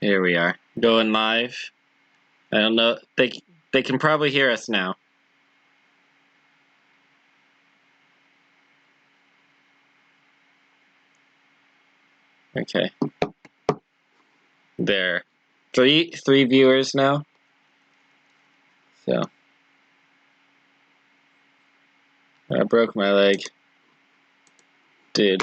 Here we are, going live. I don't know. They can probably hear us now. Okay. There. Three viewers now. So I broke my leg. Dude.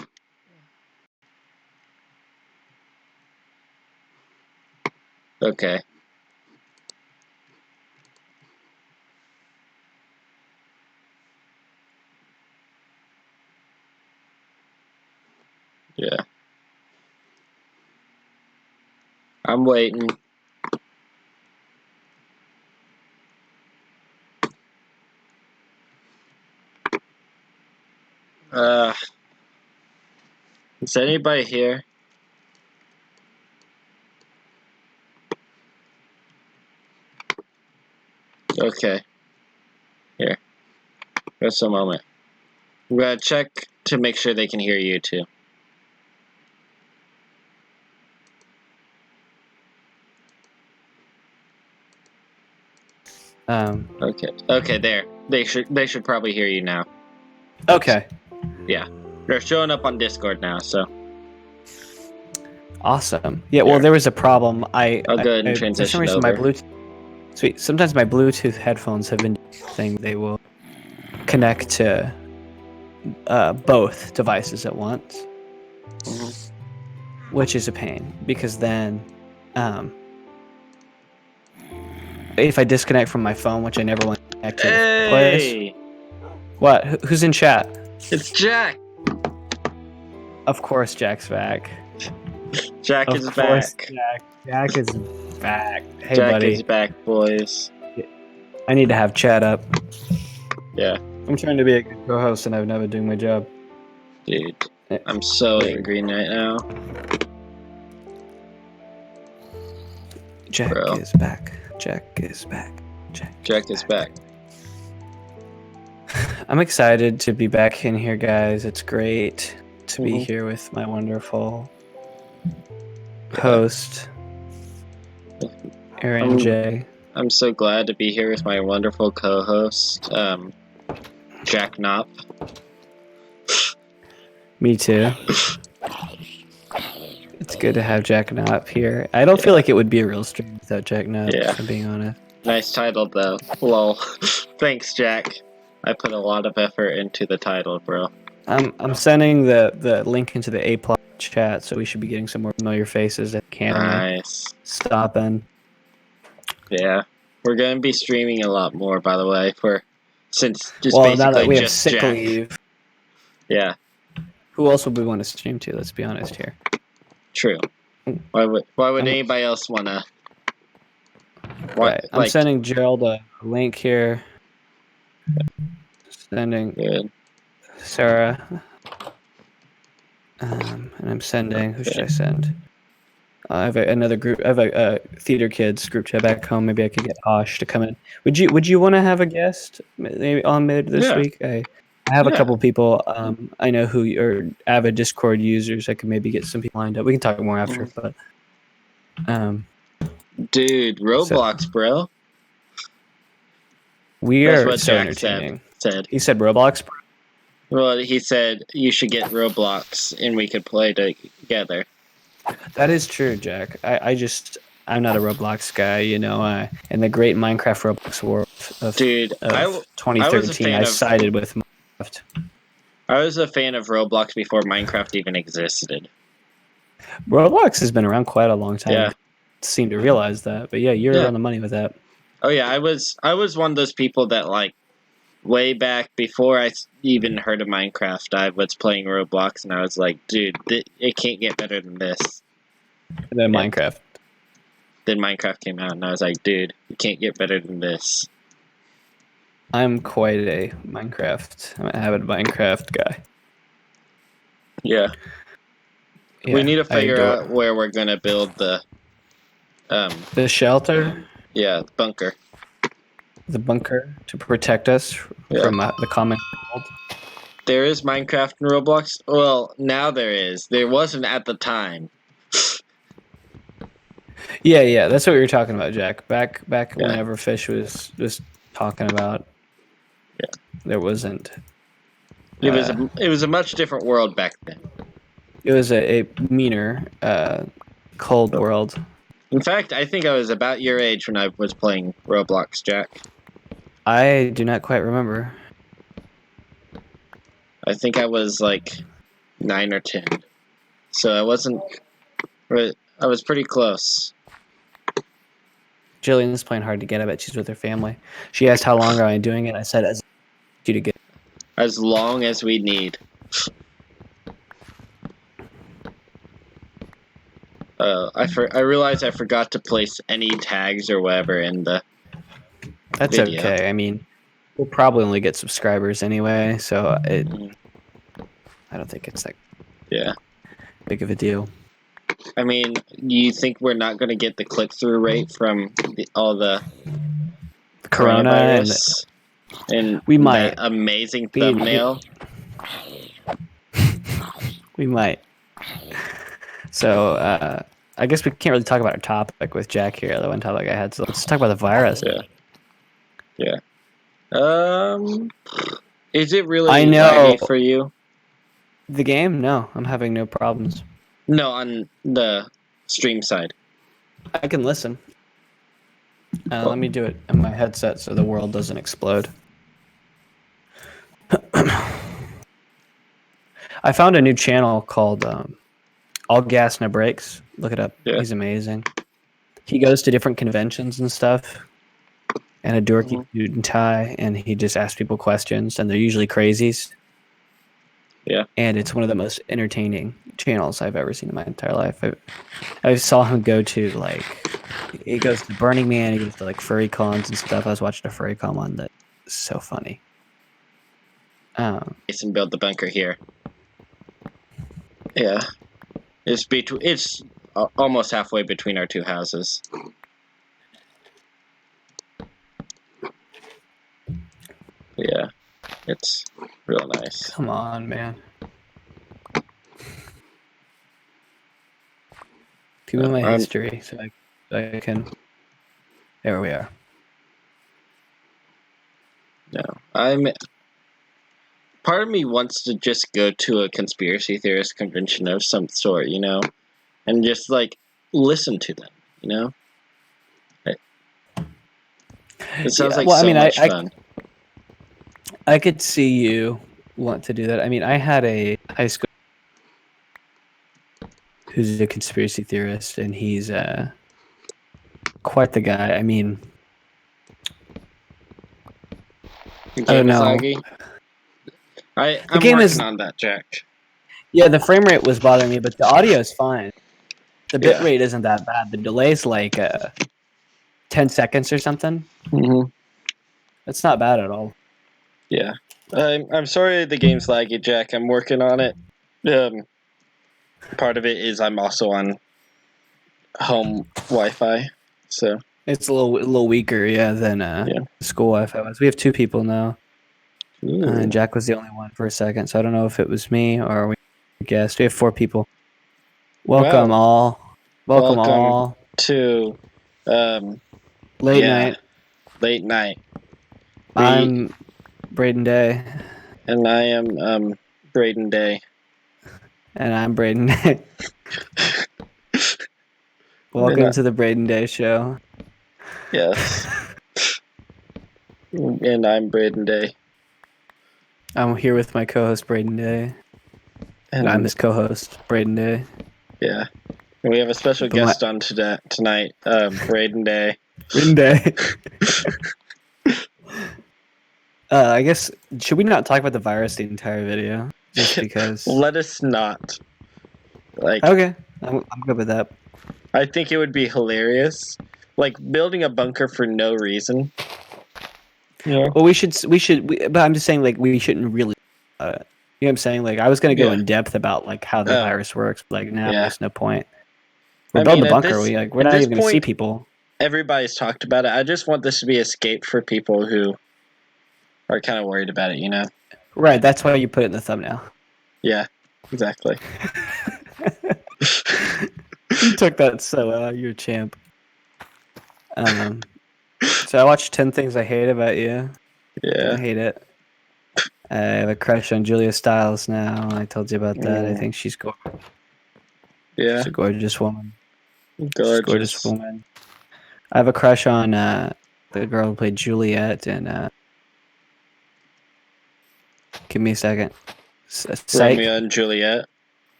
Okay. Yeah. I'm waiting. Is anybody here? Okay. Here. Just a moment. I'm gonna check to make sure they can hear you too. Okay. Okay, there. They should probably hear you now. Okay. Yeah. They're showing up on Discord now, so. Awesome. Yeah, well, there was a problem. I'll go ahead and transition for some reason, over. my Bluetooth. Sweet. Sometimes my Bluetooth headphones have been saying they will connect to both devices at once, which is a pain because then, if I disconnect from my phone, which I never want to connect to the place. What? Who's in chat? It's Jack. Of course, Jack's back. Jack is back. Jack is back. Hey, Jack buddy. is back, boys. I need to have chat up. Yeah. I'm trying to be a good co-host, and I've never doing my job. Dude, I'm so angry right now. Jack is back. Jack is back. Jack is back. I'm excited to be back in here, guys. It's great to be here with my wonderful host, Aaron J. I'm so glad to be here with my wonderful co-host, Jack Knop. Me too. It's good to have Jack Knop here. I don't feel like it would be a real stream without Jack Knop, if I'm being honest. Nice title, though. Lol. Thanks, Jack. I put a lot of effort into the title, bro. I'm sending the link into the A+ chat, so we should be getting some more familiar faces at camera. Nice. Stopping. Yeah. We're going to be streaming a lot more, by the way, since just well, basically now that we have just sick Jack. leave. Yeah. Who else would we want to stream to? Let's be honest here. True. Why would anybody else want to? Right. I'm sending Gerald a link here. Sending Sarah. And I'm sending. Who should I send? I have another group. I have a theater kids group chat back home. Maybe I could get Osh to come in. Would you want to have a guest maybe on mid this week? I have a couple people I know who are avid Discord users. I could maybe get some people lined up. We can talk more after, but dude, Roblox, bro. We are so entertaining. Said. He said Roblox. Well, he said you should get Roblox and we could play together. That is true, Jack. I'm not a Roblox guy, you know. In the great Minecraft Roblox world of 2013, I sided with Minecraft. I was a fan of Roblox before Minecraft even existed. Roblox has been around quite a long time. Yeah. I seem to realize that, but yeah, you're on the money with that. Oh yeah, I was one of those people that like way back before I even heard of Minecraft, I was playing Roblox and I was like, dude, it can't get better than this. And then Minecraft. Then Minecraft came out and I was like, dude, it can't get better than this. I'm quite a Minecraft. I'm an avid Minecraft guy. Yeah. We need to figure out where we're gonna build the shelter. Yeah, the bunker. The bunker to protect us from the common world. There is Minecraft in Roblox. Well, now there is. There wasn't at the time. Yeah, that's what we were talking about, Jack. Back Yeah. whenever Fish was talking about, Yeah. there wasn't. It was a much different world back then. It was a meaner, cold world. In fact, I think I was about your age when I was playing Roblox, Jack. I do not quite remember. I think I was like 9 or 10. So I wasn't. I was pretty close. Jillian is playing hard to get. I bet she's with her family. She asked how long am I doing it. I said as you to get. As long as we need. I realized I forgot to place any tags or whatever in the That's video. okay. I mean, we'll probably only get subscribers anyway, so I don't think it's like big of a deal. I mean, do you think we're not going to get the click-through rate from all the coronavirus and we might. that amazing thumbnail? We might. So, I guess we can't really talk about our topic with Jack here, the one topic I had. So let's talk about the virus. Yeah. Is it really I know. laggy for you? The game? No, I'm having no problems. No, on the stream side. I can listen. Let me do it on my headset so the world doesn't explode. I found a new channel called All Gas No Brakes. Look it up. Yeah. He's amazing. He goes to different conventions and stuff, and a dorky suit and tie, and he just asks people questions, and they're usually crazies. Yeah. And it's one of the most entertaining channels I've ever seen in my entire life. I saw him go to, like, he goes to Burning Man, he goes to, like, furry cons and stuff. I was watching a furry con one that's so funny. Jason built the bunker here. Yeah. It's almost halfway between our two houses. Yeah. It's real nice. Come on, man. Give me my history so I can... There we are. No. Part of me wants to just go to a conspiracy theorist convention of some sort, you know? And just, like, listen to them, you know? It sounds like much fun. I could see you want to do that. I mean, I had a high school who's a conspiracy theorist, and he's quite the guy. I mean, The game is laggy? I'm working on that, Jack. Yeah, the frame rate was bothering me, but the audio is fine. The bit rate isn't that bad. The delay's like 10 seconds or something. Mm-hmm. It's not bad at all. Yeah. I'm sorry the game's laggy, Jack. I'm working on it. Part of it is I'm also on home Wi-Fi, so... It's a little weaker, than school Wi-Fi was. We have 2 people now. And Jack was the only one for a second, so I don't know if it was me or we guessed. We have 4 people. Welcome all. Welcome all to late night. Late night. I'm Braden Day. And I am Braden Day. And I'm Braden Day. Welcome to the Braden Day Show. Yes. And I'm Braden Day. I'm here with my co-host Braden Day. And I'm his co-host, Braden Day. Yeah. And we have a special guest on tonight, Braden Day. Braden Day. I guess, should we not talk about the virus the entire video? Just because... Let us not. Okay, I'm good with that. I think it would be hilarious. Like, building a bunker for no reason. Yeah. Well, but I'm just saying, like, we shouldn't really... you know what I'm saying? Like, I was going to go in depth about, like, how the virus works, but, like, now there's no point. We're building a bunker. We're not even going to see people. Everybody's talked about it. I just want this to be escape for people who are kind of worried about it, you know? Right, that's why you put it in the thumbnail. Yeah, exactly. You took that so well. You're a champ. So I watched 10 Things I Hate About You. I Yeah. hate it. I have a crush on Julia Stiles now. I told you about that. I think she's gorgeous. Yeah. She's a gorgeous woman. Gorgeous. She's a gorgeous woman. I have a crush on the girl who played Juliet in give me a second. Psych? Romeo and Juliet.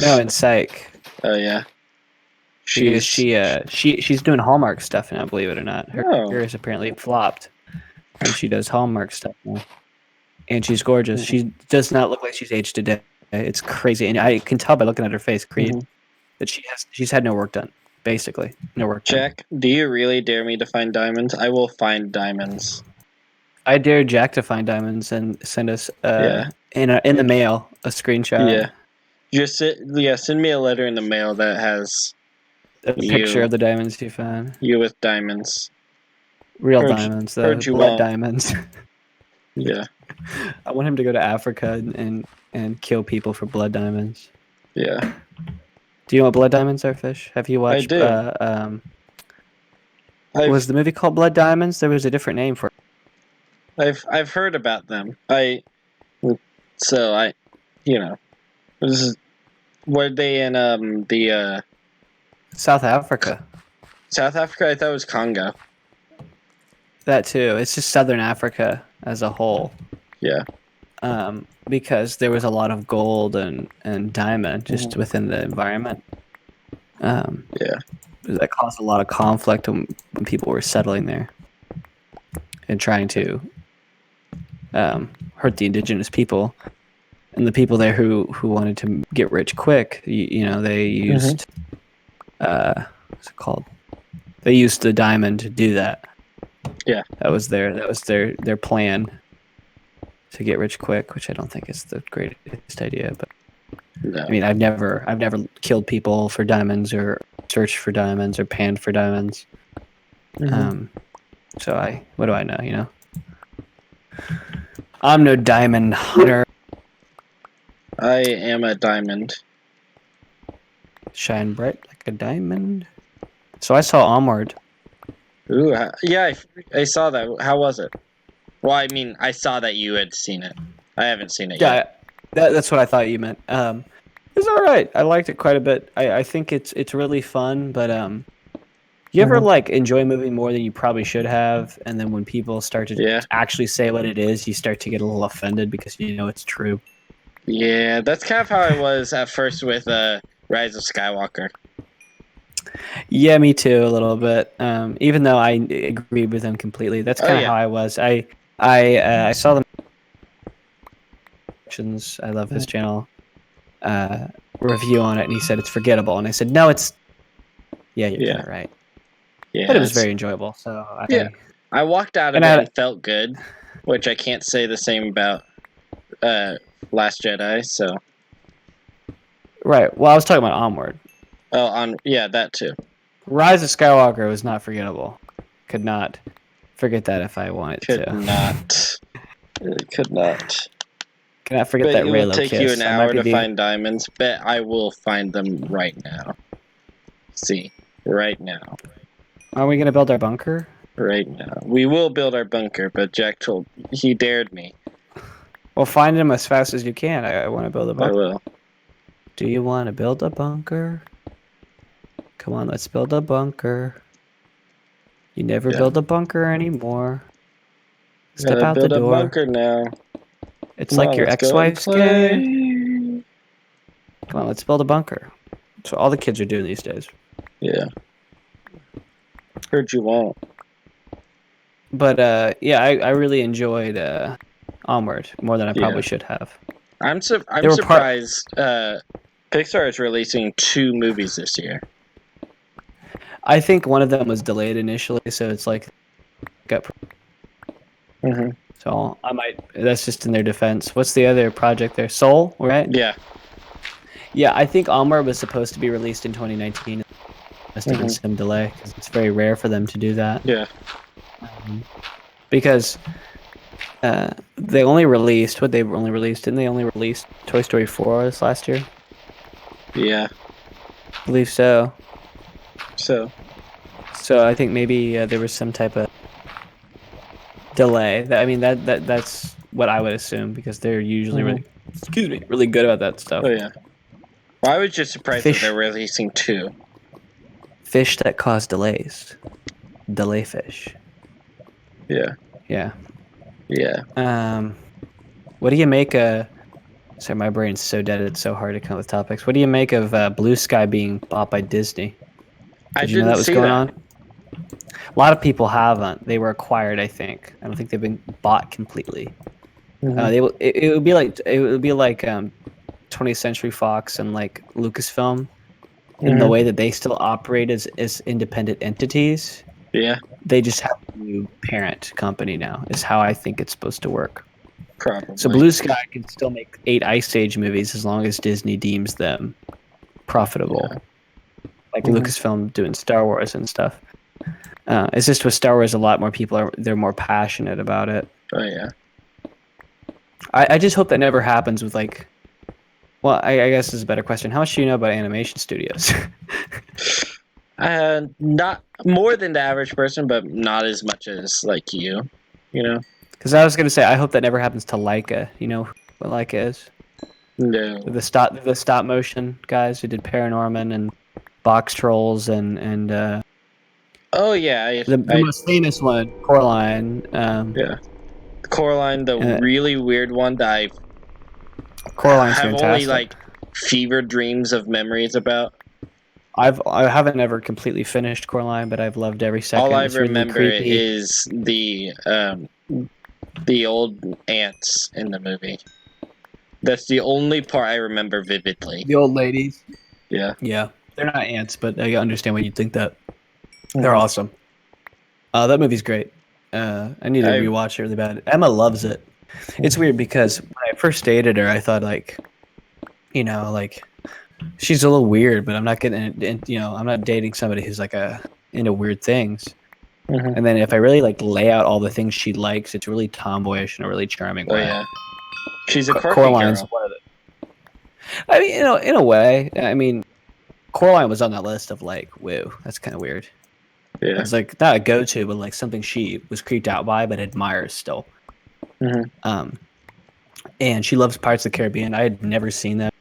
No, in Psych. Oh yeah. She's doing Hallmark stuff now, believe it or not. Her career is apparently flopped. And she does Hallmark stuff now. And she's gorgeous. She does not look like she's aged a day. It's crazy. And I can tell by looking at her face, that she's had no work done. Basically. No work done. Jack, do you really dare me to find diamonds? I will find diamonds. I dare Jack to find diamonds and send us in the mail a screenshot. Yeah. Just send me a letter in the mail that has a picture of the diamonds you found. You with diamonds. Real diamonds, though. Blood diamonds. Yeah. I want him to go to Africa and kill people for blood diamonds. Yeah. Do you know what blood diamonds are, Fish? Have you watched? I do. Was the movie called Blood Diamonds? There was a different name for it. I've heard about them. Were they in the South Africa? South Africa? I thought it was Congo. That too. It's just Southern Africa as a whole. Yeah. Because there was a lot of gold and diamond just within the environment. Yeah. That caused a lot of conflict when people were settling there and trying to hurt the indigenous people. And the people there who wanted to get rich quick, they used what's it called? They used the diamond to do that. Yeah. That was their plan to get rich quick, which I don't think is the greatest idea, but no. I mean, I've never killed people for diamonds or searched for diamonds or panned for diamonds. So what do I know, I'm no diamond hunter. I am a diamond. Shine bright like a diamond. So I saw Onward. Ooh, yeah, I saw that. How was it? Well, I mean, I saw that you had seen it. I haven't seen it yet. Yeah, that's what I thought you meant. It's all right. I liked it quite a bit. I think it's really fun, but you ever enjoy a movie more than you probably should have, and then when people start to actually say what it is, you start to get a little offended because it's true. Yeah, that's kind of how I was at first with Rise of Skywalker. Yeah, me too, a little bit. Even though I agreed with him completely, that's kind of how I was. I saw the. I love his channel. Review on it, and he said it's forgettable, and I said no, it's. Yeah, you're kind of right. Yeah, but it was very enjoyable. So I walked out of it and felt good, which I can't say the same about Last Jedi. So. Right. Well, I was talking about Onward. Oh, that too. Rise of Skywalker was not forgettable. Could not forget that if I wanted to. Could not. Cannot forget that Reylo kiss. It will take you an hour to find diamonds. Bet I will find them right now. See, right now. Are we going to build our bunker? Right now. We will build our bunker, but Jack he dared me. Well, find them as fast as you can. I want to build a bunker. I will. Do you want to build a bunker? Come on, let's build a bunker. You never build a bunker anymore. Step out the door. Build a bunker now. It's like your ex-wife's game. Come on, let's build a bunker. That's what all the kids are doing these days. Yeah. Heard you won't. But I really enjoyed Onward more than I probably should have. I'm surprised Pixar is releasing 2 movies this year. I think one of them was delayed initially, so it's like So that's just in their defense. What's the other project there? Soul, right? Yeah. Yeah, I think Onward was supposed to be released in 2019. Must have been some delay because it's very rare for them to do that. Yeah. Because they only released Didn't they only release Toy Story 4 this last year? Yeah. I believe so. So So I think maybe there was some type of delay. That's what I would assume because they're usually really good about that stuff. Oh yeah. Well, I was just surprised that Fish, they're releasing 2. fish that cause delays, delay fish. Yeah. Yeah. Yeah. What do you make of? Sorry, my brain's so dead. It's so hard to come up with topics. What do you make of Blue Sky being bought by Disney? I Did you know didn't that was see going that. on? A lot of people haven't. They were acquired, I think. I don't think they've been bought completely. Mhm. It would be like 20th Century Fox and like Lucasfilm in the Mhm. way that they still operate as independent entities. Yeah. They just have a new parent company now. Is how I think it's supposed to work. So Probably. Blue Sky can still make 8 Ice Age movies as long as Disney deems them profitable, Yeah. like Mhm. Lucasfilm doing Star Wars and stuff. It's just with Star Wars, a lot more people they're more passionate about it. Oh yeah. I just hope that never happens with like. Well, I guess this is a better question. How much do you know about animation studios? Not more than the average person, but not as much as like you. You know. Because I was gonna say, I hope that never happens to Leica. You know what Leica is? No. The stop motion guys who did Paranorman and Box Trolls and Oh yeah. the most famous one, Coraline. Yeah. Coraline, the Uh, really weird one that I Coraline's have only fantastic. like fever dreams of memories about. I haven't ever completely finished Coraline, but I've loved every All second. I It's really remember creepy. is the old ants in the movie. That's the only part I remember vividly. The old ladies. Yeah. Yeah, they're not ants, but I understand why you'd think that. They're Mhm. awesome. That movie's great. I need to I rewatch it really bad. Emma loves it. It's weird because when I first dated her, I thought like, like she's a little weird, but I'm not getting, I'm not dating somebody who's like into weird things. Mhm. And then if I really like lay out all the things she likes, it's really tomboyish in a really charming Oh way. yeah. She's a quirky Coraline's girl. one of the. I mean, in a way, I mean, Coraline was on that list of like, whoa, that's kind of weird. Yeah. It's like not a go-to, but like something she was creeped out by, but admires still. Mhm. Um, and she loves Pirates of the Caribbean. I had never seen them,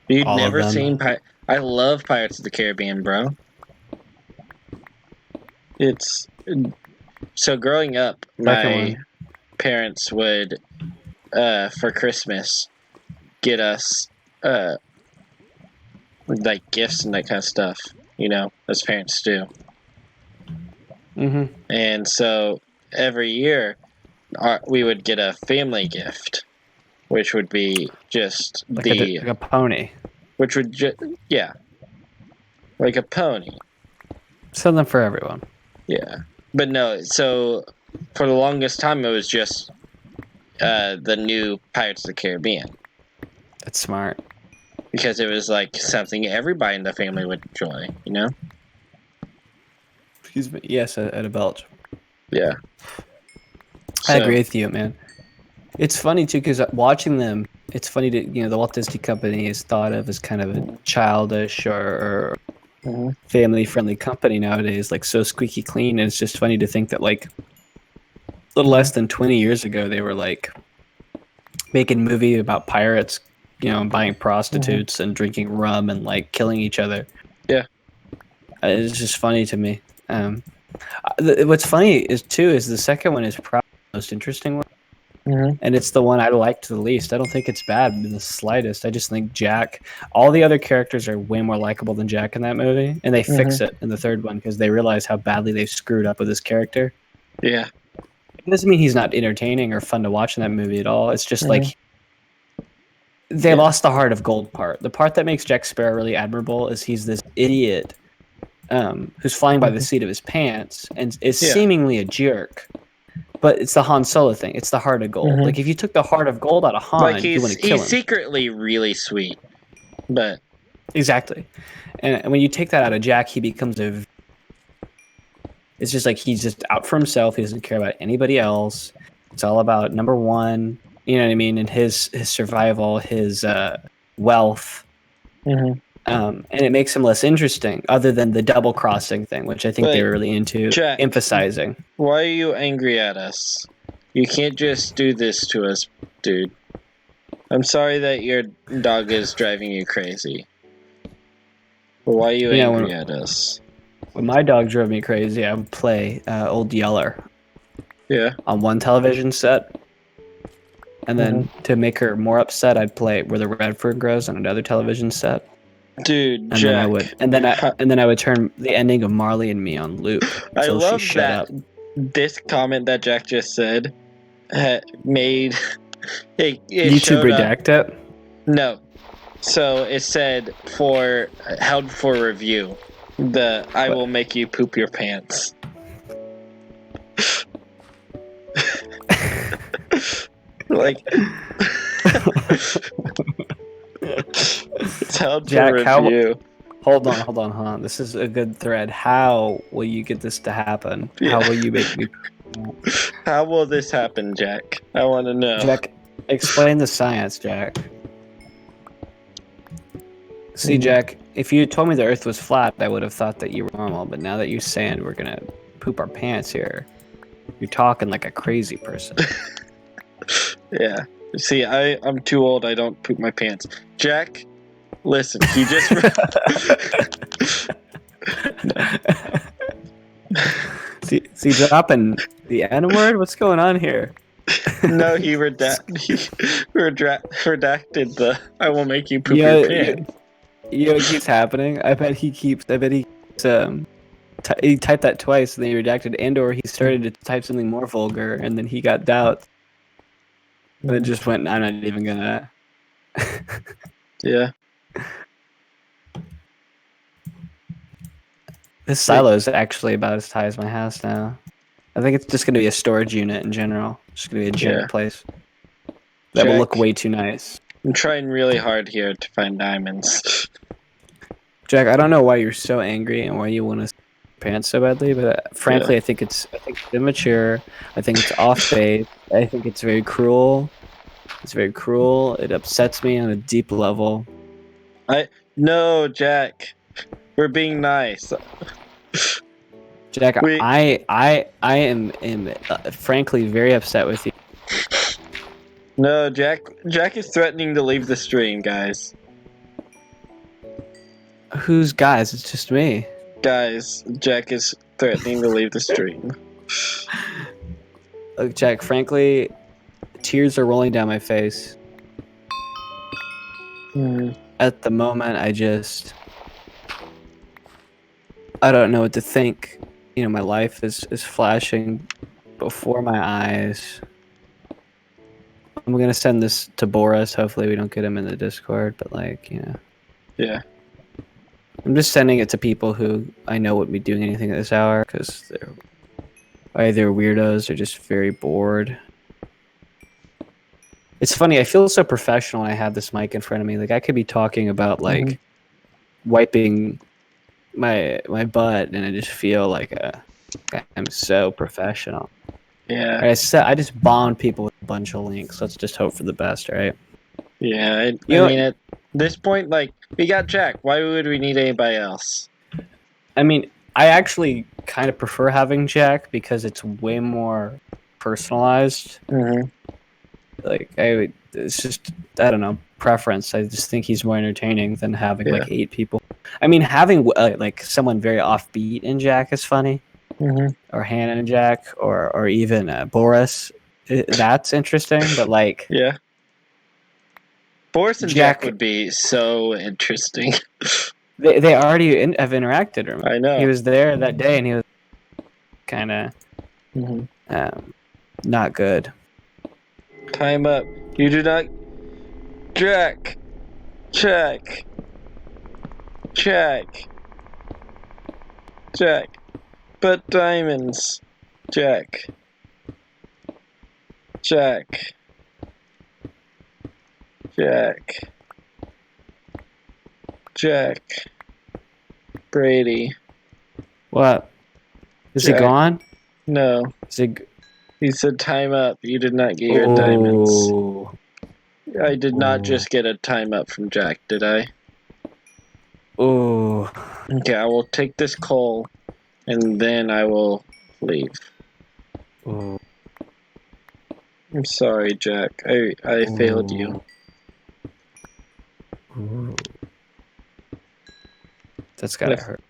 You'd all of never them. seen I love Pirates of the Caribbean, bro. It's so growing up, Second my one, parents would for Christmas get us like gifts and that kind of stuff, as parents do. mm-hmm. And so every year we would get a family gift, which would be just like a pony, which would yeah, like a pony. something for everyone. Yeah. But no, so for the longest time it was just the new Pirates of the Caribbean That's smart. because it was like something everybody in the family would enjoy. Excuse me. Yes, at a Belch. Yeah. I So. agree with you, man. It's funny too because watching them, it's funny to the Walt Disney Company is thought of as kind of a childish or Mhm. family friendly company nowadays, like so squeaky clean. And it's just funny to think that like a little less than 20 years ago they were like making a movie about pirates, buying prostitutes and drinking rum and like killing each other. Yeah. It's just funny to me. What's funny is the second one is probably the most interesting one. Mhm. And it's the one I liked the least. I don't think it's bad in the slightest. I just think Jack, all the other characters are way more likable than Jack in that movie, and they fix Mhm. it in the third one because they realize how badly they've screwed up with his character. Yeah. It doesn't mean he's not entertaining or fun to watch in that movie at all. It's just Mhm. like they Yeah. lost the heart of gold part. The part that makes Jack Sparrow really admirable is he's this idiot who's flying by the seat of his pants and is Yeah. seemingly a jerk. But it's the Han Solo thing. It's the heart of gold. Mhm. Like if you took the heart of gold out of Han, Like you want to kill he's him. secretly really sweet, but Exactly. And when you take that out of Jack, he becomes it's just like he's just out for himself. He doesn't care about anybody else. It's all about number one, you know what I mean, and his survival, his wealth. Mhm. And it makes him less interesting, other than the double crossing thing, which I think they Wait, were really into Jack. emphasizing. Why are you angry at us? You can't just do this to us, dude. I'm sorry that your dog is driving you crazy. But why are you angry at us? When my dog drove me crazy, I would play Old Yeller. Yeah. On one television set. And then to make her more upset, I'd play Where the Redford Grows on another television set. Dude, And Jack. then I would turn the ending of Marley and Me on loop until she shut up. This comment that Jack just said made it YouTube redact it? No. So it said held for review. I will make you poop your pants. Like it's held Jack, for review. Hold on. This is a good thread. How will you get this to happen? Yeah. How will you make me? How will this happen, Jack? I want to know. Jack, explain the science, Jack. See, Jack, if you told me the Earth was flat, I would have thought that you were normal. But now that you're saying we're gonna poop our pants here, you're talking like a crazy person. Yeah. See, I'm too old. I don't poop my pants. Jack, listen. He just. see, dropping the N word. What's going on here? No, he redacted the. I will make you poop your pants. You know what keeps happening? I bet he keeps. He typed that twice and then he redacted, and/or he started to type something more vulgar and then he got doubts. And it just went. I'm not even gonna. Yeah. This silo is actually about as high as my house now. I think it's just gonna be a storage unit in general. It's gonna be a giant place. That will look way too nice. I'm trying really hard here to find diamonds. Jack, I don't know why you're so angry and why you want to pants so badly, but frankly, I think it's immature. I think it's off base. I think it's very cruel. It's very cruel. It upsets me on a deep level. No, Jack. We're being nice. Jack, I am frankly very upset with you. No, Jack is threatening to leave the stream, guys. Who's guys? It's just me. Guys, Jack is threatening to leave the stream. Look, Jack, frankly, tears are rolling down my face. At the moment, I don't know what to think. You know, my life is flashing before my eyes. I'm gonna send this to Boris. Hopefully we don't get him in the Discord, but Yeah. I'm just sending it to people who I know wouldn't be doing anything at this hour because they're either weirdos or just very bored. It's funny, I feel so professional when I have this mic in front of me. Like, I could be talking about, wiping my butt, and I just feel like I'm so professional. Yeah. I just bombed people with a bunch of links. Let's just hope for the best, right? Yeah, I mean, at this point, we got Jack. Why would we need anybody else? I mean, I actually kind of prefer having Jack because it's way more personalized. It's just, I don't know, preference. I just think he's more entertaining than having 8 people. I mean, having someone very offbeat in Jack is funny, or Hannah and Jack, or even Boris. That's interesting, but yeah, Boris and Jack would be so interesting. They already have interacted. Remember? I know. He was there that day, and he was kind of not good. Time up. You do not... Jack! Jack! But diamonds. Jack. Brady. What? Is it gone? No. He said time up. You did not get your diamonds. I did not just get a time up from Jack, did I? Oh. Okay, I will take this coal, and then I will leave. Oh. I'm sorry, Jack. I failed you. Ooh. That's gotta hurt.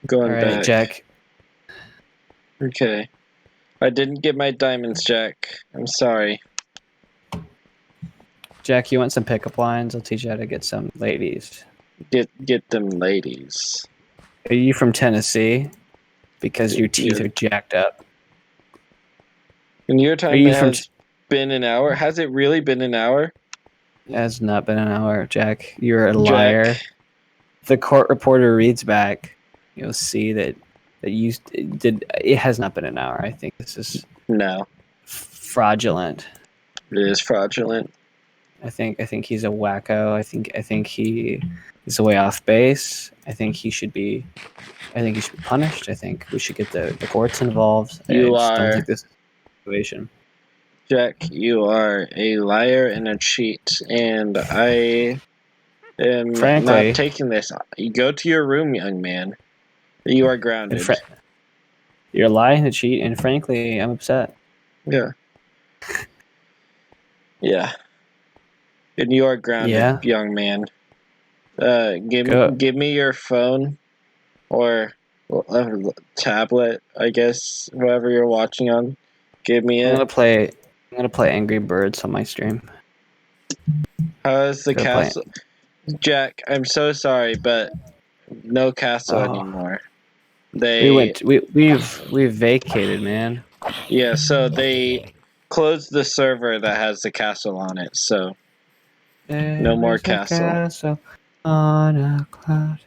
Going All right, back. Jack. Okay. I didn't get my diamonds, Jack. I'm sorry. Jack, you want some pickup lines? I'll teach you how to get some ladies. Get them ladies. Are you from Tennessee? Because your teeth Yeah. are jacked up. In your Are time, you it from? has been an hour. Has it really been an hour? It has not been an hour, Jack. You're a Jack. liar. If the court reporter reads back, you'll see that you did. It has not been an hour. I think this is No. fraudulent. It is fraudulent. I think he's a wacko. I think he is way off base. I think he should be punished. I think we should get the courts involved. I You just don't are, think this is a situation. Jack, you are a liar and a cheat, and I am not Frankly, taking this. You go to your room, young man. You are grounded. you're lying to cheat, and frankly, I'm upset. Yeah. Yeah. And you are grounded, Yeah, young man. go. Give me your phone or a tablet, I guess, whatever you're watching on. Give me I'm it. gonna play. I'm gonna play Angry Birds on my stream. How is the Gonna play. castle? Jack, I'm so sorry, but no castle Oh, anymore. we've vacated, man. Yeah, so they closed the server that has the castle on it, so no more There's a castle. castle on a cloud.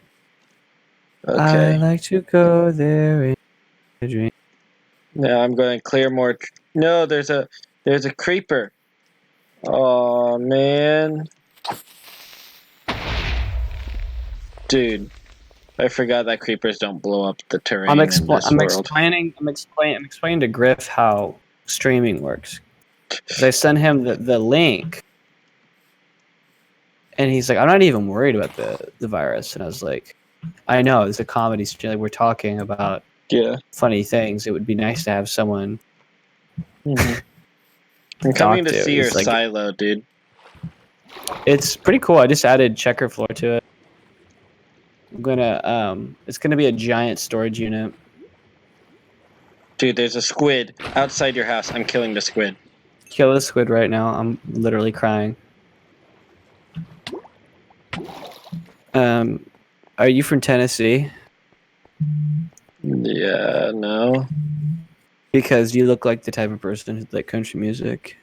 I Okay. like to go there in a dream. Now I'm going to clear more. No, there's a creeper. Oh man, dude, I forgot that creepers don't blow up the terrain in this world. I'm explaining to Griff how streaming works. Because I sent him the link, and he's like, "I'm not even worried about the virus." And I was like, "I know it's a comedy stream. Like, we're talking about Yeah. funny things. It would be nice to have someone Mm-hmm. I'm talk coming to to." see your He's like, silo, dude. "It's pretty cool. I just added checker floor to it. I'm gonna it's gonna be a giant storage unit." Dude, there's a squid outside your house. I'm killing the squid. Kill the squid right now. I'm literally crying. Are you from Tennessee? Yeah, no. Because you look like the type of person who like country music.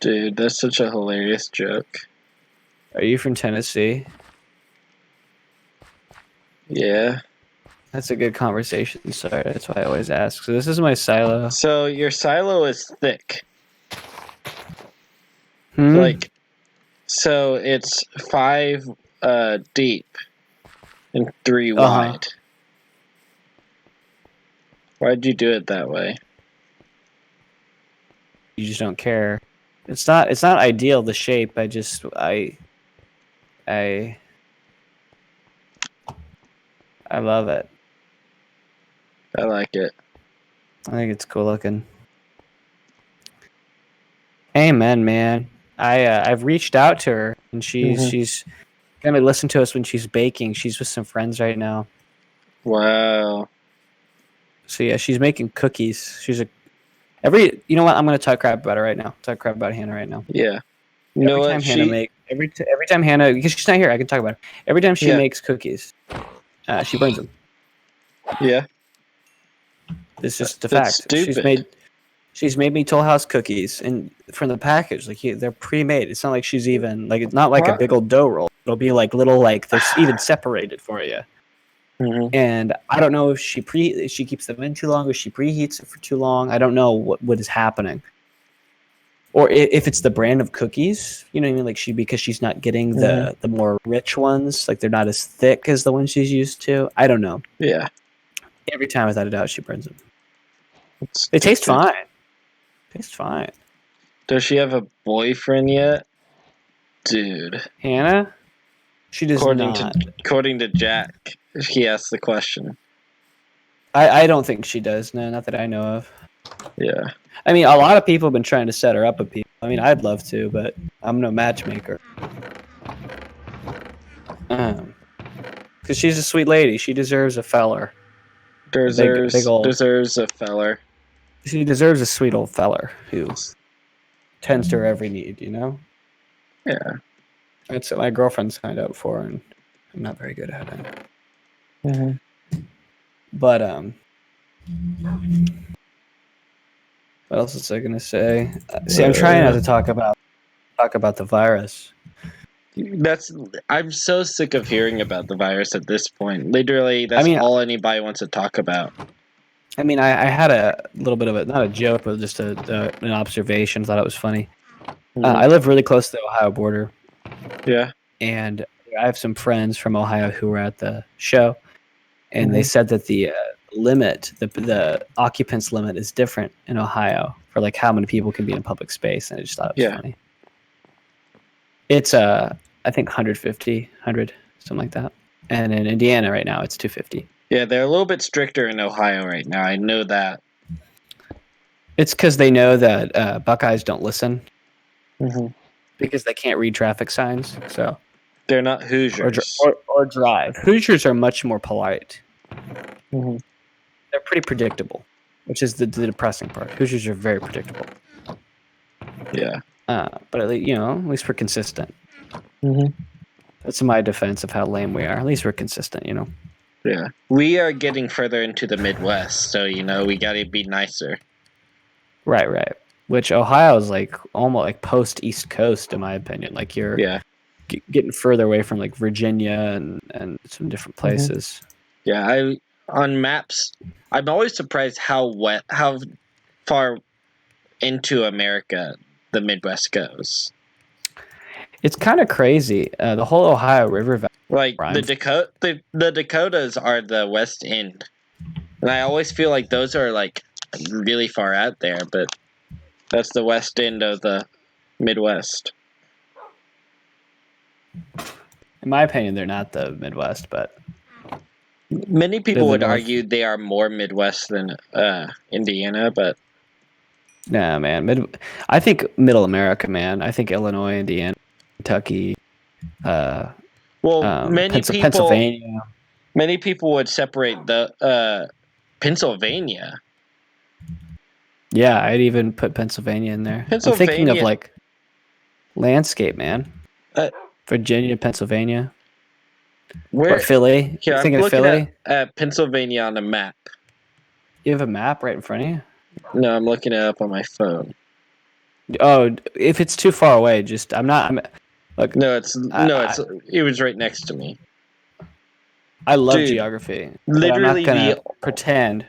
Dude, that's such a hilarious joke. Are you from Tennessee? Yeah. That's a good conversation starter. That's why I always ask. So this is my silo. So your silo is thick. Hmm? So it's 5 deep and 3 Uh-huh. wide. Why'd you do it that way? You just don't care. It's not ideal, the shape. I I love it. I like it. I think it's cool looking. Amen, man. I've reached out to her, and she's gonna listen to us when she's baking. She's with some friends right now. Wow. So yeah, she's making cookies. You know what? I'm gonna talk crap about her right now. Talk crap about Hannah right now. Yeah. You know what? Every time Hannah, because she's not here, I can talk about her. Every time she Yeah. makes cookies, she burns them. Yeah. It's just a That's fact. stupid. She's made me Toll House cookies, and from the package, they're pre-made. It's not like she's even like it's not like a What? big old dough roll. It'll be like little they're even separated for you. Mm-hmm. And I don't know if she keeps them in too long or she preheats it for too long. I don't know what is happening. Or if it's the brand of cookies, you know what I mean? Like because she's not getting the more rich ones, like they're not as thick as the ones she's used to. I don't know. Yeah. Every time without a doubt, she burns them. It's They taste stupid. fine. Tastes fine. Does she have a boyfriend yet? Dude. Hannah? She does not. According to Jack, he asked the question. I don't think she does. No, not that I know of. Yeah. I mean, a lot of people have been trying to set her up with people. I mean, I'd love to, but I'm no matchmaker. Because she's a sweet lady. She deserves a feller. Deserves a feller. She deserves a sweet old feller who tends to her every need, you know? Yeah. That's what my girlfriend signed up for, and I'm not very good at it. Mm-hmm. But, what else was I going to say? See, I'm trying not to talk about the virus. I'm so sick of hearing about the virus at this point. Literally, that's all anybody wants to talk about. I mean, I had a little bit of it, not a joke, but just an observation. Thought it was funny. I live really close to the Ohio border. Yeah. And I have some friends from Ohio who were at the show, and they said that the limit, the occupants limit, is different in Ohio for like how many people can be in a public space. And I just thought it was funny. It's I think 150, 100, something like that. And in Indiana right now, it's 250. Yeah, they're a little bit stricter in Ohio right now. I know that. It's because they know that Buckeyes don't listen because they can't read traffic signs. So they're not Hoosiers or drive. Hoosiers are much more polite. Mm-hmm. They're pretty predictable, which is the depressing part. Hoosiers are very predictable. Yeah. But at least we're consistent. Mm-hmm. That's my defense of how lame we are. At least we're consistent, you know. Yeah. We are getting further into the Midwest, so we got to be nicer. Right. Which Ohio is like almost like post East Coast, in my opinion. Like you're getting further away from like Virginia and some different places. Yeah, on maps, I'm always surprised how far into America the Midwest goes. It's kind of crazy. The whole Ohio River Valley. Like the Dakotas are the West End, and I always feel like those are like really far out there, but that's the West End of the Midwest. In my opinion, they're not the Midwest, but many people would argue they are more Midwest than Indiana, but nah, man. I think Middle America, man. I think Illinois, Indiana, Kentucky. Pennsylvania. Many people would separate the Pennsylvania. Yeah, I'd even put Pennsylvania in there. I'm thinking of like landscape, man. Virginia, Pennsylvania. Or Philly. Here, I'm looking at Pennsylvania on a map. You have a map right in front of you? No, I'm looking it up on my phone. Oh, if it's too far away, look. No, it was right next to me. I love geography. Literally, I'm not gonna pretend.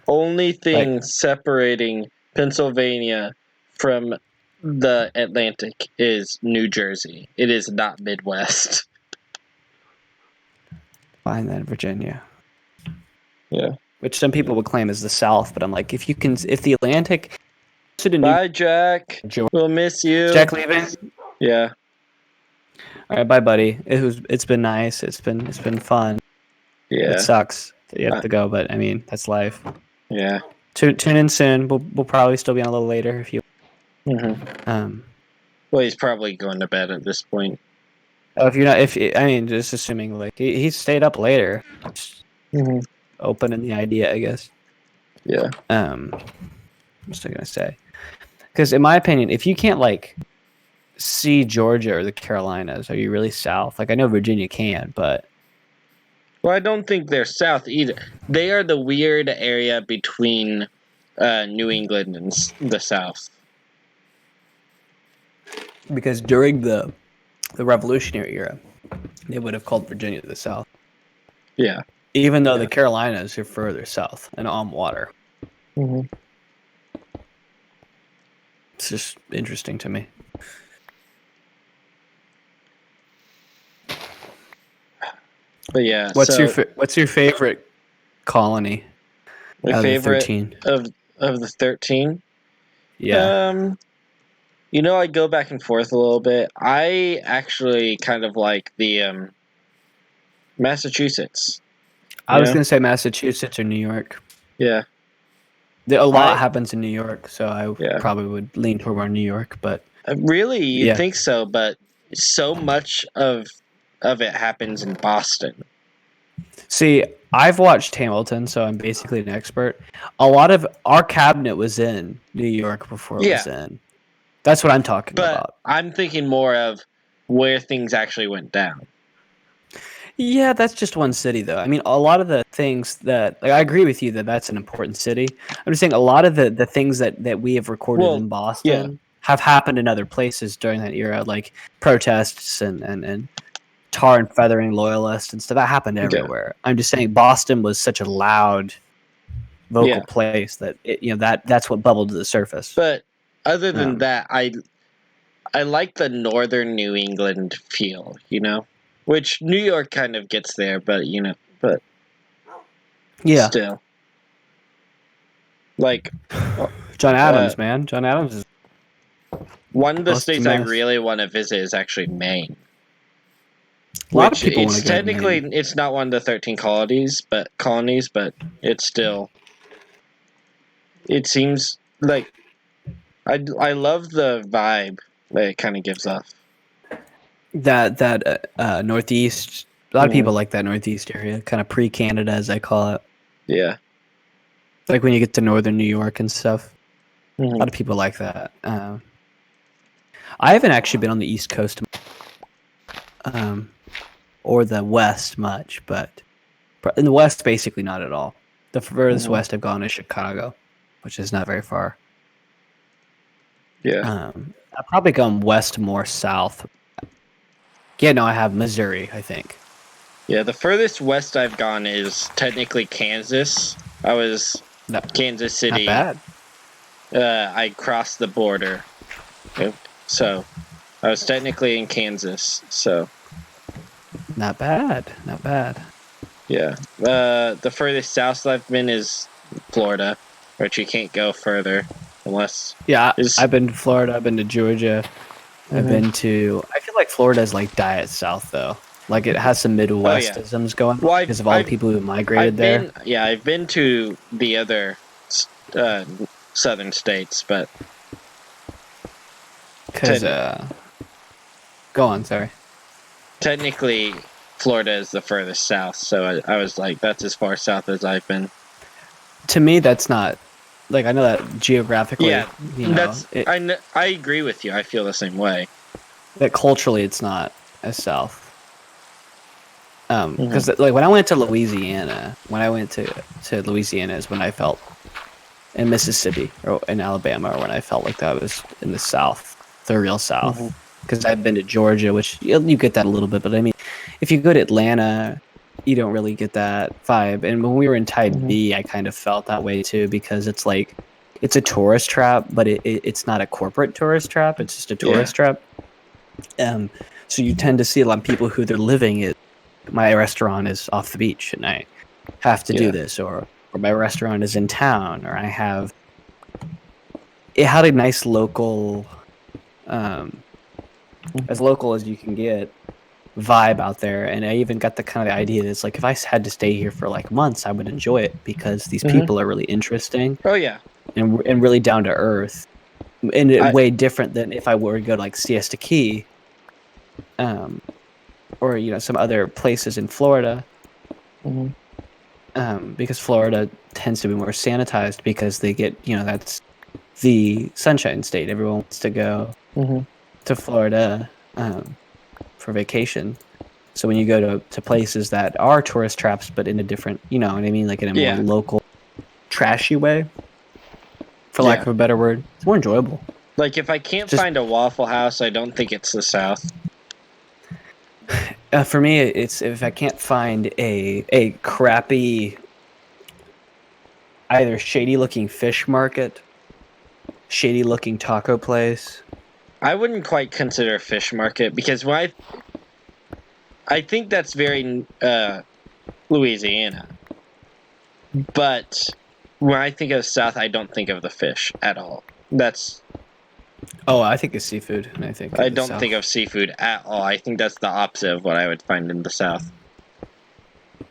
Only thing separating Pennsylvania from the Atlantic is New Jersey. It is not Midwest. Fine then, Virginia. Yeah. Which some people would claim is the South, but I'm like, if the Atlantic. Bye, Jack. We'll miss you. Is Jack leaving? Yeah. All right, bye, buddy. It's been nice. It's been fun. Yeah. It sucks that you have to go, but I mean that's life. Yeah. Tune in soon. We'll probably still be on a little later if you. Well, he's probably going to bed at this point. Oh, just assuming like he stayed up later. Opening the idea, I guess. Yeah. I'm still gonna say, because in my opinion, if you can't like see Georgia or the Carolinas, are you really South? Like I know Virginia can, but. Well, I don't think they're South either. They are the weird area between New England and the South. Because during the Revolutionary era, they would have called Virginia the South. Yeah. Even though the Carolinas are further south and on water. It's just interesting to me. But yeah, what's your favorite colony? My favorite of the 13? Yeah. I go back and forth a little bit. I actually kind of like the Massachusetts. I was going to say Massachusetts or New York. Yeah. A lot happens in New York, so I Yeah. probably would lean toward New York. But really, you'd think so, but so much of it happens in Boston. See, I've watched Hamilton, so I'm basically an expert. A lot of our cabinet was in New York before it was in. That's what I'm talking about. I'm thinking more of where things actually went down. Yeah, that's just one city, though. I mean, a lot of the things that I agree with you that that's an important city. I'm just saying a lot of the things that we have recorded in Boston have happened in other places during that era, like protests and tar and feathering loyalists and stuff. That happened everywhere. I'm just saying Boston was such a loud vocal place that that's what bubbled to the surface. But other than that, I like the northern New England feel, which New York kind of gets there, but still, like John Adams, man, John Adams is one of the states I really want to visit is actually Maine. A lot of people want to go technically to Maine. It's not one of the 13 colonies, but it's still. It seems like I love the vibe that it kind of gives off. That Northeast. A lot of people like that Northeast area, kind of pre-Canada, as I call it. Yeah. Like when you get to northern New York and stuff. A lot of people like that. I haven't actually been on the East Coast or the West much, but in the West, basically not at all. The furthest west I've gone is Chicago, which is not very far. Yeah. I've probably gone west more south. Yeah, no, I have Missouri, I think. Yeah, the furthest west I've gone is technically Kansas. I was Kansas City. Not bad. I crossed the border. So, I was technically in Kansas, so. Not bad. Yeah. The furthest south I've been is Florida, which you can't go further unless. Yeah, I've been to Florida. I've been to Georgia. I've been to. I feel like Florida's like Diet South though. Like it has some Midwestisms going because of all the people who migrated there. I've been to the other southern states, but. Because. Go on, sorry. Technically, Florida is the furthest south, so I was like, that's as far south as I've been. To me, that's not. Like, I know that geographically. Yeah, I agree with you. I feel the same way. That culturally, it's not as south. Because like when I went to Louisiana, is when I felt in Mississippi or in Alabama, or when I felt like that was in the South, the real South. Because I've been to Georgia, which you get that a little bit, but I mean, if you go to Atlanta, you don't really get that vibe. And when we were in Type B, I kind of felt that way too, because it's like it's a tourist trap, but it's not a corporate tourist trap. It's just a tourist trap. So you tend to see a lot of people who they're living it. My restaurant is off the beach, and I have to do this, or my restaurant is in town, or it had a nice local, as local as you can get, vibe out there. And I even got the kind of idea that it's like if I had to stay here for like months, I would enjoy it because these people are really interesting. Oh yeah, and really down to earth, and way different than if I were to go to like Siesta Key, or some other places in Florida. Because Florida tends to be more sanitized because they get that's the Sunshine State. Everyone wants to go to Florida for vacation. So when you go to places that are tourist traps, but in a different, what I mean, like in a more local, trashy way, for lack of a better word, it's more enjoyable. Like if I can't find a Waffle House, I don't think it's the South. For me, it's if I can't find a crappy, either shady-looking fish market, shady-looking taco place. I wouldn't quite consider a fish market because I think that's very Louisiana. But when I think of South, I don't think of the fish at all. Oh, I think it's seafood. And I think I don't think of seafood at all. I think that's the opposite of what I would find in the South.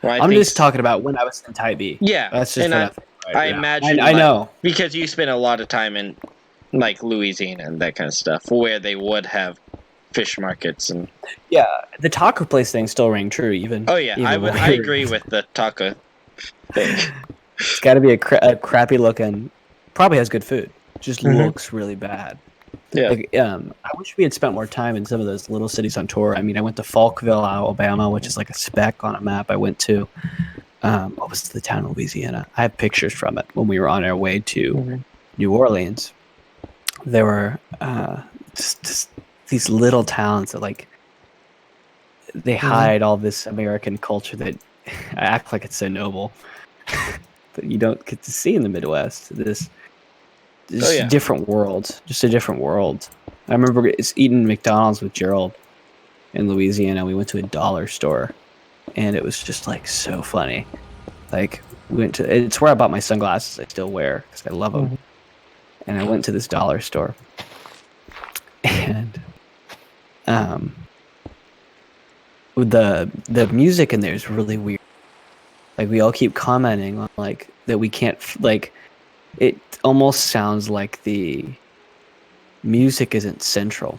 I'm just talking about when I was in Tybee. Yeah, That's just and what I think I right now. imagine I know. because you spent a lot of time in like Louisiana and that kind of stuff, where they would have fish markets and. Yeah, the taco place thing still rang true. Even. Oh yeah, even I agree with the taco thing. It's got to be a crappy looking. Probably has good food. Just looks really bad. Yeah. Like, I wish we had spent more time in some of those little cities on tour. I mean, I went to Falkville, Alabama, which is like a speck on a map. I went to, what was the town of Louisiana? I have pictures from it when we were on our way to New Orleans. There were just these little towns that like they hide all this American culture that act like it's so noble, but you don't get to see in the Midwest. This different world, just a different world. I remember eating McDonald's with Gerald in Louisiana. We went to a dollar store, and it was just like so funny. Like we went to, it's where I bought my sunglasses. I still wear because I love them. And I went to this dollar store, and the music in there is really weird. Like we all keep commenting on like that we can't like. It almost sounds like the music isn't central.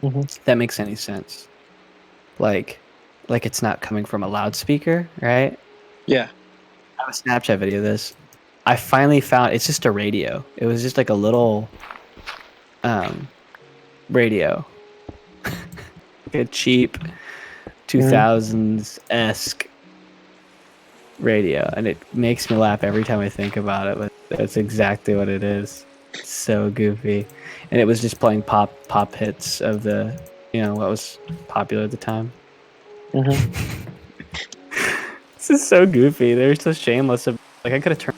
If that makes any sense. Like it's not coming from a loudspeaker, right? Yeah. I have a Snapchat video of this. I finally found it's just a radio. It was just like a little radio. Like a cheap 2000s-esque radio, and it makes me laugh every time I think about it, but that's exactly what it is. It's so goofy. And it was just playing pop hits of the, what was popular at the time. This is so goofy. They're so shameless. Like I could have turned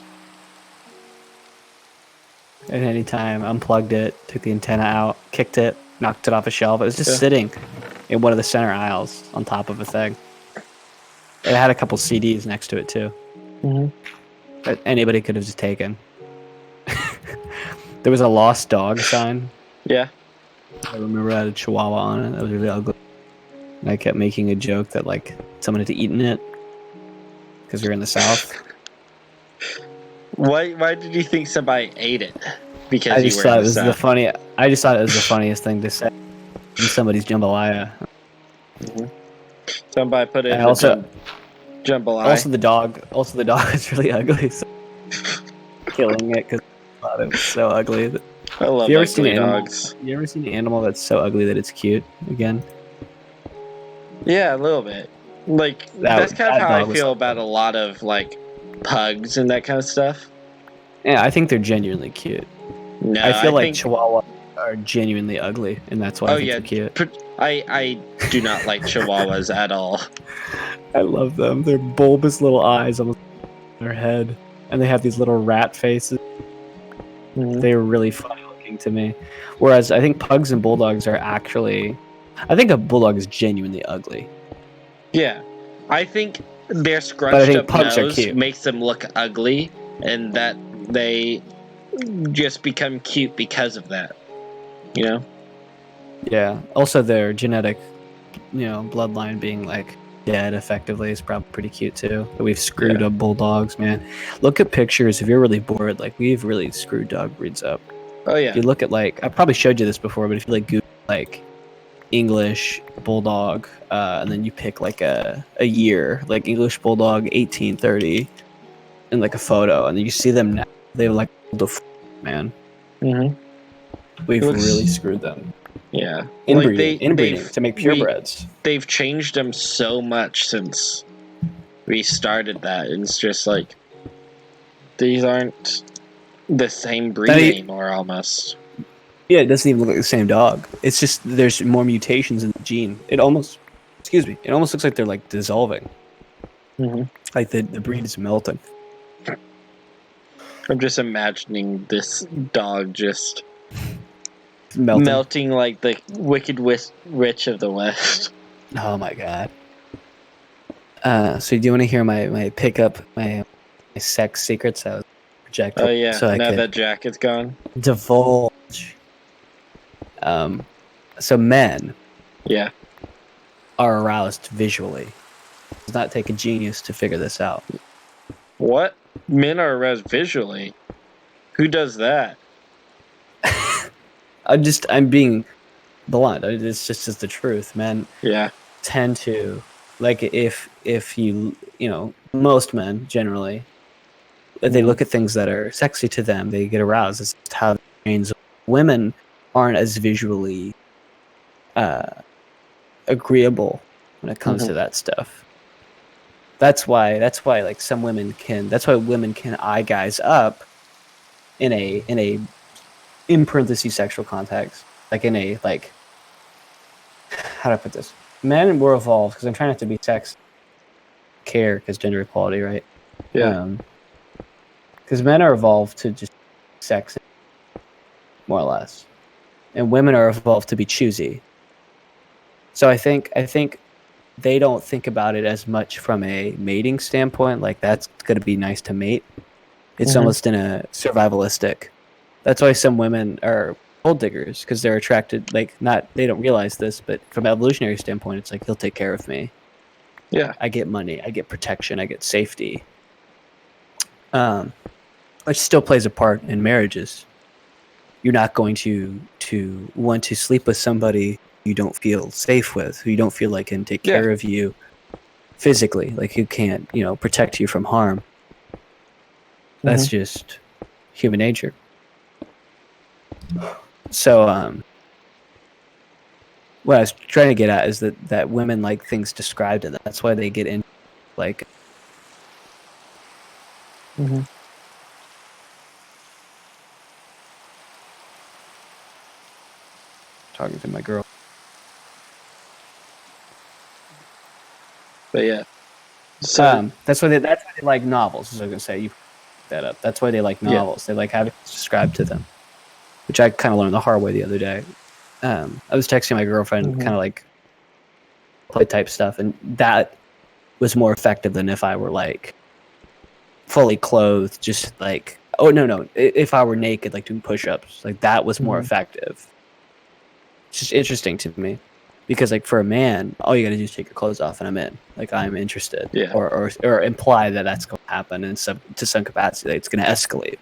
at any time, unplugged it, took the antenna out, kicked it, knocked it off a shelf. It was just sitting in one of the center aisles on top of a thing. It had a couple CDs next to it too. That anybody could have just taken. There was a lost dog sign. Yeah. I remember it had a chihuahua on it. That was really ugly. And I kept making a joke that like someone had eaten it because we were in the South. Why did you think somebody ate it? Because I just thought it was I just thought it was the funniest thing to say in somebody's jambalaya. Somebody put it in jambalaya. Also, the dog is really ugly. So killing it because I thought it was so ugly. I love ugly dogs. You ever seen an animal that's so ugly that it's cute again? Yeah, a little bit. Like that's kind of how I feel about a lot of like pugs and that kind of stuff. Yeah, I think they're genuinely cute. No, I feel like Chihuahuas are genuinely ugly, and that's why I think they're cute. I do not like Chihuahuas at all. I love them. They're bulbous little eyes on their head, and they have these little rat faces. They're really funny looking to me. Whereas I think pugs and bulldogs are actually... I think a bulldog is genuinely ugly. Yeah. I think their scrunched up nose makes them look ugly, and that they just become cute because of that. You know? Yeah. Also, their genetic, bloodline being like dead effectively is probably pretty cute too. We've screwed up bulldogs, man. Look at pictures if you're really bored. Like we've really screwed dog breeds up. Oh yeah. If you look at like, I probably showed you this before, but if you like Google like English bulldog, and then you pick like a year, like English bulldog 1830, and like a photo, and then you see them now. They're like man. We've really screwed them. Yeah. Inbreeding to make purebreds. They've changed them so much since we started that. It's just like these aren't the same breed anymore almost. Yeah, it doesn't even look like the same dog. It's just there's more mutations in the gene. It almost looks like they're like dissolving. Like the breed is melting. I'm just imagining this dog just melting like the wicked witch of the West. Oh my god. So do you want to hear my pickup, my sex secrets I was projecting? Oh yeah, so now that jacket's gone. Divulge So men Yeah. are aroused visually. It does not take a genius to figure this out. What? Men are aroused visually? Who does that? I'm being blunt. It's just the truth. Men tend to, like, if you most men generally, they look at things that are sexy to them, they get aroused. It's how brains. Women aren't as visually agreeable when it comes to that stuff. That's why like some women can. That's why women can eye guys up in a in parentheses sexual context, like in a like. How do I put this? Men were evolved because I'm trying not to be sex care because gender equality, right? Yeah. Because men are evolved to just sex, more or less, and women are evolved to be choosy. So I think they don't think about it as much from a mating standpoint. Like that's going to be nice to mate. It's almost in a survivalistic. That's why some women are gold diggers because they're attracted. Like not they don't realize this, but from an evolutionary standpoint, it's like he'll take care of me. Yeah. I get money, I get protection, I get safety. Which still plays a part in marriages. You're not going to want to sleep with somebody you don't feel safe with, who you don't feel like can take care of you physically, like who can't, protect you from harm. That's just human nature. So, what I was trying to get at is that women like things described in that. That's why they get in, like. Talking to my girl. But yeah. So that's why they like novels. As I was gonna say, you that up. That's why they like novels. They like having it described to them, which I kind of learned the hard way the other day. I was texting my girlfriend, kind of like play type stuff, and that was more effective than if I were like fully clothed, just like no, if I were naked, like doing push-ups, like that was more effective. It's just interesting to me. Because like for a man, all you gotta do is take your clothes off and I'm in. Like I'm interested, or imply that that's going to happen, and to some capacity, that it's going to escalate.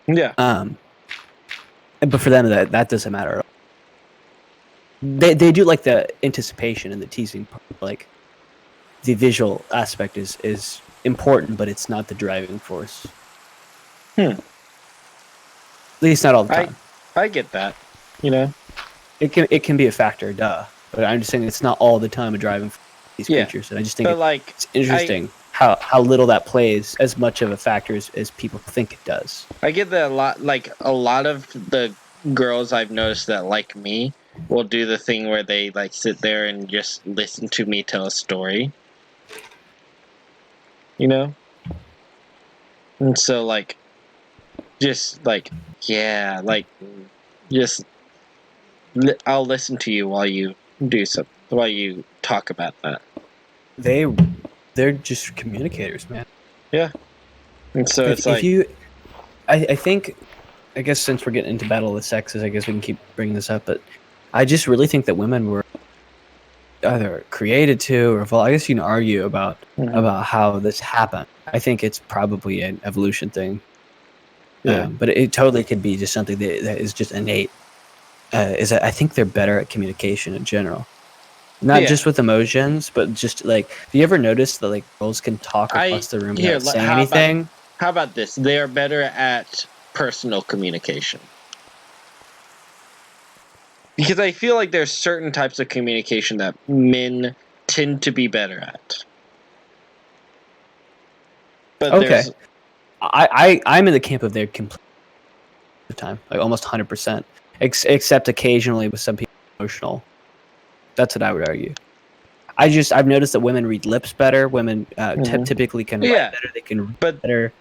Yeah. But for them, that doesn't matter. They do like the anticipation and the teasing part. Like the visual aspect is important, but it's not the driving force. At least not all the time. I get that. It can be a factor, duh. But I'm just saying it's not all the time a driving force for these creatures, and I just think it's interesting how little that plays as much of a factor as people think it does. I get that a lot. Like a lot of the girls I've noticed that like me will do the thing where they like sit there and just listen to me tell a story. And so like just like just I'll listen to you while you do something, while you talk about that. They're just communicators, man. Yeah. And so it's like I think, I guess since we're getting into Battle of the Sexes, I guess we can keep bringing this up, but I just really think that women were either created to or evolved. I guess you can argue about how this happened. I think it's probably an evolution thing. But it totally could be just something that is just innate. I think they're better at communication in general. Not just with emotions, but just like, have you ever noticed that like girls can talk across the room without saying anything? How about this? They are better at personal communication. Because I feel like there's certain types of communication that men tend to be better at. But okay. I'm in the camp of they're completely the time, like almost 100%, except occasionally with some people emotional. That's what I would argue. I've noticed that women read lips better. Women typically can write better. They can read better.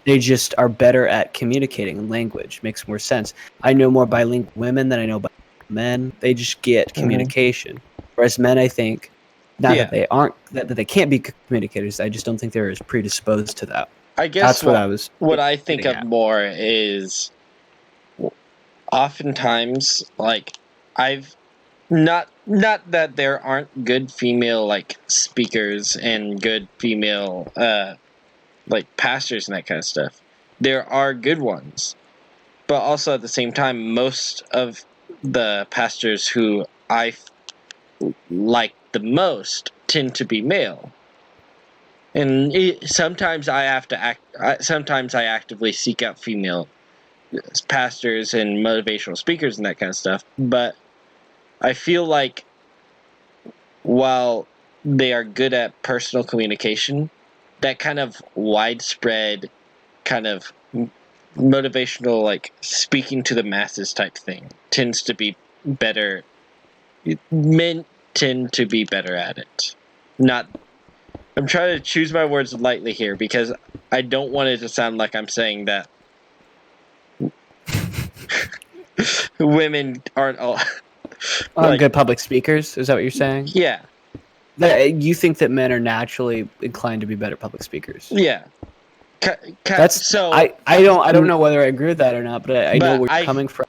They just are better at communicating in language. Makes more sense. I know more bilingual women than I know bilingual men. They just get communication. Whereas men, I think, not that they aren't, that they can't be communicators. I just don't think they're as predisposed to that. I guess that's what I was. What I think of more is oftentimes, like, I've not that there aren't good female like speakers and good female like pastors and that kind of stuff. There are good ones, but also at the same time, most of the pastors who I like the most tend to be male. And sometimes I have to sometimes I actively seek out female pastors and motivational speakers and that kind of stuff. But I feel like while they are good at personal communication, that kind of widespread, kind of motivational, like speaking to the masses type thing tends to be better. Men tend to be better at it. Not. I'm trying to choose my words lightly here because I don't want it to sound like I'm saying that women aren't all like, good public speakers. Is that what you're saying? Yeah. You think that men are naturally inclined to be better public speakers? Yeah. That's so. I don't know whether I agree with that or not, but I know where you're coming from.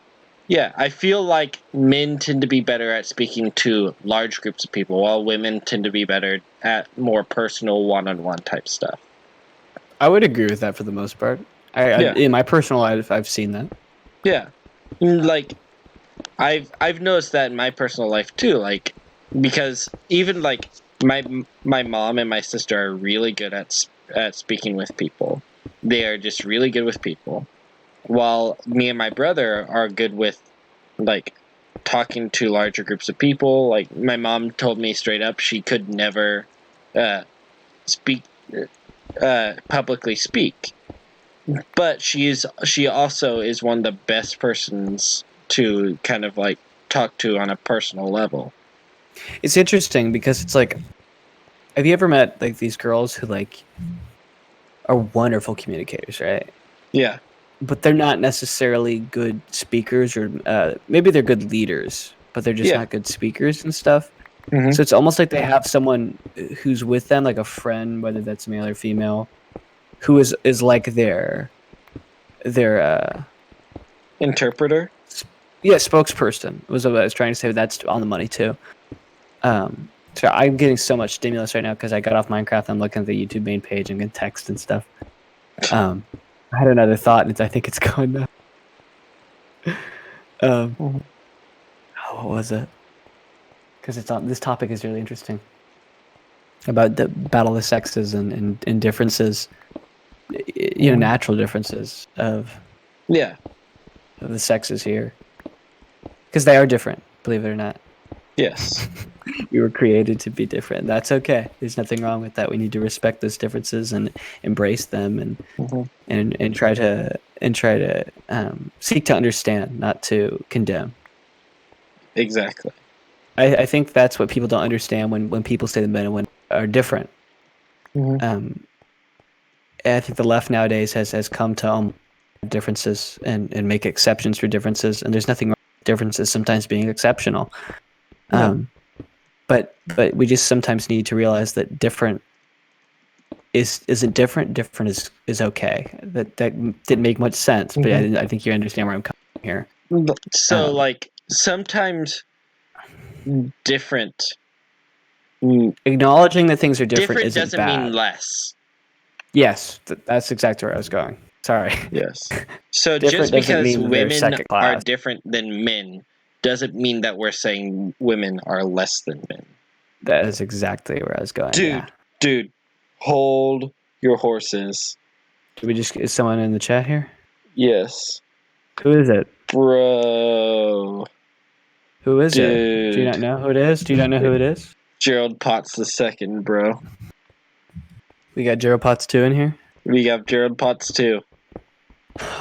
Yeah, I feel like men tend to be better at speaking to large groups of people, while women tend to be better at more personal, one-on-one type stuff. I would agree with that for the most part. In my personal life, I've seen that. Yeah, like I've noticed that in my personal life too. Like because even like my mom and my sister are really good at speaking with people. They are just really good with people. While me and my brother are good with, like, talking to larger groups of people. Like, my mom told me straight up she could never publicly speak. But she also is one of the best persons to kind of, like, talk to on a personal level. It's interesting because it's like, have you ever met, like, these girls who, like, are wonderful communicators, right? Yeah. But they're not necessarily good speakers, or maybe they're good leaders, but they're just not good speakers and stuff. Mm-hmm. So it's almost like they have someone who's with them, like a friend, whether that's male or female, who is like their interpreter. Yeah, spokesperson was what I was trying to say. That's on the money too. So I'm getting so much stimulus right now because I got off Minecraft. I'm looking at the YouTube main page and getting text and stuff. I had another thought, and I think it's going now. What was it? Because this topic is really interesting about the battle of the sexes and differences, natural differences of the sexes here, because they are different. Believe it or not. Yes. We were created to be different. That's okay. There's nothing wrong with that. We need to respect those differences and embrace them and try to seek to understand, not to condemn. Exactly. I think that's what people don't understand when people say that men and women are different. I think the left nowadays has come to differences and make exceptions for differences, and there's nothing wrong with differences sometimes being exceptional. But we just sometimes need to realize that different isn't different. Different is okay. That didn't make much sense, but I think you understand where I'm coming from here. So, like, sometimes different. Acknowledging that things are different isn't doesn't bad. mean less. Yes, that's exactly where I was going. Sorry. Yes. So just because women are different than men doesn't mean that we're saying women are less than men. That is exactly where I was going. Dude, hold your horses. Is someone in the chat here? Yes. Who is it? Bro. Who is it? Do you not know who it is? Do you not know who it is? Gerald Potts II, bro. We got Gerald Potts 2 in here? We got Gerald Potts 2.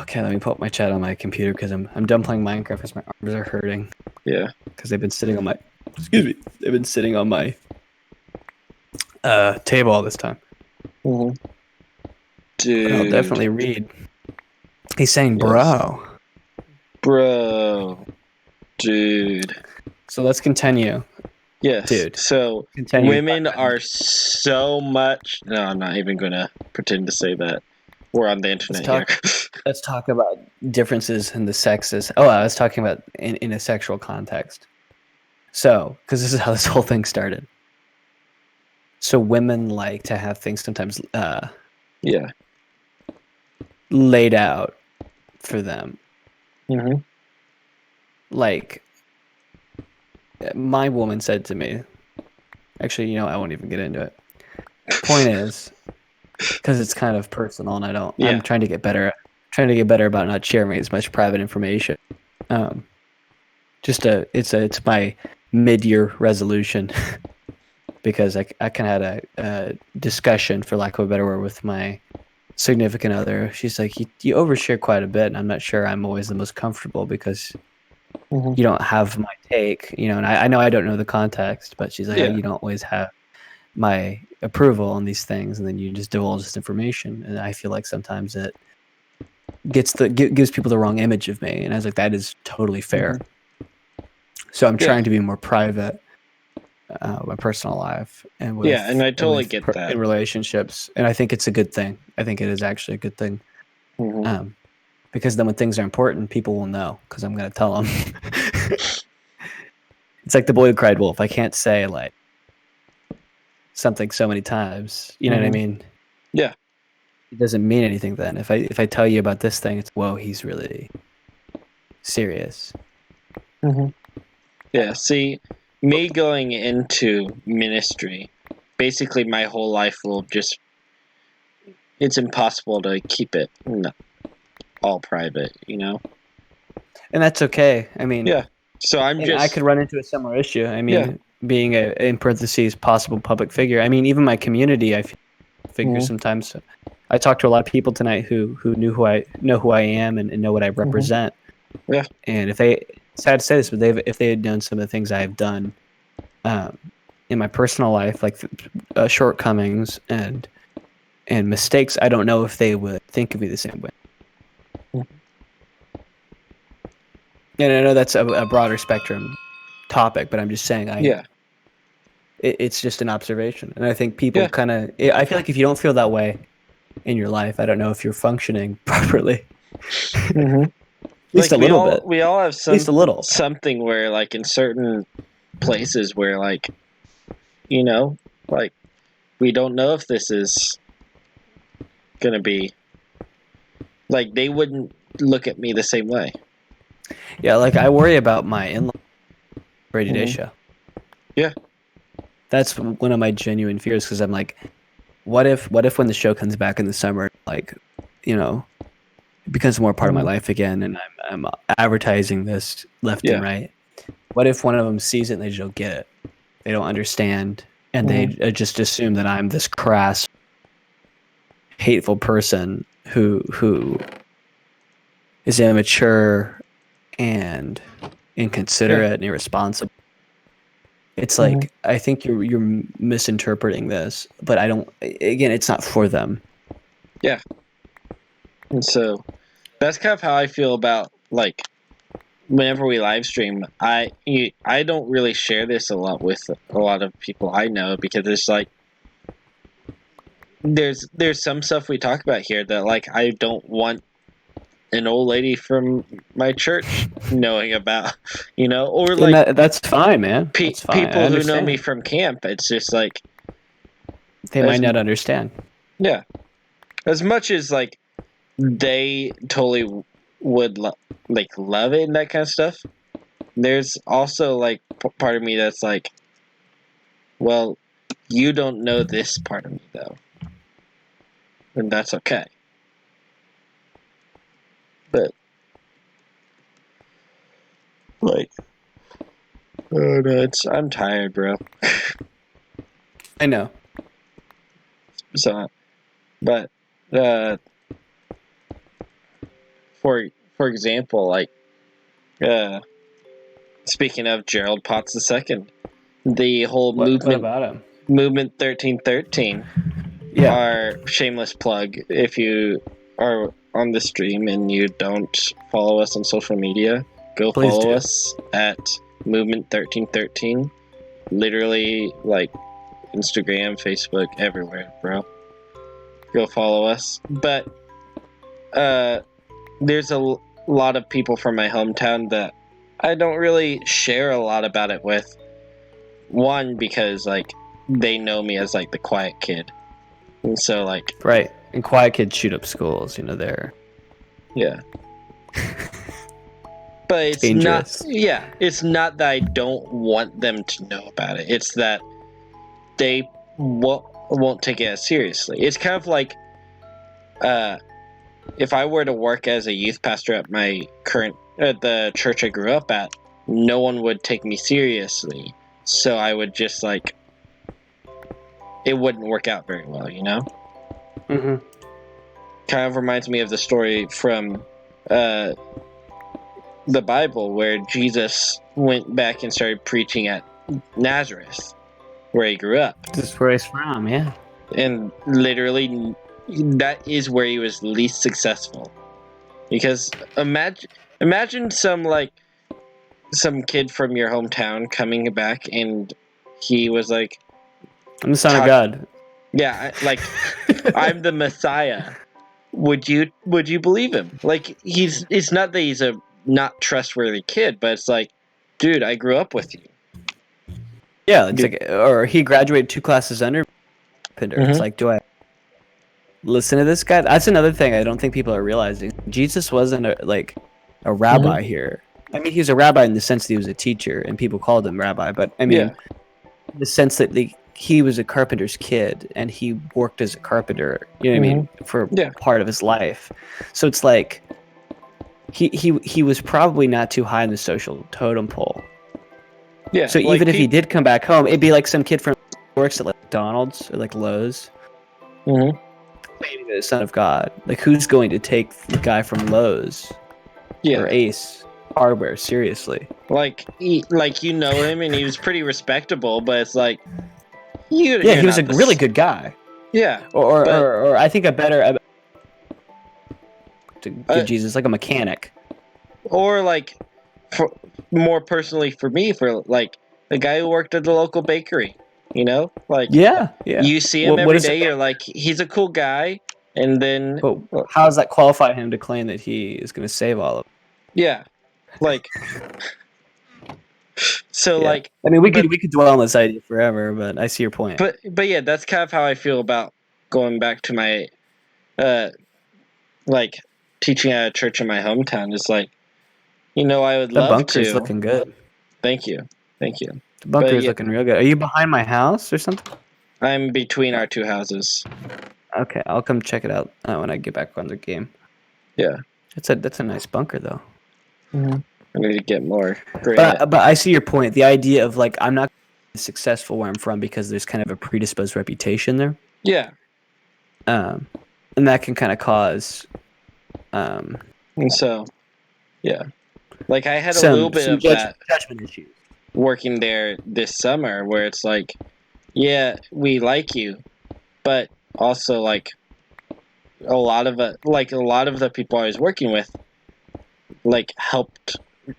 Okay, let me pull up my chat on my computer because I'm done playing Minecraft because my arms are hurting. Yeah. Because they've been sitting on my... Excuse me. They've been sitting on my table all this time. Mm-hmm. Dude. But I'll definitely read. He's saying, bro. Bro. Dude. So let's continue. Yes. Dude. So women are so much... No, I'm not even going to pretend to say that. We're on the internet here. Let's talk about differences in the sexes. Oh, I was talking about in a sexual context. So, because this is how this whole thing started. So women like to have things sometimes Yeah. laid out for them. Mm-hmm. Like, my woman said to me, actually, I won't even get into it. Point is, because it's kind of personal and I'm trying to get better about not sharing as much private information. It's my mid-year resolution because I kind of had a discussion, for lack of a better word, with my significant other. She's like, you overshare quite a bit, and I'm not sure I'm always the most comfortable because you don't have my take, and I know I don't know the context, but she's like, you don't always have my approval on these things, and then you just divulge this information, and I feel like sometimes it gives people the wrong image of me, and I was like, that is totally fair. So I'm trying to be more private, my personal life, and and I totally get that in relationships, and I think it's a good thing. I think it is actually a good thing, because then when things are important, people will know because I'm going to tell them. It's like the boy who cried wolf. I can't say like something so many times. You know what I mean? Yeah. It doesn't mean anything then. If I tell you about this thing, it's whoa, he's really serious. Yeah. See, me going into ministry, basically my whole life will just. It's impossible to keep it all private, And that's okay. I mean, yeah. So I could run into a similar issue. I mean, being a, in parentheses, possible public figure. I mean, even my community, I figure sometimes. I talked to a lot of people tonight who know who I am and know what I represent. Yeah. And it's sad to say this, but if they had known some of the things I have done in my personal life, like shortcomings and mistakes, I don't know if they would think of me the same way. And I know that's a broader spectrum topic, but I'm just saying it's just an observation. And I think people I feel like if you don't feel that way in your life, I don't know if you're functioning properly. At least like a little bit. We all have at least a little. something where, like, in certain places where, like, like, we don't know if this is gonna be, like, they wouldn't look at me the same way. Yeah, like I worry about my in-law Brady Day show. Yeah. That's one of my genuine fears, because I'm like, what if when the show comes back in the summer, like, it becomes more part of my life again, and I'm advertising this left and right. What if one of them sees it and they just don't get it? They don't understand, and they just assume that I'm this crass, hateful person who is immature and inconsiderate and irresponsible. It's like, I think you're misinterpreting this, but I don't. Again, it's not for them. Yeah. And so that's kind of how I feel about, like, whenever we live stream. I don't really share this a lot with a lot of people I know, because it's like there's some stuff we talk about here that, like, I don't want an old lady from my church knowing about, or like that's fine, man. That's fine. People who know me from camp. It's just like they might not understand. Yeah, as much as, like, they totally would love it and that kind of stuff. There's also, like, part of me that's like, well, you don't know this part of me though, and that's okay. But, like, oh no, I'm tired, bro. I know. So, but for example, like, speaking of Gerald Potts II, the whole movement. What about him? Movement 1313. Yeah. Our shameless plug. If you are on the stream and you don't follow us on social media, go Please follow do. us at Movement 1313. Literally, like, Instagram, Facebook, everywhere, bro. Go follow us. But there's a lot of people from my hometown that I don't really share a lot about it with. One, because like they know me as like the quiet kid, and so like Right. And quiet kids shoot up schools. They're yeah. But it's dangerous. it's not that I don't want them to know about it. It's that they won't take it as seriously. It's kind of like if I were to work as a youth pastor at my at the church I grew up at, no one would take me seriously. So I would just like it wouldn't work out very well, Mm-hmm. Kind of reminds me of the story from the Bible where Jesus went back and started preaching at Nazareth, where he grew up. This is where he's from, yeah. And literally, that is where he was least successful. Because imagine some kid from your hometown coming back and he was like, I'm the son of God. Yeah, like I'm the Messiah. Would you believe him? Like it's not that he's a not trustworthy kid, but it's like, dude, I grew up with you. Yeah, it's like, or he graduated 2 classes under Pinder. Mm-hmm. It's like, do I listen to this guy? That's another thing I don't think people are realizing. Jesus wasn't a rabbi here. I mean, he was a rabbi in the sense that he was a teacher, and people called him rabbi. But I mean, the sense that he was a carpenter's kid, and he worked as a carpenter. You know what I mean, for part of his life. So it's like he was probably not too high in the social totem pole. Yeah. So even if he did come back home, it'd be like some kid from works at like McDonald's or like Lowe's. Mm-hmm. Maybe the son of God. Like, who's going to take the guy from Lowe's or Ace Hardware seriously? Like you know him, and he was pretty respectable, but it's like he was a really good guy. Yeah. Or I think to give Jesus like a mechanic. Or like, more personally for me, for like the guy who worked at the local bakery, like you see him every day, you're like, he's a cool guy, and then how does that qualify him to claim that he is going to save all of them? Yeah, like so like I mean, we could dwell on this idea forever, but I see your point. But yeah, that's kind of how I feel about going back to my like teaching at a church in my hometown. It's like, I would love to. The bunker's looking good. Thank you. The bunker's looking real good. Are you behind my house or something? I'm between our 2 houses. Okay, I'll come check it out when I get back on the game. Yeah. That's a nice bunker, though. Mm-hmm. I need to get more. But I see your point. The idea of like, I'm not successful where I'm from because there's kind of a predisposed reputation there. Yeah. And that can kind of cause. And so, yeah. Like I had a little bit of that judgment issues working there this summer, where it's like, yeah, we like you, but also like a lot of the people I was working with, like, helped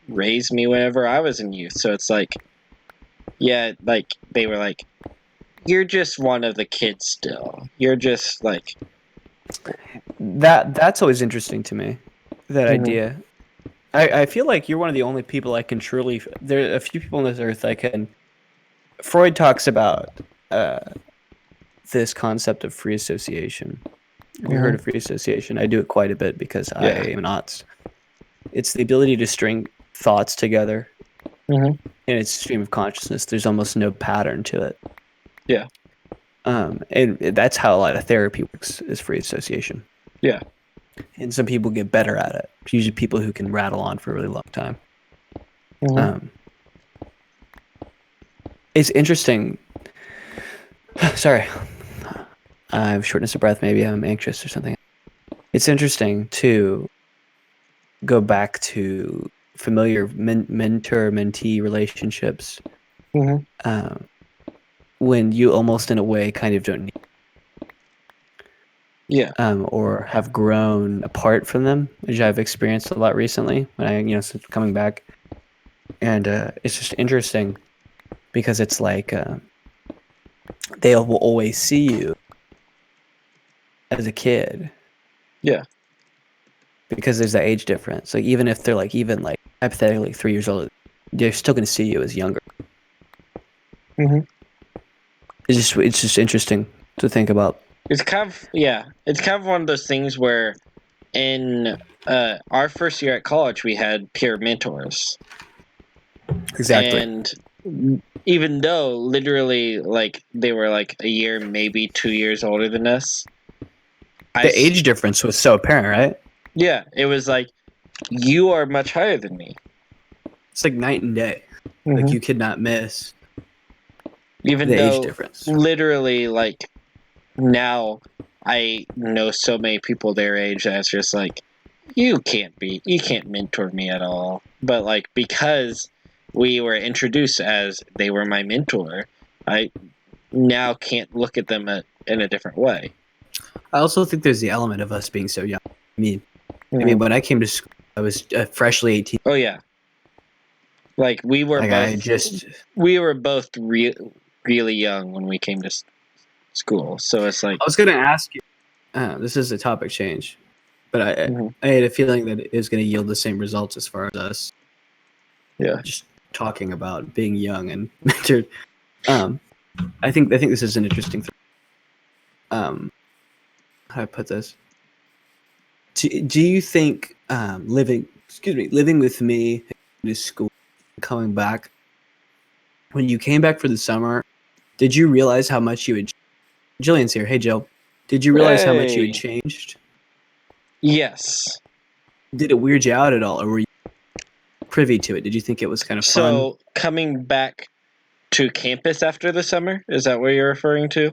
raise me whenever I was in youth. So it's like, yeah, like they were like, you're just one of the kids still. You're just like that. That's always interesting to me. That idea. I feel like you're one of the only people I can truly. There are a few people on this earth I can. Freud talks about this concept of free association. Have you heard of free association? I do it quite a bit because I am an aughts. It's the ability to string thoughts together in its stream of consciousness. There's almost no pattern to it. Yeah. And that's how a lot of therapy works, is free association. Yeah. And some people get better at it. It's usually people who can rattle on for a really long time. It's interesting. Sorry. I have shortness of breath. Maybe I'm anxious or something. It's interesting to go back to familiar mentor-mentee relationships when you almost in a way kind of don't need or have grown apart from them, which I've experienced a lot recently when I, since coming back. And it's just interesting because it's like they will always see you as a kid. Yeah. because there's that age difference. Like even if they're like hypothetically 3 years old, they're still going to see you as younger. Mm-hmm. It's just interesting to think about. It's kind of one of those things where in our first year at college we had peer mentors. Exactly. And even though literally like they were like a year, maybe 2 years older than us, the age difference was so apparent, right? Yeah, it was like, you are much higher than me. It's like night and day. Mm-hmm. Like you could not miss even the though age difference. Literally, like now I know so many people their age that it's just like, you can't mentor me at all. But like, because we were introduced as they were my mentor, I now can't look at them in a different way. I also think there's the element of us being so young. I mean, when I came to school, I was freshly 18. Oh yeah, like we were both really young when we came to school. So it's like, I was going to ask you. This is a topic change, but I had a feeling that it was going to yield the same results as far as us. Yeah, just talking about being young and mentored. I think this is an interesting thing. How do I put this? Do you think living with me to school, coming back, when you came back for the summer, did you realize how much you had? Jillian's here. Hey, Jill. Did you realize how much you had changed? Yes. Did it weird you out at all, or were you privy to it? Did you think it was kind of fun? So coming back to campus after the summer, is that what you're referring to?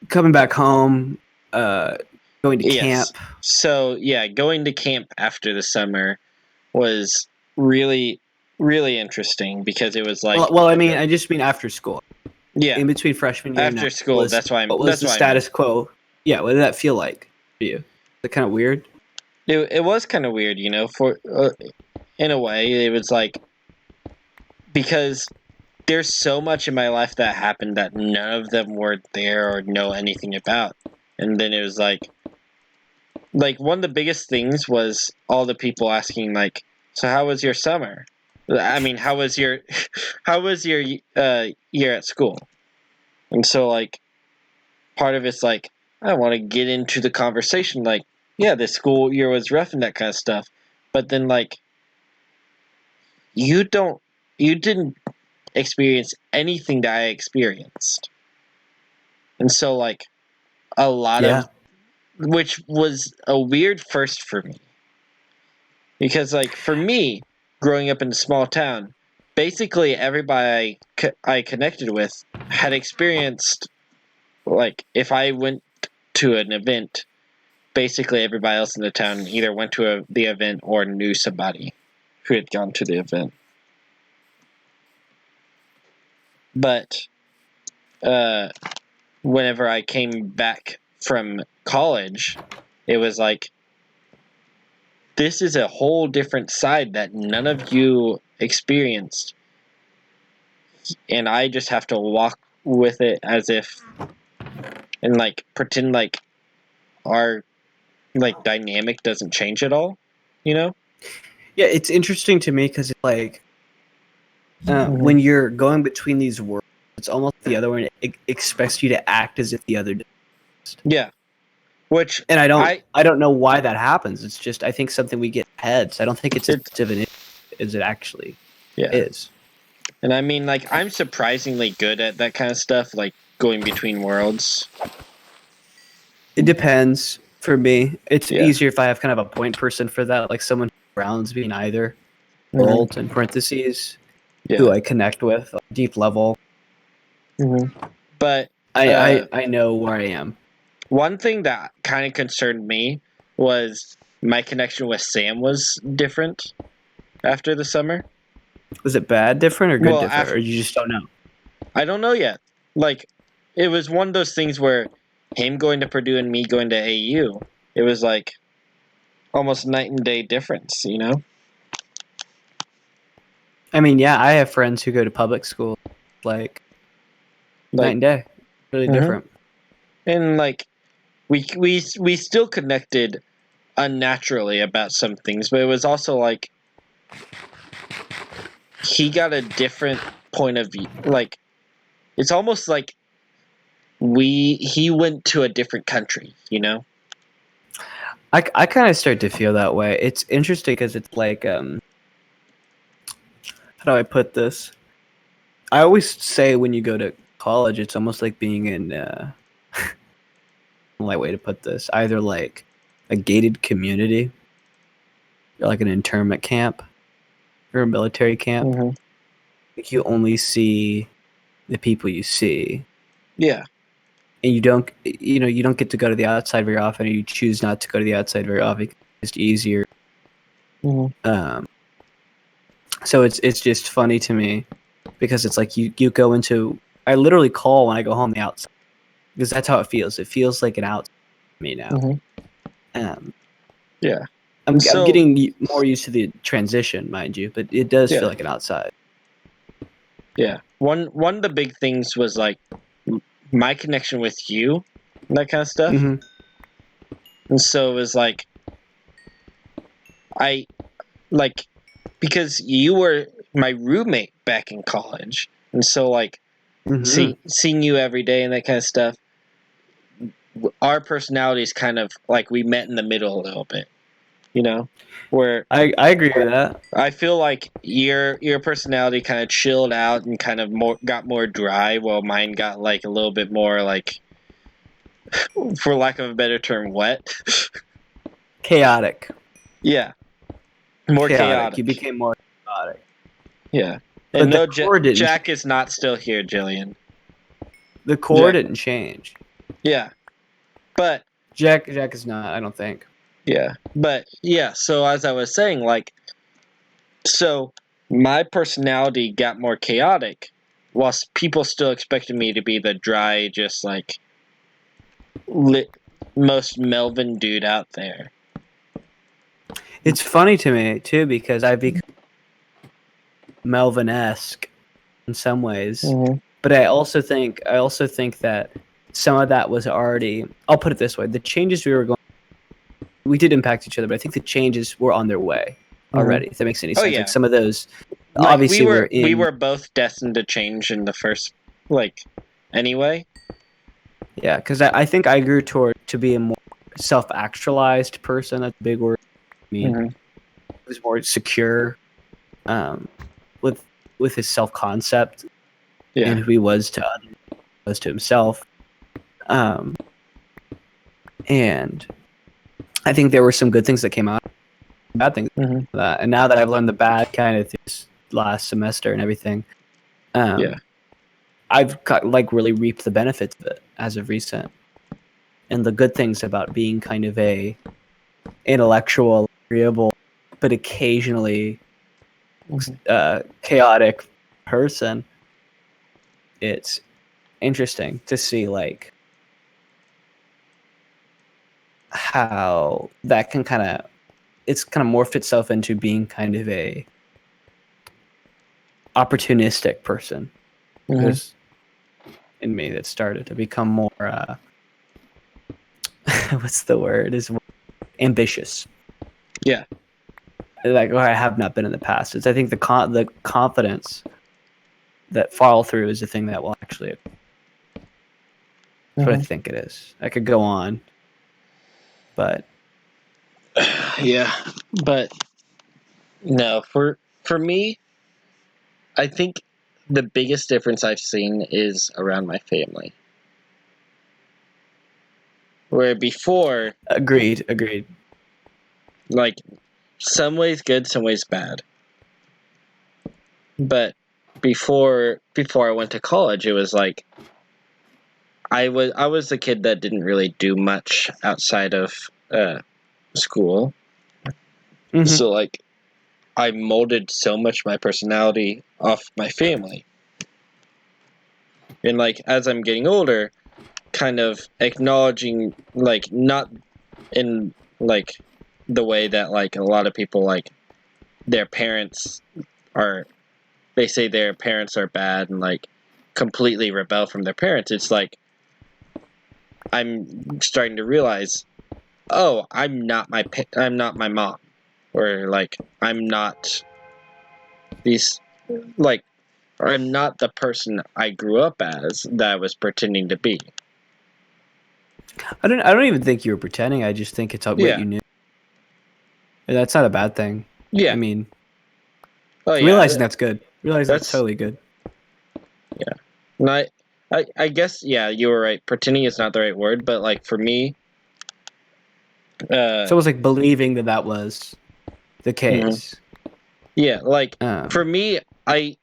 Coming back home, going to camp. So yeah, going to camp after the summer was really, really interesting because it was like. Well, I mean, I just mean after school. Yeah. In between freshman year after school, that's why. What was the status quo? Yeah, what did that feel like for you? Is it kind of weird? It was kind of weird, you know. For in a way, it was like, because there's so much in my life that happened that none of them were there or know anything about. And then it was like one of the biggest things was all the people asking like, so how was your summer? I mean, how was your year at school? And so like part of it's like, I want to get into the conversation, like, yeah, the school year was rough and that kind of stuff. But then like, you didn't experience anything that I experienced. And so like a lot of, which was a weird first for me. Because like for me, growing up in a small town, basically everybody I connected with had experienced, like if I went to an event, basically everybody else in the town either went to the event or knew somebody who had gone to the event. But whenever I came back from college, it was like, this is a whole different side that none of you experienced. And I just have to walk with it as if, and like pretend like our like dynamic doesn't change at all, you know? Yeah, it's interesting to me because it's like when you're going between these worlds, it's almost the other one. It expects you to act as if the other does. Yeah. Which, and I don't know why that happens. It's just, I think something we get heads. I don't think it's as much of an issue as it actually is. And I mean, like, I'm surprisingly good at that kind of stuff, like going between worlds. It depends. For me, it's easier if I have kind of a point person for that, like someone who grounds me in either world, in parentheses, who I connect with on a deep level. But I know where I am. One thing that kind of concerned me was my connection with Sam was different after the summer. Was it bad different or good different, or you just don't know? I don't know yet. Like, it was one of those things where him going to Purdue and me going to AU, it was like almost night and day difference, you know? I mean, yeah, I have friends who go to public school, like night and day, really different. And like, we still connected unnaturally about some things, but it was also like he got a different point of view. Like it's almost like he went to a different country, you know? I kind of start to feel that way. It's interesting because it's like, how do I put this? I always say when you go to college, it's almost like being in, light way to put this, either like a gated community or like an internment camp or a military camp. Mm-hmm. Like you only see the people you see. Yeah. And you don't get to go to the outside very often, or you choose not to go to the outside very often. It's just easier. Mm-hmm. So it's just funny to me because it's like you go into. I literally call when I go home the outside because that's how it feels. It feels like an outside for me now. Mm-hmm. Yeah. I'm getting more used to the transition, mind you, but it does feel like an outside. Yeah. One of the big things was like my connection with you, and that kind of stuff. Mm-hmm. And so it was like because you were my roommate back in college, and so like seeing you every day and that kind of stuff, our personalities kind of like we met in the middle a little bit, you know, where I agree with that. I feel like your personality kind of chilled out and kind of got more dry, while mine got like a little bit more like, for lack of a better term, wet. Chaotic. Yeah. More chaotic. You became more chaotic. Yeah. And no, Jack is not still here, Jillian. The core didn't change. Yeah. But Jack is not, I don't think. Yeah. But yeah, so as I was saying, like, so my personality got more chaotic, whilst people still expected me to be the dry, just like most Melvin dude out there. It's funny to me too because I've become Melvin-esque in some ways, but I also think that some of that was already. I'll put it this way: the changes we did impact each other, but I think the changes were on their way already. If that makes any sense, yeah. like some of those. Like obviously, we were both destined to change in the first, like, anyway. Yeah, because I think I grew to be a more self-actualized person. That's a big word. I mean, he was more secure, with his self-concept and who he was to others, was to himself. And I think there were some good things that came out, bad things. That. And now that I've learned the bad kind of this last semester and everything, I've really reaped the benefits of it as of recent. And the good things about being kind of a intellectual, agreeable, but occasionally chaotic person. It's interesting to see like how that can kind of morphed itself into being kind of a opportunistic person. Because in me that started to become more what's the word, is ambitious. Yeah. Like I have not been in the past. It's I think the confidence that follow through is the thing that will actually. That's what I think it is. I could go on, but yeah, but no, for me, I think the biggest difference I've seen is around my family. Where before, agreed. Like, some ways good, some ways bad. But before I went to college, it was like I was the kid that didn't really do much outside of school. So like I molded so much my personality off my family. And like as I'm getting older, kind of acknowledging, like, not in like the way that like a lot of people, like, their parents are, they say their parents are bad and like completely rebel from their parents. It's like I'm starting to realize oh, I'm not my mom, or like I'm not these like I'm not the person I grew up as that I was pretending to be. I don't even think you were pretending. I just think it's what you knew. And that's not a bad thing. Yeah. I mean, oh yeah, realizing that's good. Realizing that's totally good. Yeah. And I guess you were right. Pretending is not the right word, but like for me, so it was like believing that was the case. Yeah, like for me, I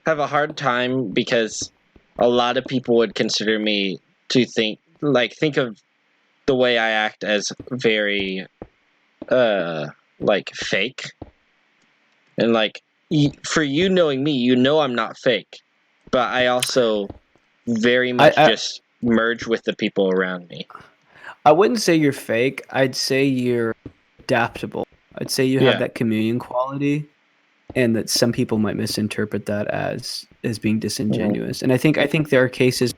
have a hard time because a lot of people would consider me to think of the way I act as very like fake. And like for you knowing me, you know I'm not fake, but I also very much just merge with the people around me. I wouldn't say you're fake. I'd say you're adaptable. I'd say you have that chameleon quality, and that some people might misinterpret that as being disingenuous. And I think there are cases,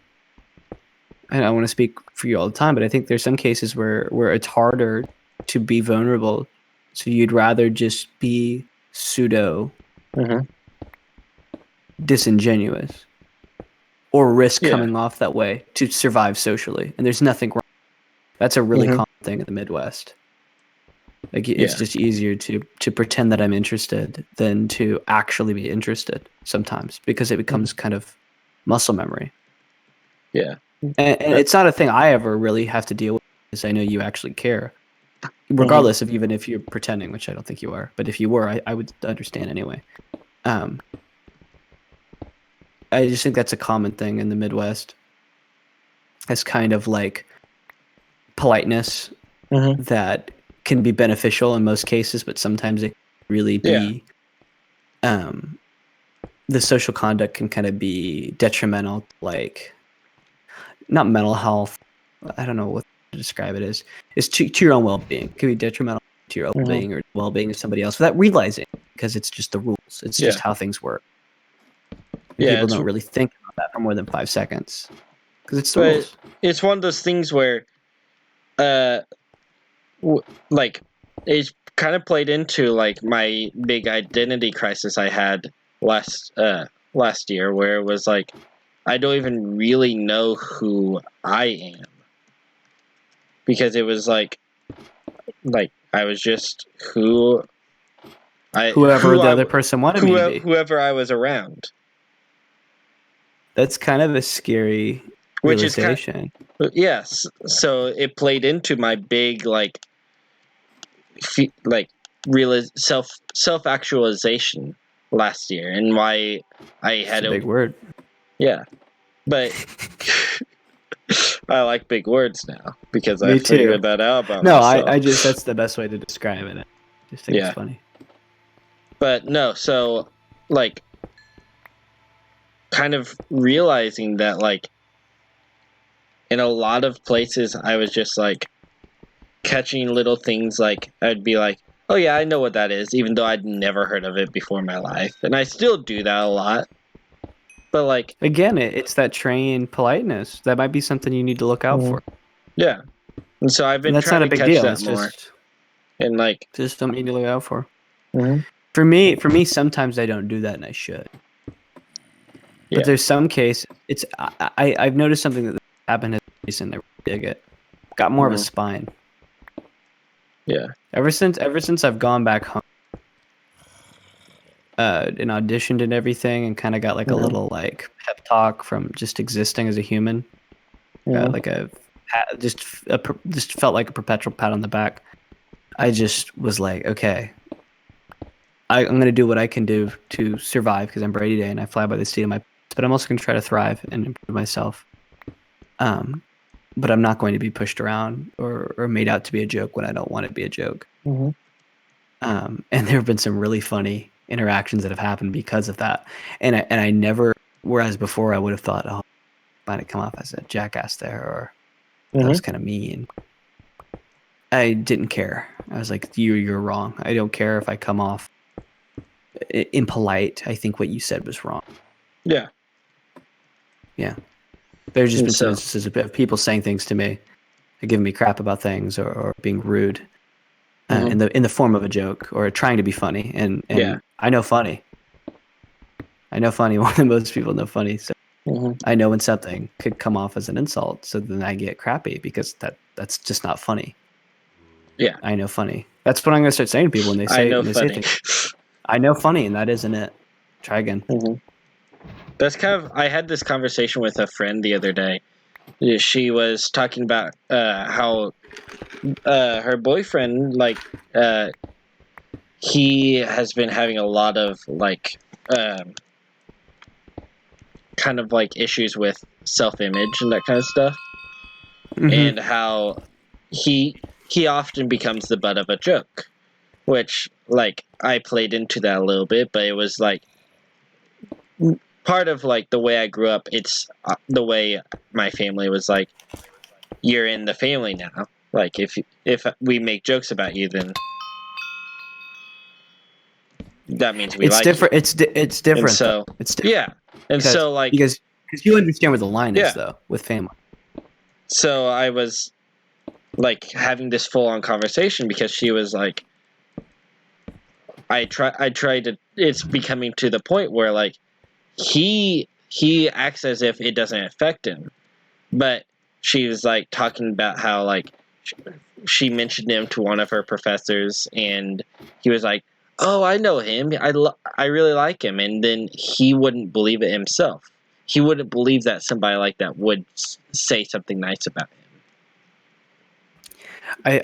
and I want to speak for you all the time, but I think there's some cases where it's harder to be vulnerable. So you'd rather just be pseudo disingenuous or risk coming off that way to survive socially. And there's nothing wrong. That's a really common thing in the Midwest. Like it's just easier to pretend that I'm interested than to actually be interested sometimes, because it becomes kind of muscle memory. Yeah. And it's not a thing I ever really have to deal with, because I know you actually care. Regardless of even if you're pretending, which I don't think you are. But if you were, I would understand anyway. I just think that's a common thing in the Midwest. It's kind of like politeness that can be beneficial in most cases, but sometimes it can really be the social conduct can kind of be detrimental, like not mental health. I don't know what to describe it as. It's to your own well-being. It can be detrimental to your well-being or well-being of somebody else without realizing, because it's just the rules. It's just how things work. And people don't really think about that for more than 5 seconds, because it's the rules. It's one of those things where like it's kind of played into like my big identity crisis I had last year, where it was like I don't even really know who I am, because it was like I was just whoever the other person wanted me to be, whoever I was around. That's kind of a scary realization. Yes, so it played into my big self actualization last year, and why I had a big word. Yeah, but I like big words now because I figured that out about myself. I just that's the best way to describe it. I just think it's funny. But no, so like kind of realizing that like in a lot of places I was just like catching little things, like I'd be like, oh yeah, I know what that is, even though I'd never heard of it before in my life. And I still do that a lot. But like again, it's that trained politeness. That might be something you need to look out for. Yeah. And so I've been trying to catch that more. And like just something you need to look out for. For me, sometimes I don't do that, and I should. But there's some case I've noticed something that happened recently. I dig it. Got more of a spine. Yeah. Ever since I've gone back home and auditioned and everything, and kind of got like a little like pep talk from just existing as a human. Like just felt like a perpetual pat on the back. I just was like, okay, I'm going to do what I can do to survive, because I'm Brady Day and I fly by the seat of my pants, but I'm also going to try to thrive and improve myself. But I'm not going to be pushed around or made out to be a joke when I don't want to be a joke. And there have been some really funny interactions that have happened because of that. And I never, whereas before I would have thought, oh, I might come off as a jackass there, or that was kind of mean. I didn't care. I was like, you're wrong. I don't care if I come off impolite. I think what you said was wrong. Yeah. Yeah. There's just been some instances of people saying things to me, giving me crap about things or being rude in the form of a joke or trying to be funny. And I know funny. I know funny more than most people know funny. So I know when something could come off as an insult. So then I get crappy because that's just not funny. Yeah. I know funny. That's what I'm going to start saying to people when they say things. I know funny, and that isn't it. Try again. That's kind of. I had this conversation with a friend the other day. She was talking about how her boyfriend, like, he has been having a lot of like, kind of like issues with self-image and that kind of stuff, and how he often becomes the butt of a joke, which like I played into that a little bit, but it was like part of like the way I grew up. It's the way my family was like, you're in the family now. Like if we make jokes about you, then that means we like different. you. It's different. And so it's different. Yeah, and so like because you understand where the line is though with family. So I was like having this full on conversation because she was like, I tried to. It's becoming to the point where like he acts as if it doesn't affect him, but she was like talking about how like she mentioned him to one of her professors, and he was like, "Oh, I know him. I really like him," and then he wouldn't believe it himself. He wouldn't believe that somebody like that would say something nice about him.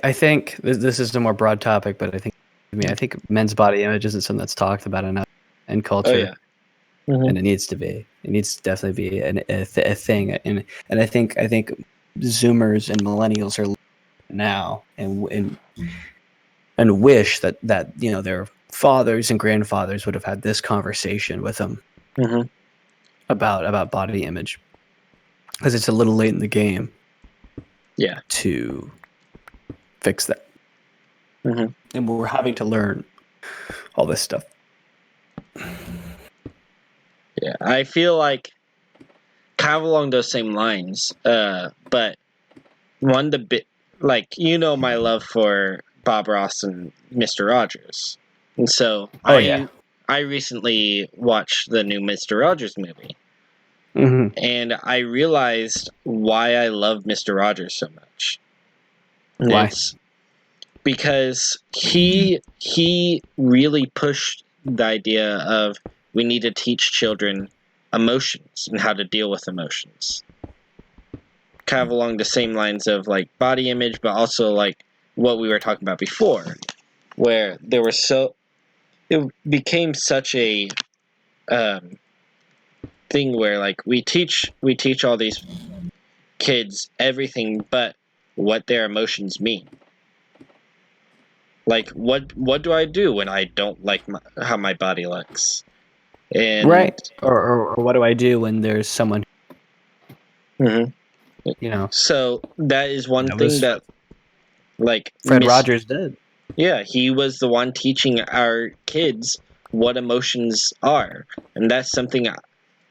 I think this is a more broad topic, but I think men's body image isn't something that's talked about enough in culture. Oh, yeah. And it needs to be. It needs to definitely be a thing. And I think Zoomers and millennials are now and wish that their fathers and grandfathers would have had this conversation with them about body image, because it's a little late in the game. Yeah. To fix that. And we're having to learn all this stuff. Yeah, I feel like kind of along those same lines. But like, my love for Bob Ross and Mr. Rogers, and so I recently watched the new Mr. Rogers movie, and I realized why I love Mr. Rogers so much. Why? It's because he really pushed the idea of we need to teach children emotions and how to deal with emotions. Kind of along the same lines of like body image, but also like what we were talking about before, where it became such a thing where like we teach all these kids everything but what their emotions mean. Like, what do I do when I don't like how my body looks? And right. Or what do I do when there's someone? So that is one thing that like Fred Rogers did. Yeah, he was the one teaching our kids what emotions are, and that's something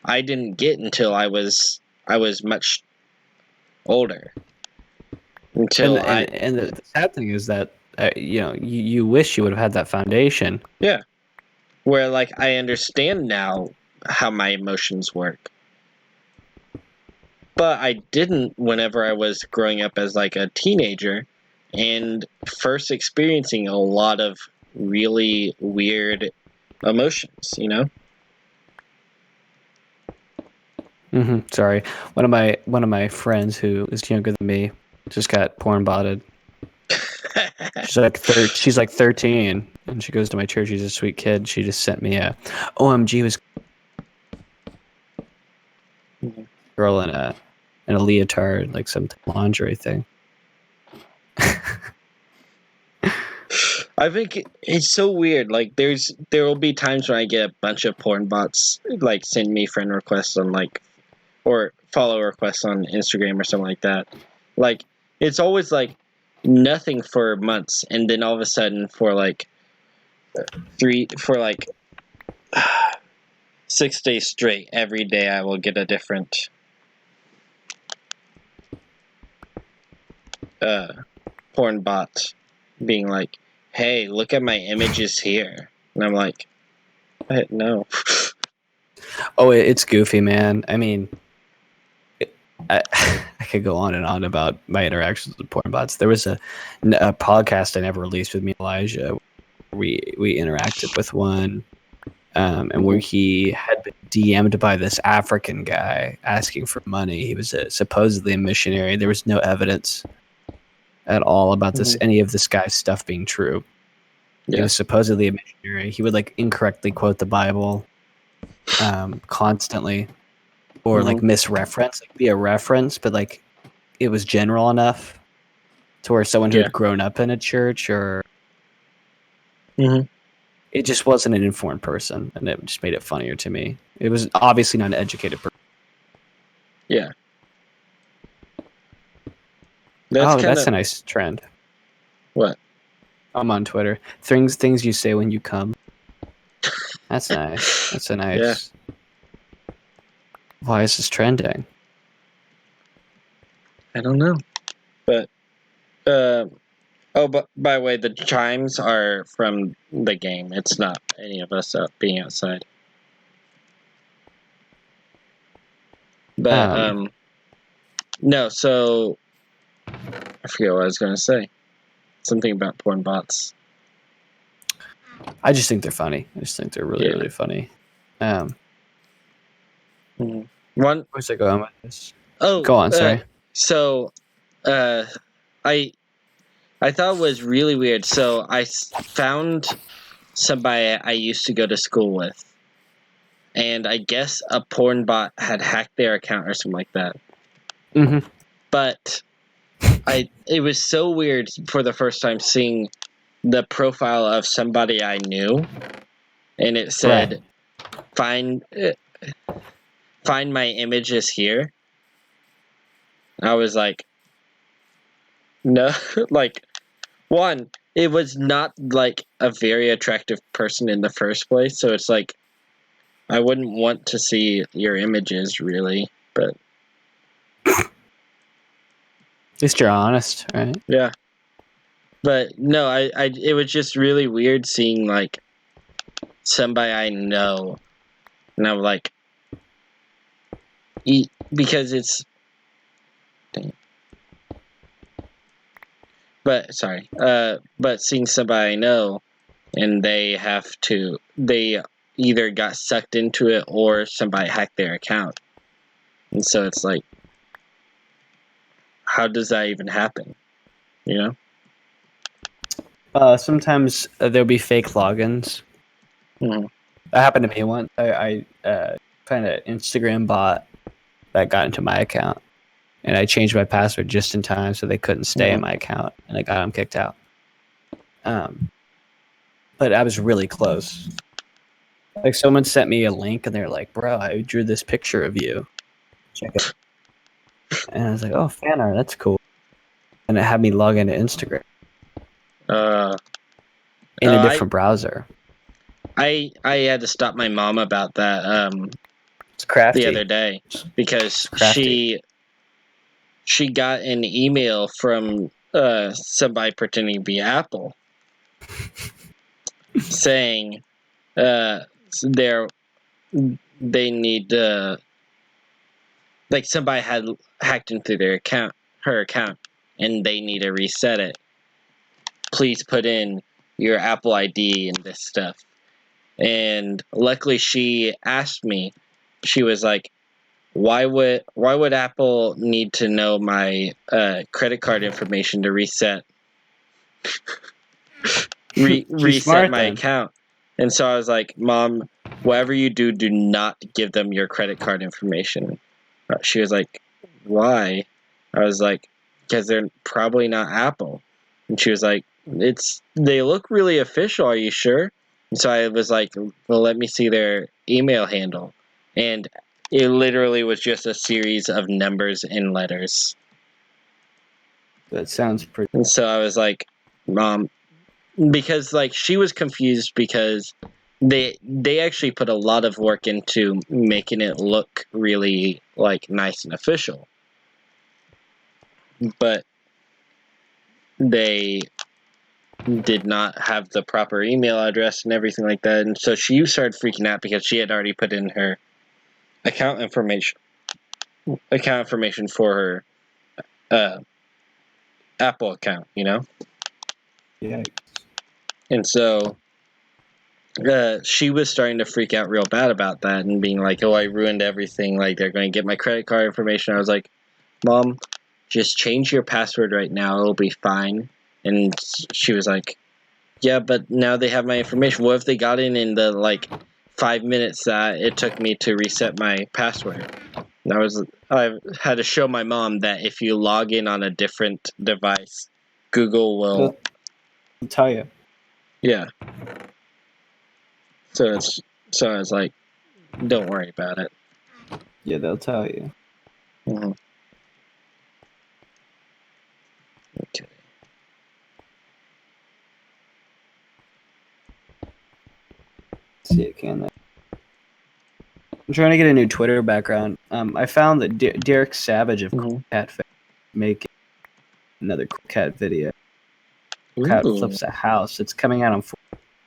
I didn't get until I was much older. And the sad thing is that you wish you would have had that foundation. Yeah, where like I understand now how my emotions work, but I didn't whenever I was growing up as like a teenager and first experiencing a lot of really weird emotions. Sorry, one of my friends who is younger than me just got porn botted. She's like 13, and she goes to my church. She's a sweet kid. She just sent me a OMG was girl in a leotard, like some lingerie thing. I think it's so weird. Like there will be times when I get a bunch of porn bots like send me friend requests on like or follow requests on Instagram or something like that. Like it's always like nothing for months, and then all of a sudden for like 6 days straight, every day I will get a different. porn bot being like, "Hey, look at my images here," and I'm like, "No." Oh, it's goofy, man. I mean, I could go on and on about my interactions with porn bots. There was a podcast I never released with me and Elijah. We interacted with one, and where he had been DM'd by this African guy asking for money. He was supposedly a missionary. There was no evidence at all about any of this guy's stuff being true. Yeah. He was supposedly a missionary. He would like incorrectly quote the Bible constantly, or like misreference, like be a reference, but like it was general enough to where someone who had grown up in a church or it just wasn't an informed person, and it just made it funnier to me. It was obviously not an educated person. Yeah. That's a nice trend. What? I'm on Twitter. Things you say when you come. That's nice. That's a nice. Yeah. Why is this trending? I don't know. But but by the way, the chimes are from the game. It's not any of us being outside. But no, so I forget what I was gonna say. Something about porn bots. I just think they're funny. I just think they're really funny. Where's I going with this? Oh, go on. Sorry. So, I thought it was really weird. So I found somebody I used to go to school with, and I guess a porn bot had hacked their account or something like that. Mm-hmm. But it was so weird for the first time seeing the profile of somebody I knew, and it said, "Find my images here." I was like, no, like, one, it was not like a very attractive person in the first place, so it's like I wouldn't want to see your images really, but at least you're honest, right? Yeah. But no, I it was just really weird seeing like somebody I know, and I'm like, because it's. But sorry, but seeing somebody I know, and they either got sucked into it or somebody hacked their account, and so it's like, how does that even happen? You know? Sometimes there'll be fake logins. Mm-hmm. That happened to me once. I found an Instagram bot that got into my account, and I changed my password just in time so they couldn't stay in my account, and I got them kicked out. But I was really close. Like someone sent me a link, and they're like, "Bro, I drew this picture of you. Check it." And I was like, "Oh, fan art, that's cool." And it had me log into Instagram in a different browser. I had to stop my mom about that it's crafty. the other day because she got an email from somebody pretending to be Apple saying they need like somebody had hacked into her account, and they need to reset it. Please put in your Apple ID and this stuff. And luckily she asked me, she was like, why would Apple need to know my credit card information to reset my account? And so I was like, Mom, whatever you do not give them your credit card information. She was like, why? I was like, because they're probably not Apple. And she was like, they look really official. Are you sure? And so I was like, well, let me see their email handle. And it literally was just a series of numbers and letters. That sounds pretty. And so I was like, Mom, because like she was confused because they actually put a lot of work into making it look really like nice and official. But they did not have the proper email address and everything like that. And so she started freaking out because she had already put in her account information for her Apple account, Yeah. And so she was starting to freak out real bad about that and being like, oh, I ruined everything. Like, they're going to get my credit card information. I was like, Mom, just change your password right now. It'll be fine. And she was like, yeah, but now they have my information. What if they got in the 5 minutes that it took me to reset my password? And I had to show my mom that if you log in on a different device, Google will tell you. Yeah. So I was like, don't worry about it. Yeah, they'll tell you. Mm-hmm. Okay. See it, can they? I'm trying to get a new Twitter background. I found that Derek Savage of Cool Cat making another Cool Cat video. Cool Cat flips a house. It's coming out on 4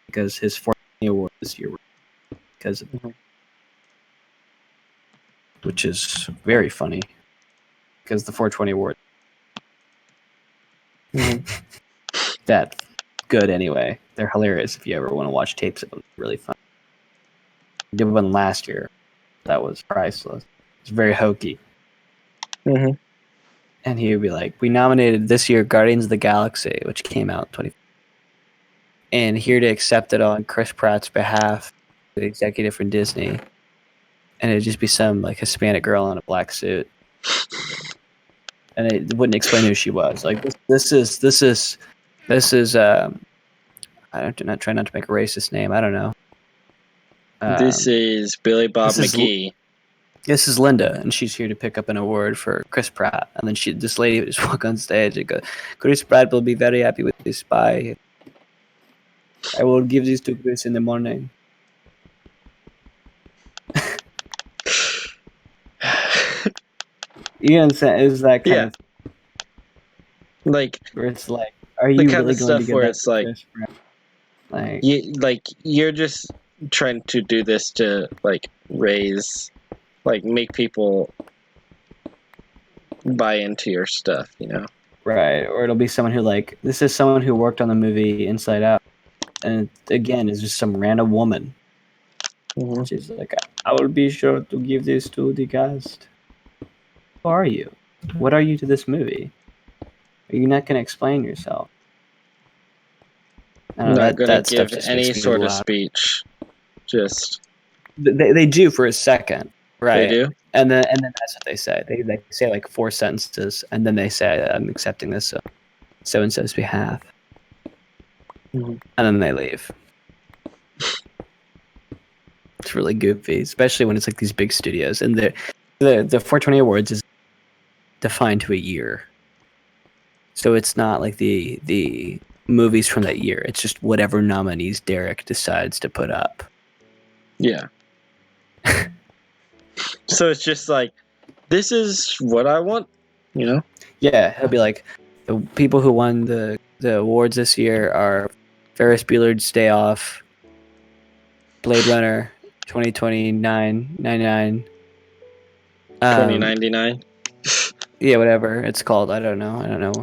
because his 420 award this year, because of which is very funny because the 420 award that good anyway. They're hilarious if you ever want to watch tapes of them. Really fun. I did one last year. That was priceless. It's very hokey. Mm-hmm. And he would be like, we nominated this year Guardians of the Galaxy, which came out in 20. And here to accept it on Chris Pratt's behalf, the executive from Disney. And it'd just be some like Hispanic girl in a black suit. And it wouldn't explain who she was. Like this is I'm not trying not to make a racist name. I don't know. This is Billy Bob McGee. This is Linda, and she's here to pick up an award for Chris Pratt. And then this lady would just walk on stage and go, Chris Pratt will be very happy with this pie. I will give this to Chris in the morning. You know what I'm saying? It was that kind of like where it's like, are you really going to get where that it's like, you're just trying to do this to raise, make people buy into your stuff, Right, or it'll be someone who this is someone who worked on the movie Inside Out, and again, it's just some random woman. Mm-hmm. She's like, I will be sure to give this to the cast. Who are you? What are you to this movie? Are you not going to explain yourself? I'm not going to give any sort of speech. Just they do for a second, right? They do, and then that's what they say. They say like 4 sentences, and then they say, "I'm accepting this so and so's behalf," and then they leave. It's really goofy, especially when it's like these big studios, and the 420 Awards is defined to a year, so it's not like the movies from that year. It's just whatever nominees Derek decides to put up. Yeah. So it's just like, this is what I want, Yeah, he'll be like, the people who won the awards this year are Ferris Bueller's Day Off, Blade Runner, 2029, 2099. Yeah, whatever it's called. I don't know.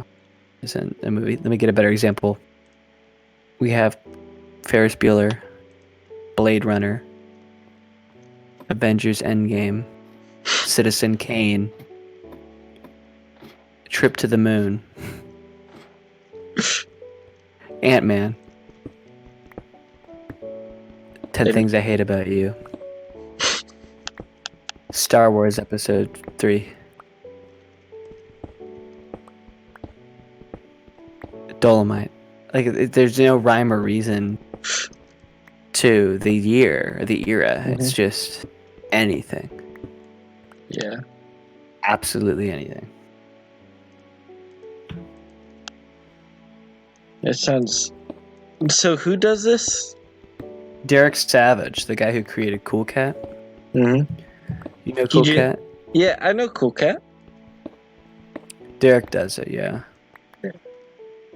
It's a movie. Let me get a better example. We have Ferris Bueller, Blade Runner, Avengers Endgame, Citizen Kane, Trip to the Moon, Ant-Man, 10 Things I Hate About You, Star Wars Episode 3, Dolomite. Like, there's no rhyme or reason to the year or the era. Mm-hmm. It's just anything. Yeah. Absolutely anything. It sounds... So who does this? Derek Savage, the guy who created Cool Cat. Mm-hmm. You know Cool Cat? Yeah, I know Cool Cat. Derek does it, yeah.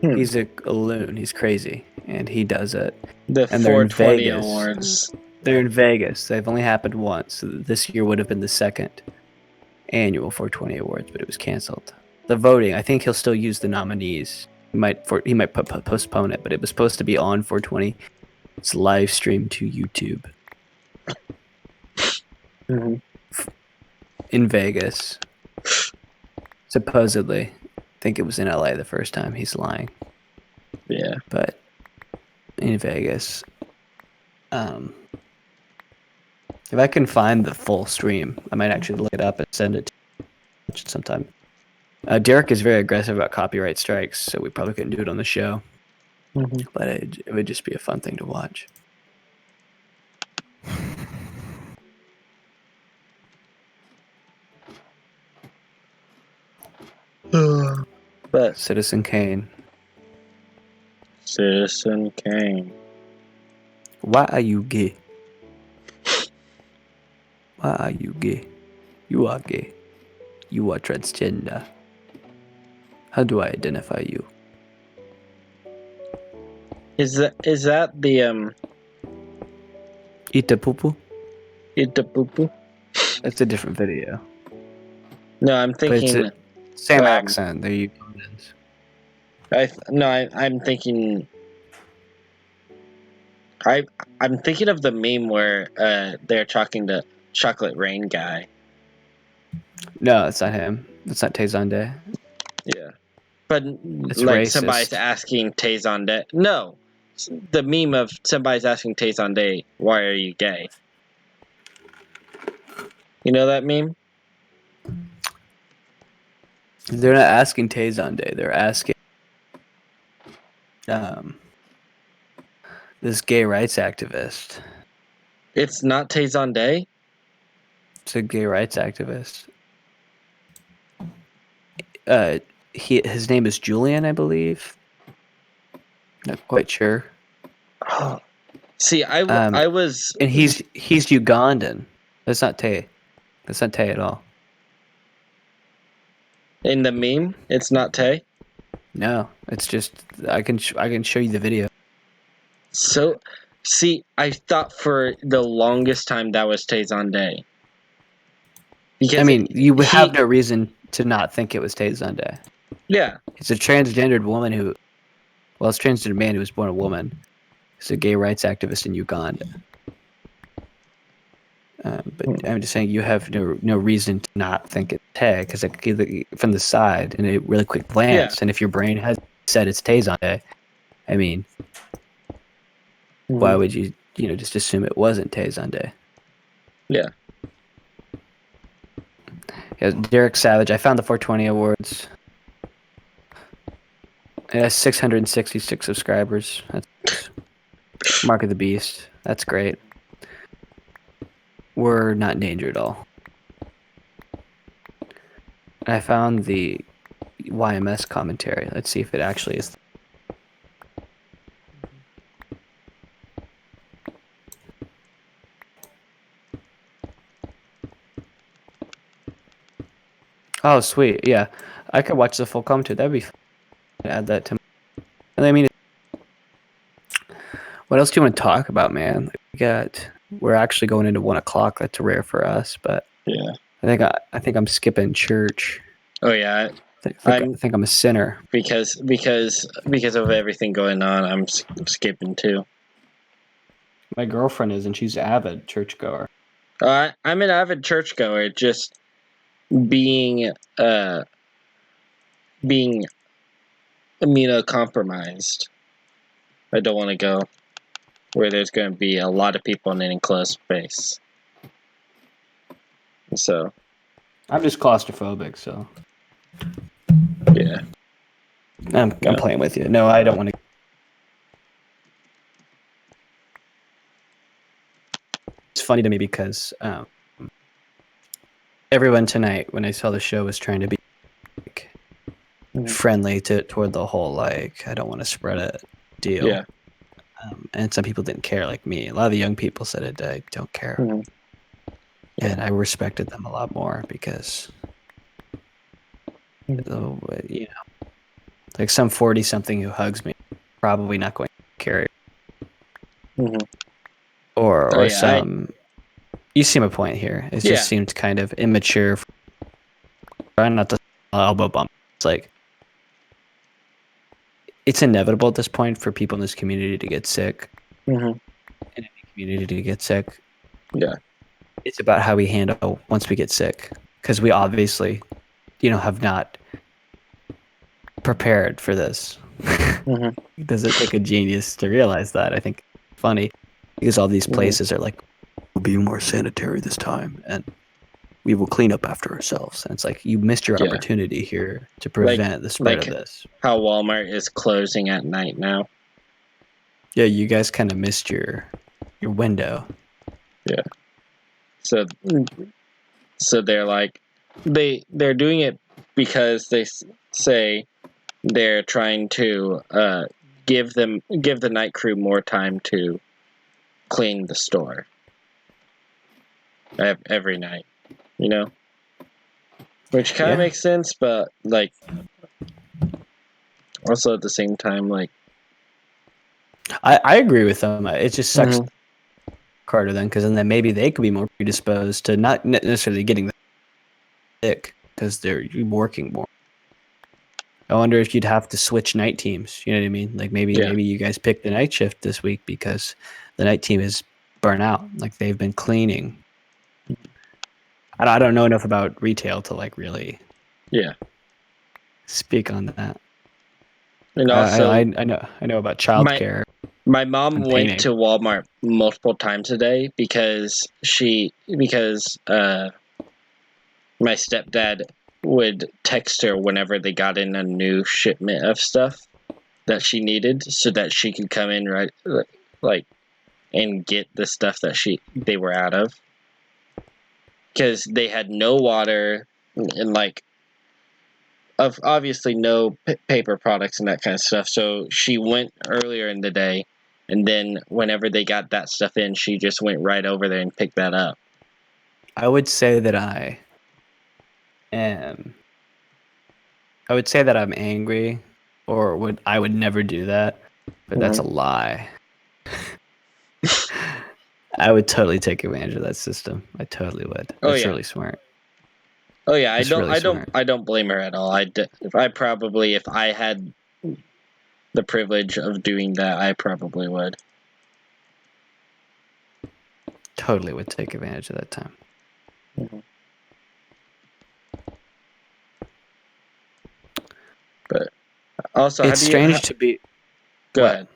He's a loon. He's crazy, and he does it. The And they're in 420 Vegas. awards. They're in Vegas. They've only happened once. So this year would have been the second annual 420 awards, but it was canceled. The voting, I think he'll still use the nominees. He might postpone it, but it was supposed to be on 420. It's live streamed to YouTube in Vegas. Supposedly, I think it was in LA the first time. He's lying. Yeah, but in Vegas. If I can find the full stream, I might actually look it up and send it to you sometime. Derek is very aggressive about copyright strikes, so we probably couldn't do it on the show. But it would just be a fun thing to watch. but Citizen Kane. Citizen Kane. Why are you gay? Why are you gay? You are gay. You are transgender. How do I identify you? Is that the Eat the poo-poo? Eat the poo poo? That's a different video. No, I'm But it's thinking. same accent. They're Ugandans. I'm thinking. I'm thinking of the meme where they're talking to Chocolate Rain guy. No, it's not him. It's not Tezonde. Yeah, but It's like racist. somebody's asking Tezonde. No, the meme of somebody's asking Tezonde, "Why are you gay?" You know that meme? They're not asking Tezonde. They're asking this gay rights activist. It's not Tezonde. It's a gay rights activist. His name is Julian, I believe. Not quite sure. See, I was, and he's Ugandan. That's not Tay. That's not Tay at all. in the meme. It's not Tay. No, it's just I can show you the video. So, see, I thought for the longest time that was Tezonde. Because I mean, you would have no reason to not think it was Tezonde. Yeah. It's a transgendered woman who, well, it's a transgendered man who was born a woman. He's a gay rights activist in Uganda. But I'm just saying you have no reason to not think it's Tay, because from the side in a really quick glance, and if your brain has said it's Tezonde, I mean, why would you just assume it wasn't Tezonde? Yeah. Yeah, Derek Savage. I found the 420 awards. It has 666 subscribers. That's Mark of the Beast. That's great. We're not in danger at all. I found the YMS commentary. Let's see if it actually is. Oh, sweet. Yeah. I could watch the full commentary. That'd be fun. Add that to my... And I mean, what else do you want to talk about, man? We're actually going into 1 o'clock. That's rare for us, but yeah. I think I'm skipping church. Oh yeah. I think I'm a sinner because of everything going on. I'm skipping too. My girlfriend is, and she's an avid churchgoer. I'm an avid churchgoer. Just being immunocompromised. I don't want to go where there's going to be a lot of people in an enclosed space. So I'm just claustrophobic, so yeah. I'm playing with you. No, I don't want to. It's funny to me because everyone tonight, when I saw the show, was trying to be friendly toward the whole I don't want to spread it deal. Yeah. And some people didn't care, like me. A lot of the young people said I don't care. And I respected them a lot more because, like Like some 40-something who hugs me, probably not going to carry. Mm-hmm. Or some. You see my point here. It just seemed kind of immature. Trying not to elbow bump. It's like it's inevitable at this point for people in this community to get sick. Mm-hmm. In any community to get sick. Yeah. It's about how we handle once we get sick, because we obviously, have not prepared for this. Mm-hmm. Does it take a genius to realize that? I think it's funny because all these places are like, we'll be more sanitary this time and we will clean up after ourselves. And it's like, you missed your opportunity here to prevent the spread of this. How Walmart is closing at night now. Yeah, you guys kind of missed your window. Yeah. So they're like, they're doing it because they say they're trying to give the night crew more time to clean the store every night, which kind of makes sense, but like also at the same time, like I agree with them. It just sucks. Carter then, because then maybe they could be more predisposed to not necessarily getting sick because they're working more. I wonder if you'd have to switch night teams. You know what I mean? Like maybe you guys pick the night shift this week because the night team is burnt out. Like they've been cleaning. I don't know enough about retail to like really speak on that. And also, I know about childcare. My mom went to Walmart multiple times a day because my stepdad would text her whenever they got in a new shipment of stuff that she needed, so that she could come in and get the stuff that they were out of, because they had no water and obviously no paper products and that kind of stuff. So she went earlier in the day, and then whenever they got that stuff in, she just went right over there and picked that up. I would say that I'm angry, or I would never do that, but that's a lie. I would totally take advantage of that system. I totally would. That's really smart. Oh yeah, I don't blame her at all. If I had the privilege of doing that, I probably would. Totally would take advantage of that time. But also, it's strange to be. Go ahead.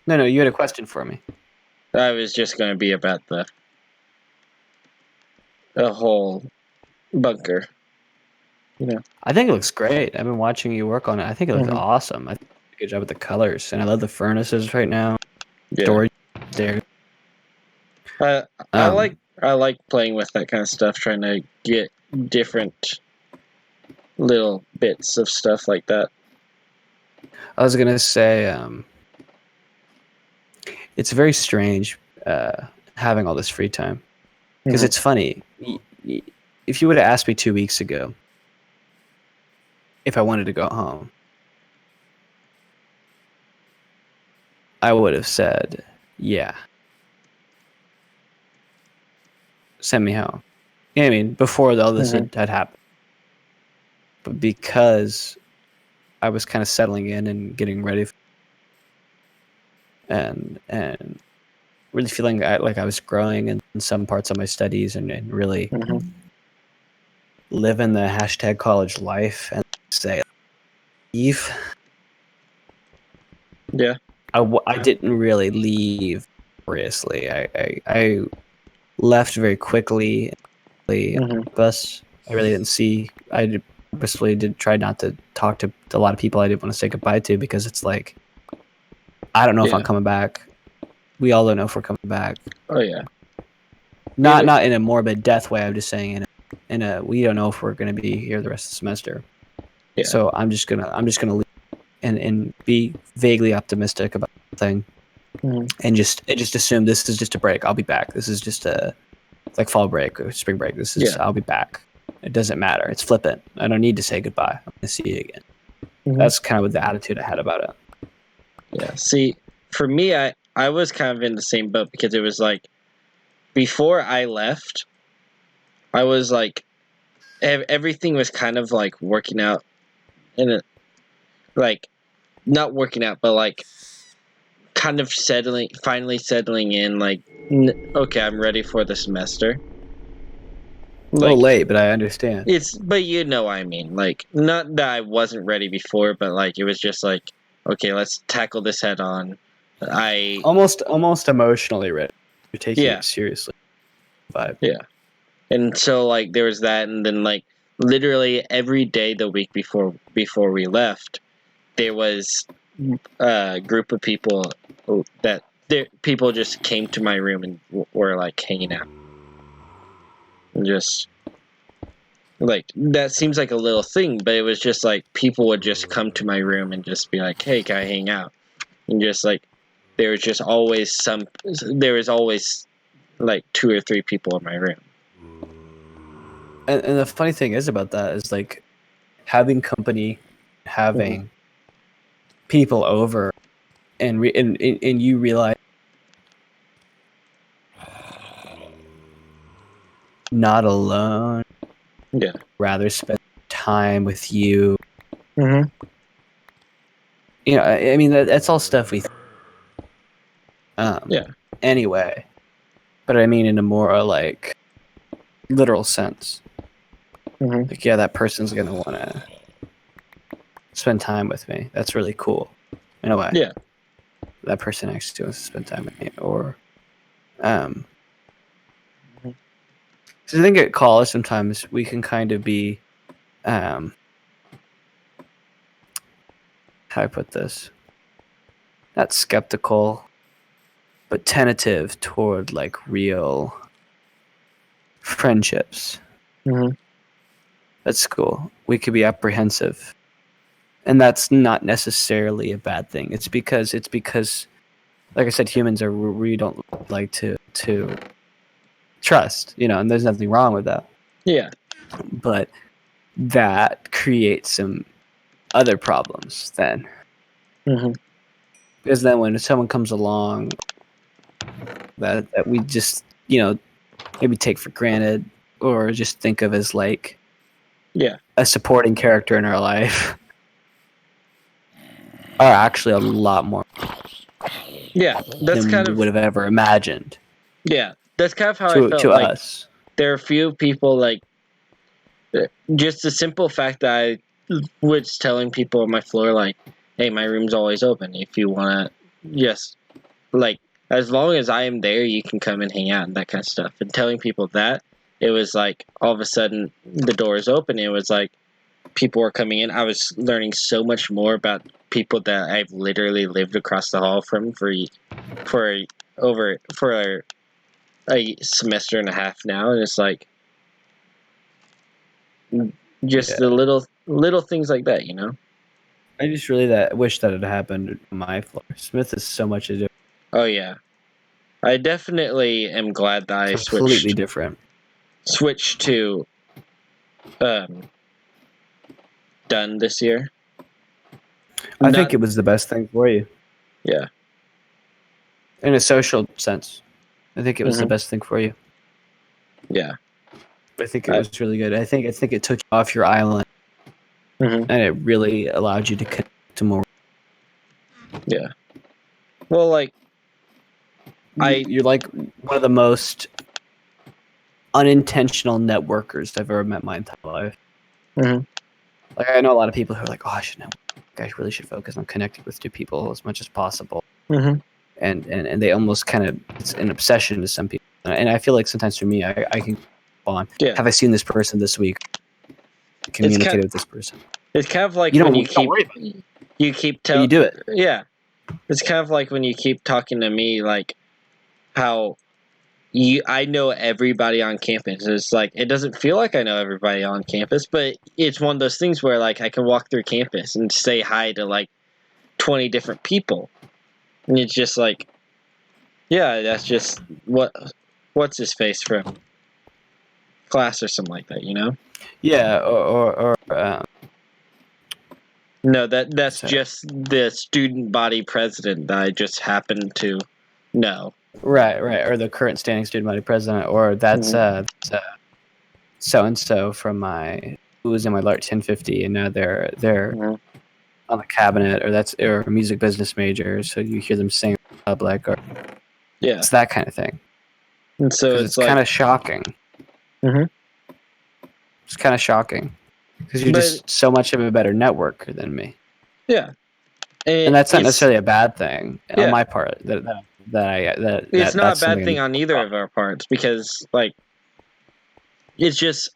No, you had a question for me. I was just going to be about the whole bunker. I think it looks great. I've been watching you work on it. I think it looks awesome. I think you did a good job with the colors, and I love the furnaces right now. Storage there. I like playing with that kind of stuff, trying to get different little bits of stuff like that. I was gonna say, it's very strange having all this free time, because it's funny. If you would have asked me 2 weeks ago if I wanted to go home, I would have said, yeah. Send me home. You know what I mean? Before all this had happened. But because I was kind of settling in and getting ready and really feeling like I was growing in some parts of my studies and really living the hashtag college life and say, leave. Yeah. I didn't really leave seriously. I left very quickly. Bus. I really didn't see. I purposely did try not to talk to a lot of people I didn't want to say goodbye to, because it's like, I don't know if I'm coming back. We all don't know if we're coming back. Oh yeah. Not in a morbid death way. I'm just saying in a we don't know if we're going to be here the rest of the semester. Yeah. So I'm just gonna leave and be vaguely optimistic about the thing, and just assume this is just a break. I'll be back. This is just like fall break or spring break. This is I'll be back. It doesn't matter. It's flippant. I don't need to say goodbye. I'm gonna see you again. That's kind of what the attitude I had about it. Yeah. See, for me, I was kind of in the same boat because it was like before I left, I was like everything was kind of like working out in a like not working out, but like kind of finally settling in. Like, okay, I'm ready for the semester. A little late, but I understand. But you know what I mean. Like, not that I wasn't ready before, but like it was just like, okay, let's tackle this head on. Almost emotionally ready. You're taking it seriously. Vibe. Yeah. And so like there was that, and then like literally every day the week before we left, there was a group of people that people just came to my room and were like hanging out, and just like that seems like a little thing, but it was just like people would just come to my room and just be like, "Hey, can I hang out?" And just like there was always like 2 or 3 people in my room. And the funny thing is about that is like having company, having people over, and you realize not alone. Yeah. Rather spend time with you. Mm-hmm. You know, I mean that's all stuff we. Anyway, but I mean in a more like literal sense. Mm-hmm. Like, yeah, that person's gonna want to spend time with me. That's really cool, in a way. Yeah. That person actually wants to spend time with me, or So I think at college sometimes we can kind of be, how do I put this? Not skeptical, but tentative toward like real friendships. Mm-hmm. At school, we could be apprehensive, and that's not necessarily a bad thing. It's because, like I said, humans are we don't like to trust, you know, and there's nothing wrong with that. Yeah. But that creates some other problems then. Mm-hmm. Because then when someone comes along that we just, you know, maybe take for granted or just think of as like a supporting character in our life are actually a lot more that's than kind we of would have ever imagined. That's kind of how I felt to like us. There are a few people like just the simple fact that I was telling people on my floor like, hey, my room's always open if you want to just like as long as I am there you can come and hang out and that kind of stuff. And telling people that, it was like all of a sudden the door is open. It was like people were coming in. I was learning so much more about people that I've literally lived across the hall from for a semester and a half now, and it's like just the little things like that, you know. I just really wish that had happened on my floor. Smith is so much different. Oh yeah, I definitely am glad that I completely different. Switched to done this year. I think it was the best thing for you. Yeah. In a social sense, I think it was the best thing for you. Yeah. I think it was really good. I think it took you off your island, and it really allowed you to connect to more. Yeah. Well, like you're like one of the most unintentional networkers I've ever met in my entire life. Mm-hmm. Like I know a lot of people who are like, "Oh, I really should focus on connecting with new people as much as possible." Mm-hmm. And they almost kind of, it's an obsession to some people. And I feel like sometimes for me, I can go on. Yeah. Have I seen this person this week? Communicated with this person. It's kind of like when you keep telling you do it. Yeah. It's kind of like when you keep talking to me, like how I know everybody on campus. It's like it doesn't feel like I know everybody on campus, but it's one of those things where like I can walk through campus and say hi to like 20 different people, and it's just like, yeah, that's just what's his face from class or something like that, you know? Yeah, or No, that's just the student body president that I just happened to know. Right, or the current standing student body president, or that's so and so from who was in my LART 1050, and now they're on the cabinet, or a music business major, so you hear them sing in public, or it's that kind of thing. And so it's kind of shocking. It's kind of shocking because you're just so much of a better networker than me. Yeah, and that's not necessarily a bad thing on my part. It's not a bad thing on either of our parts, because like it's just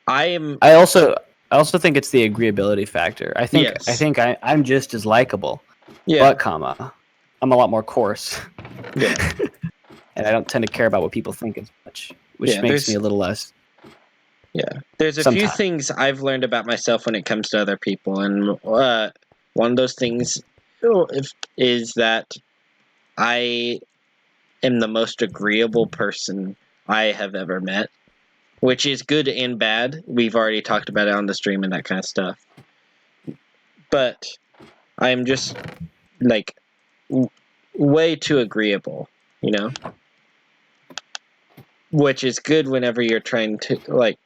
I also think it's the agreeability factor. I think I'm just as likable, but I'm a lot more coarse. Yeah. And I don't tend to care about what people think as much, which makes me a little less. Yeah, there's a few things I've learned about myself when it comes to other people, and one of those things is that I am the most agreeable person I have ever met, which is good and bad. We've already talked about it on the stream and that kind of stuff. But I'm just like way too agreeable, you know? Which is good whenever you're trying to like.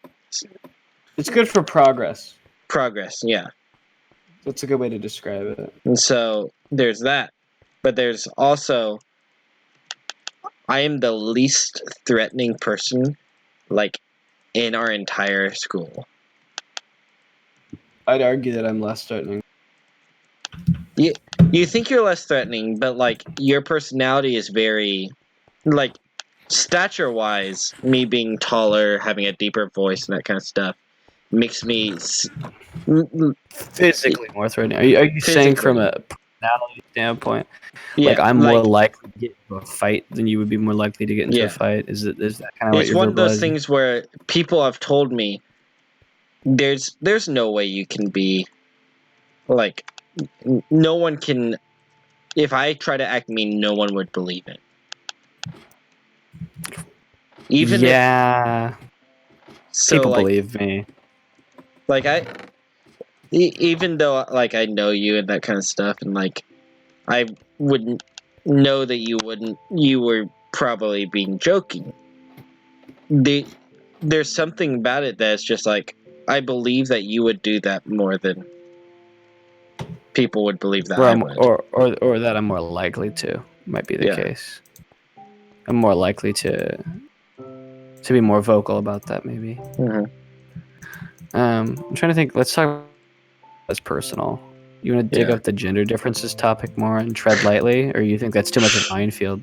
It's good for progress. Progress, yeah. That's a good way to describe it. And so there's that. But there's also, I am the least threatening person, like, in our entire school. I'd argue that I'm less threatening. You think you're less threatening, but, like, your personality is very, like, stature-wise, me being taller, having a deeper voice and that kind of stuff, makes me physically more threatening. Are you saying from a personality standpoint? Yeah, like I'm more likely to get into a fight than you would be more likely to get into a fight? Is that kind of what you're verbalizing? It's one of those things where people have told me there's no way you can be, like, no one can. If I try to act mean, no one would believe it. Even so, people believe me. Like even though like I know you and that kind of stuff, and like I wouldn't know that you were probably being joking. There's something about it that's just like, I believe that you would do that more than people would believe that I would. Or that I'm more likely to, might be the case. I'm more likely to be more vocal about that, maybe. I'm trying to think. Let's talk about as personal. You want to dig up the gender differences topic more and tread lightly, or you think that's too much of a minefield?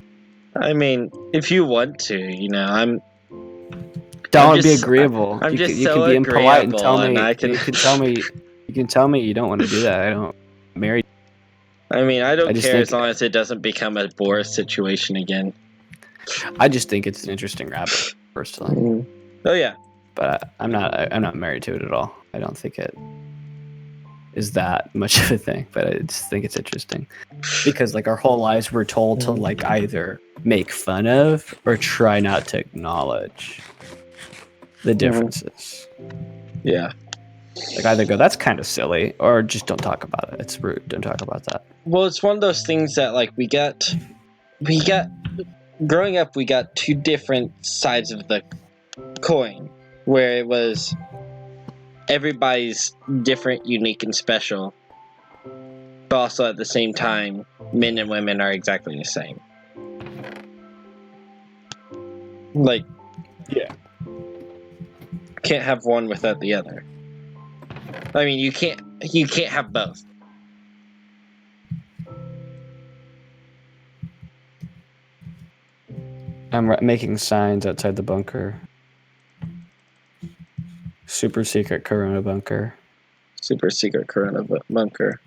I mean, if you want to, you know, Don't be agreeable. I'm just you so can be impolite and tell me. And you can tell me. You can tell me you don't want to do that. I don't marry. I mean, I don't care as long as it doesn't become a Boris situation again. I just think it's an interesting rabbit, personally. Oh yeah, but I'm not married to it at all. I don't think it is that much of a thing, but I just think it's interesting because like our whole lives we're told to like either make fun of or try not to acknowledge the differences. Yeah. Like either go, that's kind of silly, or just don't talk about it. It's rude. Don't talk about that. Well, it's one of those things that like we got growing up, we got two different sides of the coin, where it was everybody's different, unique, and special, but also at the same time, men and women are exactly the same. Like, can't have one without the other. I mean, you can't have both. I'm making signs outside the bunker. Super secret Corona bunker. Super secret Corona bunker.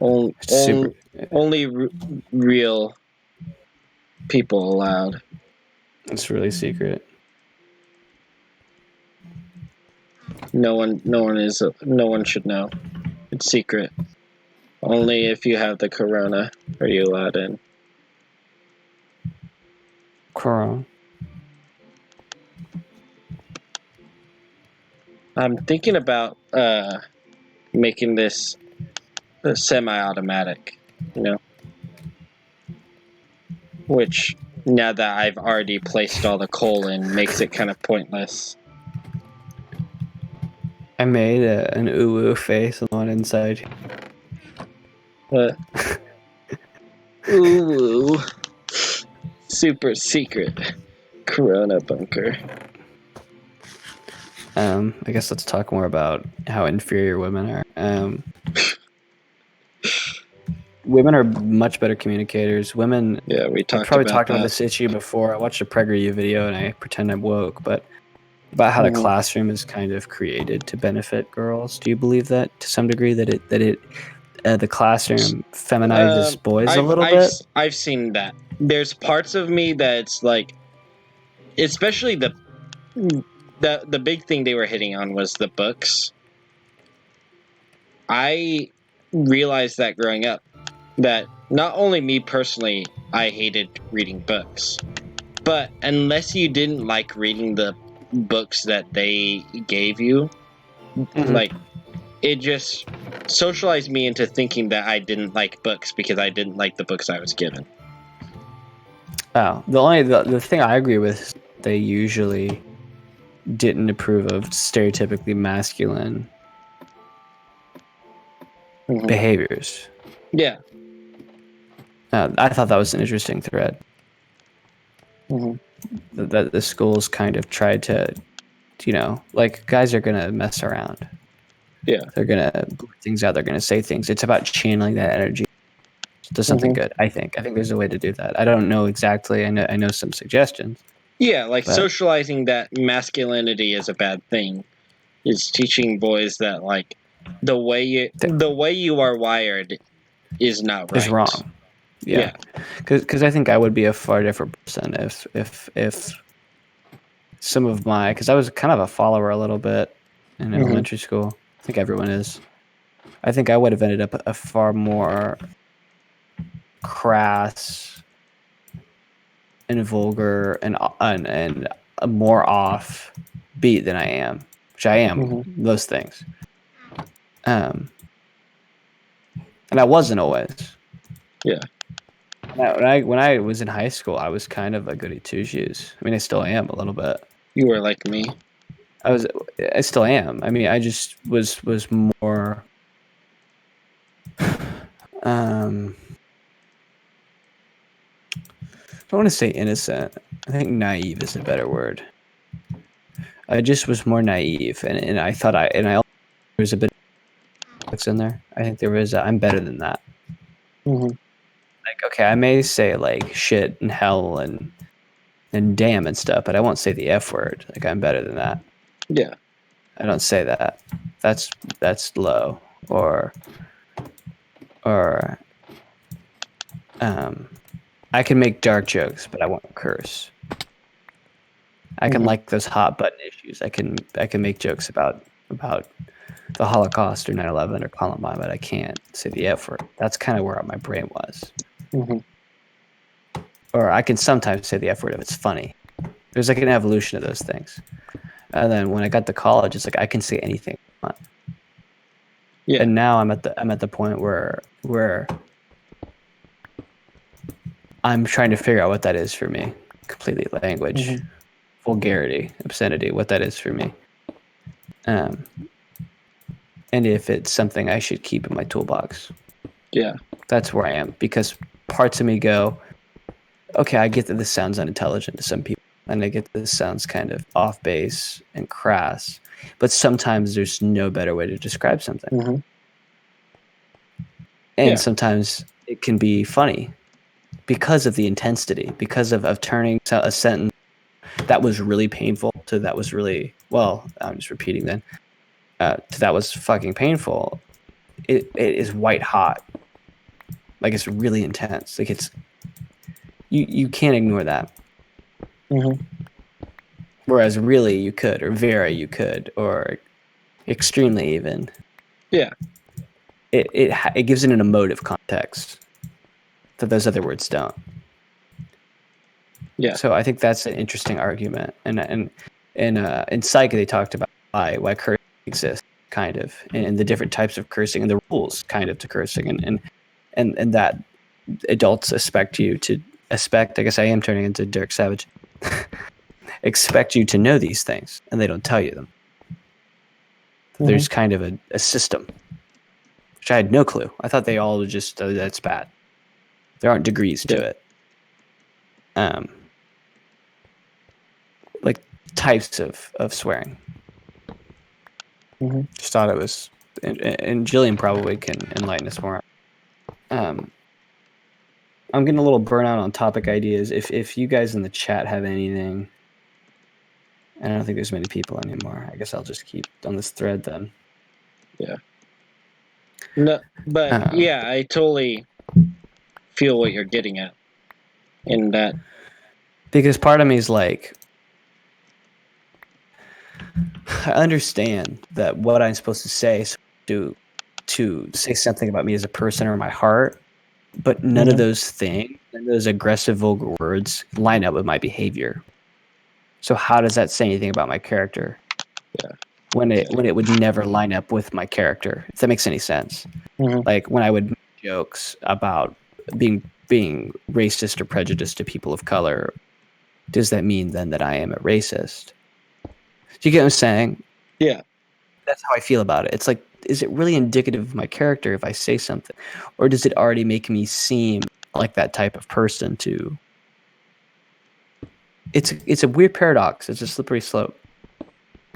Only real people allowed. It's really secret. No one should know. It's secret. Only if you have the Corona are you allowed in. Corona. I'm thinking about making this semi-automatic, you know. Which, now that I've already placed all the coal in, makes it kind of pointless. I made an ooh face on inside. Ooh. Super secret Corona bunker. I guess let's talk more about how inferior women are. Women are much better communicators. Women. Yeah, we I've talked probably about talked that. about this issue before. I watched a PregRU video and I pretend I'm woke, but about how the classroom is kind of created to benefit girls. Do you believe that to some degree that the classroom feminizes boys a little bit? I've seen that. There's parts of me that's like, especially the big thing they were hitting on was the books. I realized that growing up, that not only me personally, I hated reading books, but unless you didn't like reading the books that they gave you, like, it just socialized me into thinking that I didn't like books because I didn't like the books I was given. Oh, the thing I agree with is they usually didn't approve of stereotypically masculine behaviors. Yeah. I thought that was an interesting thread. That the schools kind of tried to, like, guys are gonna mess around. Yeah. They're gonna blurt things out. They're gonna say things. It's about channeling that energy to something good. I think there's a way to do that. I don't know exactly. I know some suggestions. Yeah, like socializing that masculinity is a bad thing. Is teaching boys that, like, the way you are wired is not right. Is wrong. Yeah. Because I think I would be a far different person if some of my, because I was kind of a follower a little bit in elementary school. I think everyone is. I think I would have ended up a far more crass and vulgar and a more off beat than I am, which I am those things. And I wasn't always. Yeah. When I was in high school, I was kind of a goody two shoes. I mean, I still am a little bit. You were like me. I still am. I mean, I just was more. I don't want to say innocent. I think naive is a better word. I just was more naive, and I thought there was a bit of in there. I think there was I'm better than that. Like, okay, I may say like shit and hell and damn and stuff, but I won't say the F word. Like, I'm better than that. Yeah. I don't say that. That's low. Or I can make dark jokes, but I won't curse. I can like those hot button issues. I can make jokes about the Holocaust or 9/11 or Columbine, but I can't say the F word. That's kind of where my brain was. Or I can sometimes say the F word if it's funny. There's like an evolution of those things. And then when I got to college, it's like I can say anything I want. Yeah. And now I'm at the point where I'm trying to figure out what that is for me. Completely language, vulgarity, obscenity, what that is for me. And if it's something I should keep in my toolbox. Yeah. That's where I am, because parts of me go, okay, I get that this sounds unintelligent to some people, and I get that this sounds kind of off base and crass, but sometimes there's no better way to describe something. And sometimes it can be funny because of the intensity, because of turning a sentence that was really painful to that was really, well, I'm just repeating then, to that was fucking painful. It is white hot. Like, it's really intense. Like, it's, you can't ignore that. Whereas really you could, or very you could, or extremely even. Yeah. It gives it an emotive context that those other words don't. Yeah. So I think that's an interesting argument. And in psych they talked about why cursing exists. kind of, and the different types of cursing and the rules kind of to cursing, and that adults expect you to expect. I guess I am turning into Derek Savage. Expect you to know these things, and they don't tell you them. There's kind of a system, which I had no clue. I thought they all just that's bad. There aren't degrees to it. Like types of swearing. Just thought it was, and Jillian probably can enlighten us more. I'm getting a little burnout on topic ideas. If you guys in the chat have anything, I don't think there's many people anymore. I guess I'll just keep on this thread then. Yeah. No, but yeah, I totally feel what you're getting at in that. Because part of me is like, I understand that what I'm supposed to say is to say something about me as a person or my heart, but none of those things, none of those aggressive, vulgar words line up with my behavior. So how does that say anything about my character? Yeah. When it would never line up with my character, if that makes any sense. Like when I would make jokes about being racist or prejudiced to people of color, does that mean then that I am a racist? Do you get what I'm saying? Yeah. That's how I feel about it. It's like, is it really indicative of my character if I say something? Or does it already make me seem like that type of person to... It's a weird paradox. It's a slippery slope.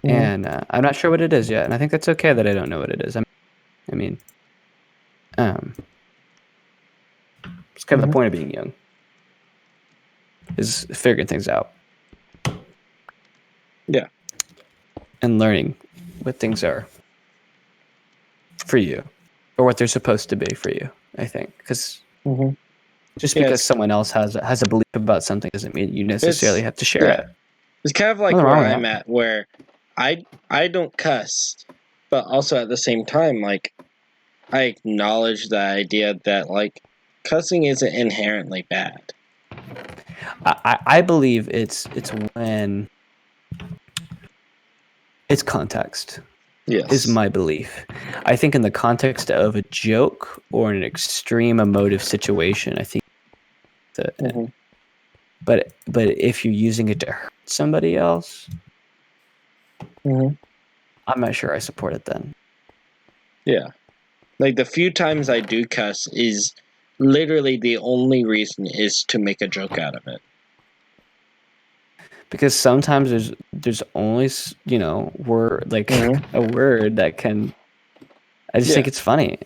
And I'm not sure what it is yet. And I think that's okay that I don't know what it is. I mean, it's kind of the point of being young, is figuring things out. Yeah. And learning what things are for you, or what they're supposed to be for you, I think. Because just because someone else has a belief about something doesn't mean you necessarily have to share it. It's kind of like where I'm at, where I don't cuss, but also at the same time, like, I acknowledge the idea that, like, cussing isn't inherently bad. I believe it's when it's context. Yes. Is my belief. I think in the context of a joke or an extreme emotive situation, I think that, but if you're using it to hurt somebody else, I'm not sure I support it then. Yeah. Like, the few times I do cuss is literally the only reason is to make a joke out of it. Because sometimes there's only, you know, word, like a word that can... I just think it's funny.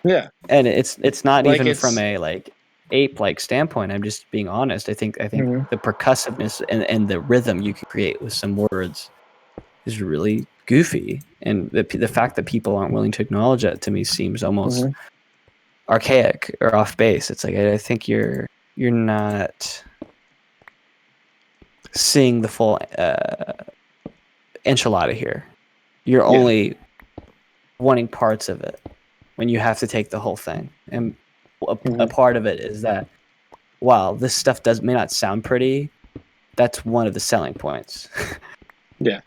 Yeah. And it's not like even from a like ape-like standpoint. I'm just being honest. I think the percussiveness and the rhythm you can create with some words is really goofy. And the fact that people aren't willing to acknowledge that, to me, seems almost archaic or off base. It's like, I think you're not seeing the full enchilada here. You're only wanting parts of it when you have to take the whole thing. And a part of it is that, while this stuff may not sound pretty, that's one of the selling points. Yeah.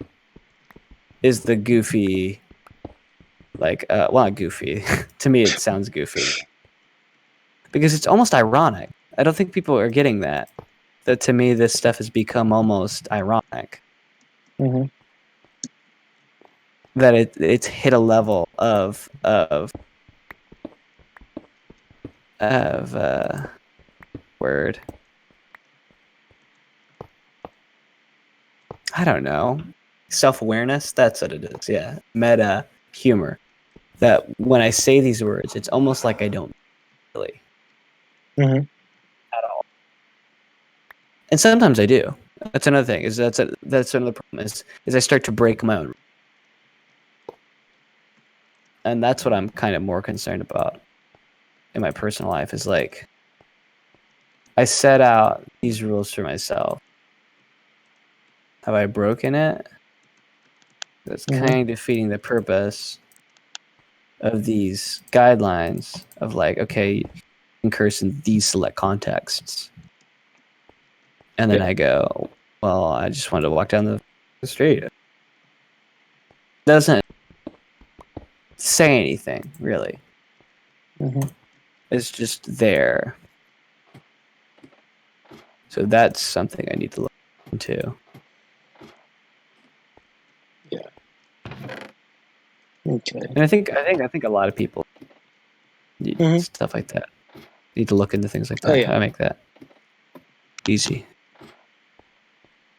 Is the goofy, like, well, not goofy. To me, it sounds goofy. Because it's almost ironic. I don't think people are getting that. That to me, this stuff has become almost ironic. That it's hit a level of word. I don't know. Self-awareness? That's what it is, yeah. Meta humor. That when I say these words, it's almost like I don't really. At all. And sometimes I do. That's another thing. That's another problem is I start to break my own. And that's what I'm kind of more concerned about in my personal life, is like, I set out these rules for myself. Have I broken it? That's kind of defeating the purpose of these guidelines of, like, okay, you can curse in these select contexts. And then I go, well, I just wanted to walk down the street. Doesn't say anything, really. Mm-hmm. It's just there. So that's something I need to look into. Yeah. Okay. And I think a lot of people need stuff like that. Need to look into things like that. Oh, yeah. How to make that easy.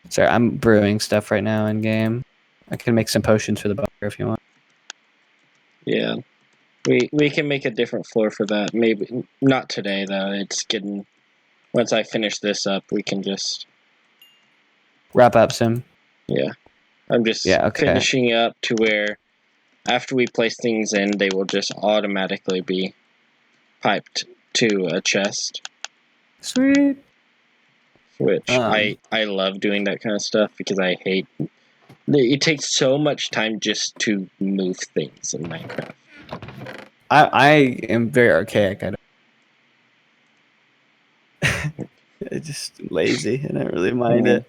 Sorry, I'm brewing stuff right now in game. I can make some potions for the bunker if you want. Yeah. We can make a different floor for that. Maybe not today though. It's getting. Once I finish this up, we can just wrap up soon. Yeah. I'm just finishing up to where after we place things in, they will just automatically be piped to a chest. Sweet. Which I love doing that kind of stuff because I hate it takes so much time just to move things in Minecraft. I am very archaic. I'm just lazy. I don't really mind it.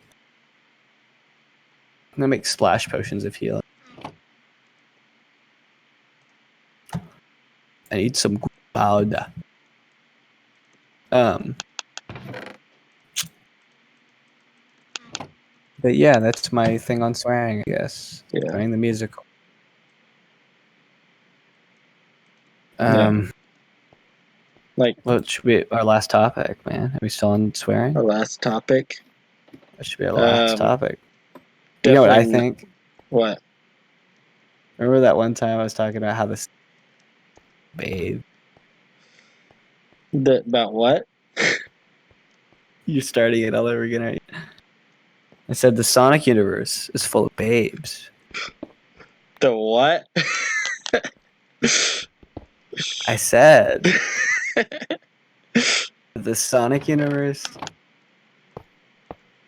I'm gonna make splash potions of healing. I need some powder. But yeah, that's my thing on swearing, I guess. Yeah. Playing the musical. Like, what should be our last topic, man? Are we still on swearing? Our last topic? That should be our last topic. You know what I think? What? Remember that one time I was talking about how this babe. About what? You're starting it all over again, aren't you? I said the Sonic universe is full of babes. The what? I said the Sonic universe,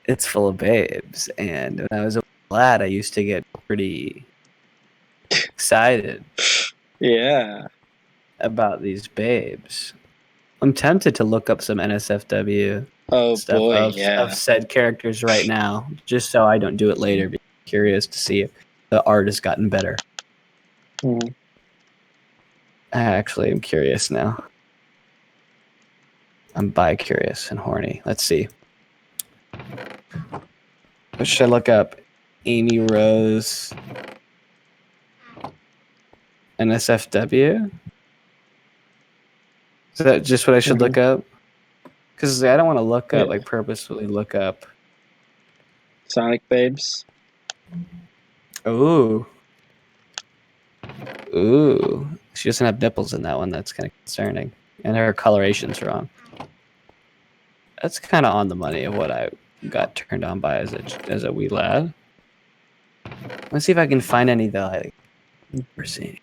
it's full of babes. And when I was a lad, I used to get pretty excited. Yeah. About these babes. I'm tempted to look up some NSFW stuff of said characters right now, just so I don't do it later. Be curious to see if the art has gotten better. I actually am curious now. I'm bi-curious and horny. Let's see. What should I look up? Amy Rose. NSFW? Is that just what I should look up? Because I don't want to look up, like purposefully look up. Sonic babes. Ooh. Ooh. She doesn't have nipples in that one. That's kind of concerning. And her coloration's wrong. That's kind of on the money of what I got turned on by as a wee lad. Let's see if I can find any that I never seen.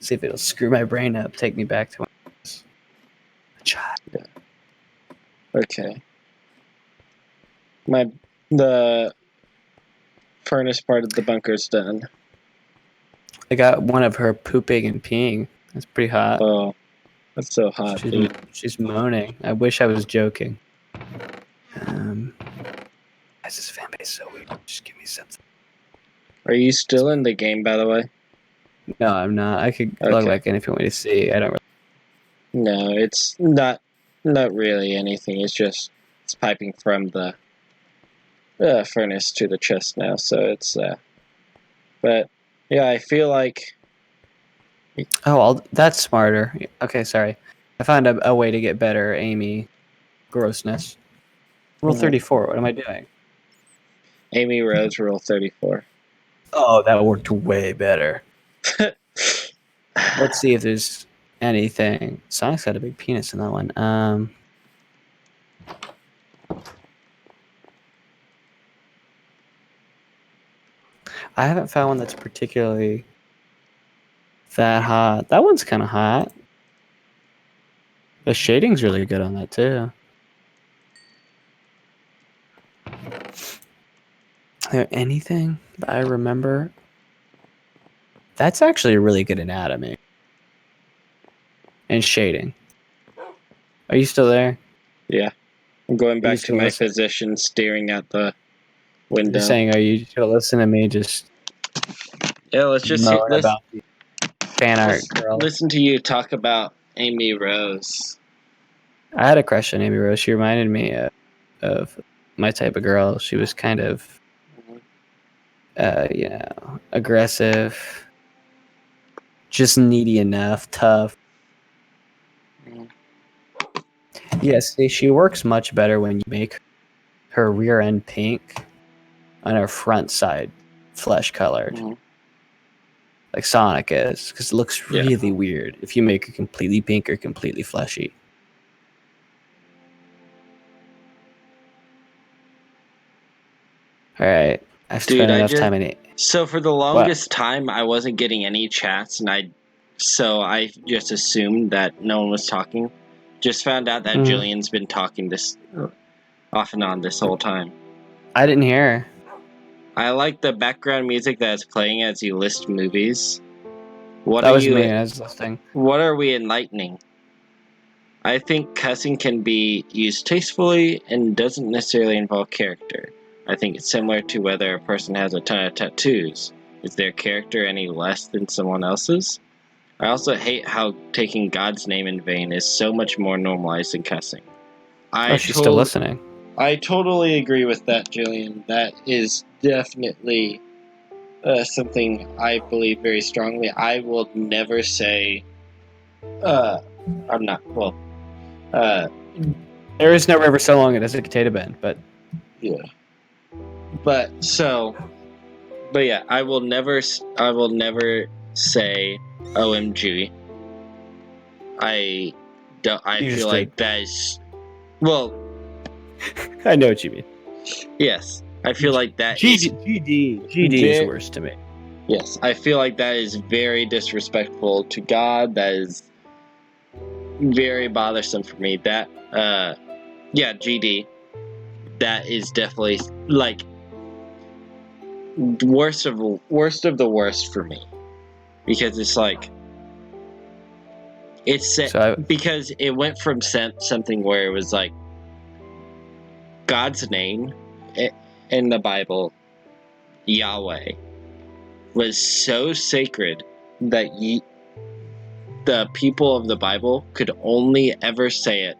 See if it'll screw my brain up, take me back to when I was a child. Yeah. Okay. The furnace part of the bunker's done. I got one of her pooping and peeing. That's pretty hot. Oh, that's so hot, dude. She's moaning. I wish I was joking. Why is this fan base so weird? Just give me something. Are you still in the game, by the way? No, I'm not. I could log back in if you want me to see. I don't really... No, it's not really anything. It's piping from the furnace to the chest now, so it's but yeah, I feel like that's smarter. Okay, sorry. I found a way to get better Amy grossness. Rule 34. What am I doing? Amy Rose Rule 34. Oh, that worked way better. Let's see if there's anything. Sonic's got a big penis in that one. I haven't found one that's particularly that hot. That one's kind of hot. The shading's really good on that too. Is there anything that I remember? That's actually a really good anatomy. And shading. Are you still there? Yeah. I'm going back to my position, staring at the window. You're saying, are you still listening to me just... Yeah, let's just about fan art girl. Listen to you talk about Amy Rose. I had a crush on Amy Rose. She reminded me of my type of girl. She was kind of, aggressive, just needy enough, tough. Yes, she works much better when you make her rear end pink and her front side flesh colored. Like Sonic is, because it looks really weird if you make it completely pink or completely fleshy. All right, I've spent enough time in it. So for the longest time, I wasn't getting any chats, and I just assumed that no one was talking. Just found out that Jillian's been talking this off and on this whole time. I didn't hear. I like the background music that's playing as you list movies. That was me. I was listening. What are we enlightening? I think cussing can be used tastefully and doesn't necessarily involve character. I think it's similar to whether a person has a ton of tattoos. Is their character any less than someone else's? I also hate how taking God's name in vain is so much more normalized than cussing. She's still listening. I totally agree with that, Jillian. That is definitely something I believe very strongly. I will never say, I'm not, well, there is no river so long it doesn't contain a bend, but yeah. But yeah, I will never say OMG. I feel like that is, well, I know what you mean. Yes, I feel like that GD is worse to me. Yes, I feel like that is very disrespectful to God. That is very bothersome for me. That, GD. That is definitely like worst of the worst for me, because it's like because it went from something where it was like God's name in the Bible, Yahweh, was so sacred that the people of the Bible could only ever say it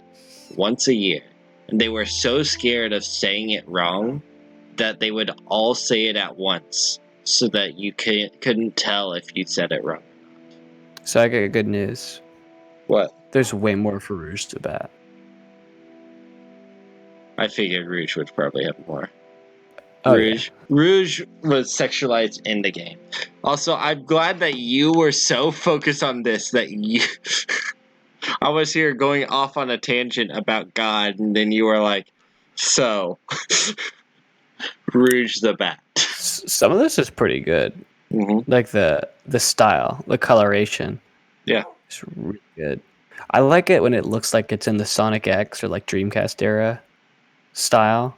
once a year. And they were so scared of saying it wrong that they would all say it at once so that you couldn't tell if you said it wrong. So I got good news. What? There's way more for Rouge to bat. I figured Rouge would probably have more. Oh, Rouge was sexualized in the game. Also, I'm glad that you were so focused on this that you... I was here going off on a tangent about God, and then you were like, so... Rouge the Bat. Some of this is pretty good. Mm-hmm. Like the style, the coloration. Yeah. It's really good. I like it when it looks like it's in the Sonic X or like Dreamcast era style.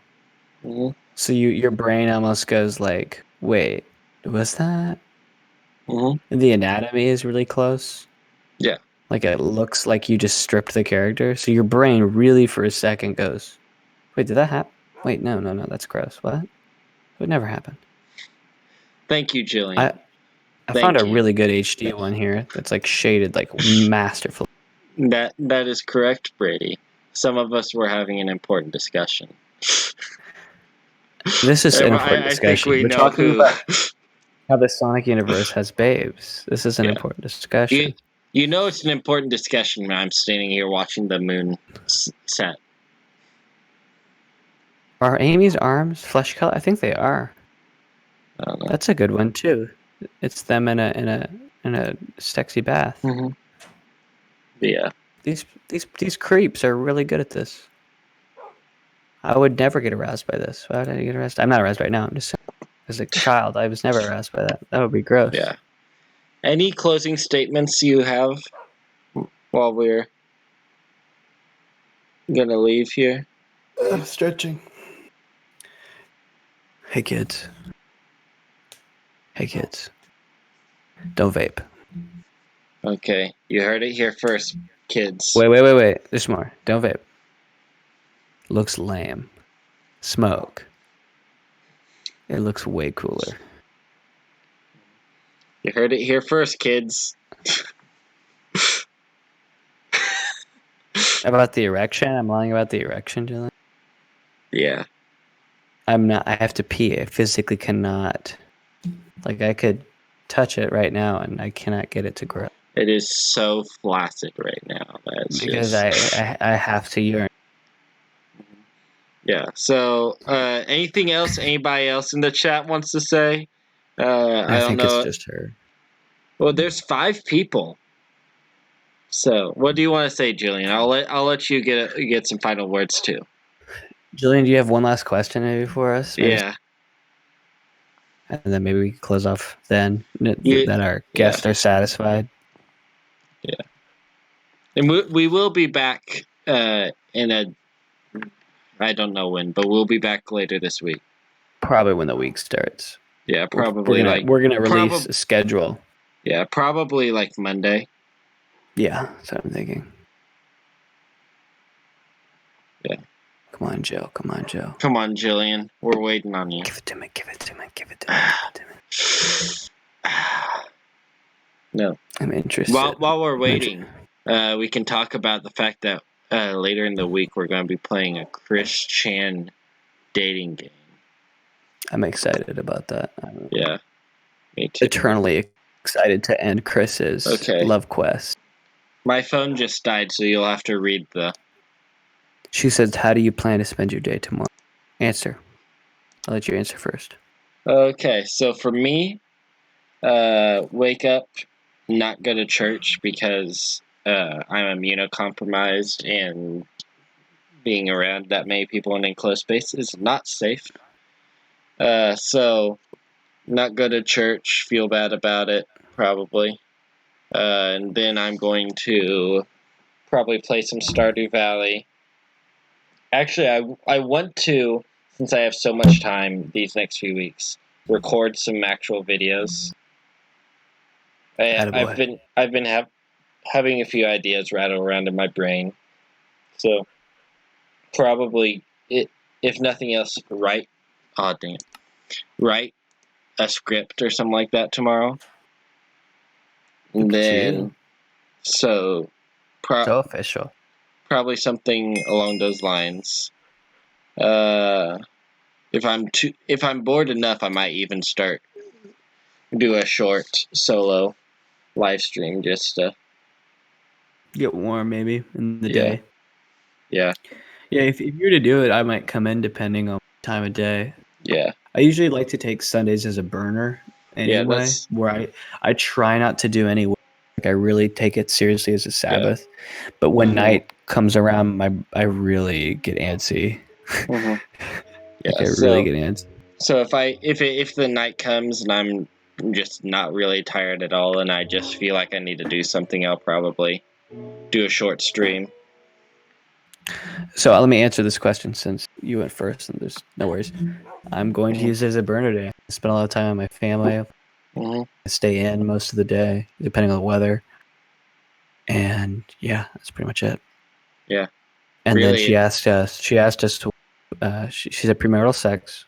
Mm-hmm. So your brain almost goes like, wait, was that? Mm-hmm. And the anatomy is really close. Yeah. Like it looks like you just stripped the character. So your brain really for a second goes, wait, did that happen? Wait, no, that's gross. What? It would never happen. Thank you, Jillian. I found a really good HD one here that's like shaded like masterfully. That is correct, Brady. Some of us were having an important discussion. This is an important discussion. We're talking about how the Sonic universe has babes. This is an important discussion. You know it's an important discussion when I'm standing here watching the moon set. Are Amy's arms flesh color? I think they are. I don't know. That's a good one too. It's them in a sexy bath. Mm-hmm. Yeah. These creeps are really good at this. I would never get aroused by this. Why would I get aroused? I'm not aroused right now. I'm just saying. As a child, I was never aroused by that. That would be gross. Yeah. Any closing statements you have while we're gonna leave here? I'm stretching. Hey kids. Don't vape. Okay, you heard it here first, kids. Wait. There's more. Don't vape. Looks lame. Smoke. It looks way cooler. You heard it here first, kids. About the erection? I'm lying about the erection, Dylan? Yeah. I'm not. I have to pee. I physically cannot. Like, I could touch it right now, and I cannot get it to grow. It is so flaccid right now. That's Because just... I have to urinate. Yeah. So, anything else anybody else in the chat wants to say? I don't think know. it's just her. Well, there's 5 people. So, what do you want to say, Julian? I'll let you get some final words too. Jillian, do you have one last question maybe for us? Maybe, Yeah. and then maybe we can close off then You, that our guests are satisfied. Yeah. And we will be back in a... I don't know when, but we'll be back later this week. Probably when the week starts. Yeah, probably we're gonna release a schedule. Yeah, probably like Monday. Yeah, that's what I'm thinking. Yeah. Come on, Joe. Come on, Joe. Come on, Jillian. We're waiting on you. Give it to me. Give it to me. Give it to me. Give it to me. No. I'm interested. While we're waiting, we can talk about the fact that later in the week we're going to be playing a Chris Chan dating game. I'm excited about that. Yeah, me too. Eternally excited to end Chris's love quest. My phone just died, so you'll have to read the... She says, how do you plan to spend your day tomorrow? Answer. I'll let you answer first. Okay, so for me, wake up, not go to church because I'm immunocompromised and being around that many people in enclosed space is not safe. So, not go to church, feel bad about it, probably. And then I'm going to probably play some Stardew Valley. Actually, I want to, since I have so much time these next few weeks, record some actual videos. I've been having a few ideas rattle around in my brain, so probably if nothing else, write a script or something like that tomorrow, and then so official. Probably something along those lines. If I'm bored enough, I might even do a short solo live stream just to get warm maybe in the day. Yeah. Yeah, if you were to do it, I might come in depending on time of day. Yeah. I usually like to take Sundays as a burner anyway, where I try not to do any work. Like, I really take it seriously as a Sabbath. Yeah. But when night comes around, I really get antsy. Mm-hmm. Yeah, I really get antsy. So if the night comes and I'm just not really tired at all and I just feel like I need to do something, I'll probably do a short stream. So let me answer this question since you went first and there's no worries. I'm going to use it as a burner day. I spend a lot of time with my family. I stay in most of the day, depending on the weather. And yeah, that's pretty much it. Yeah. And really, then she asked us to, she said premarital sex,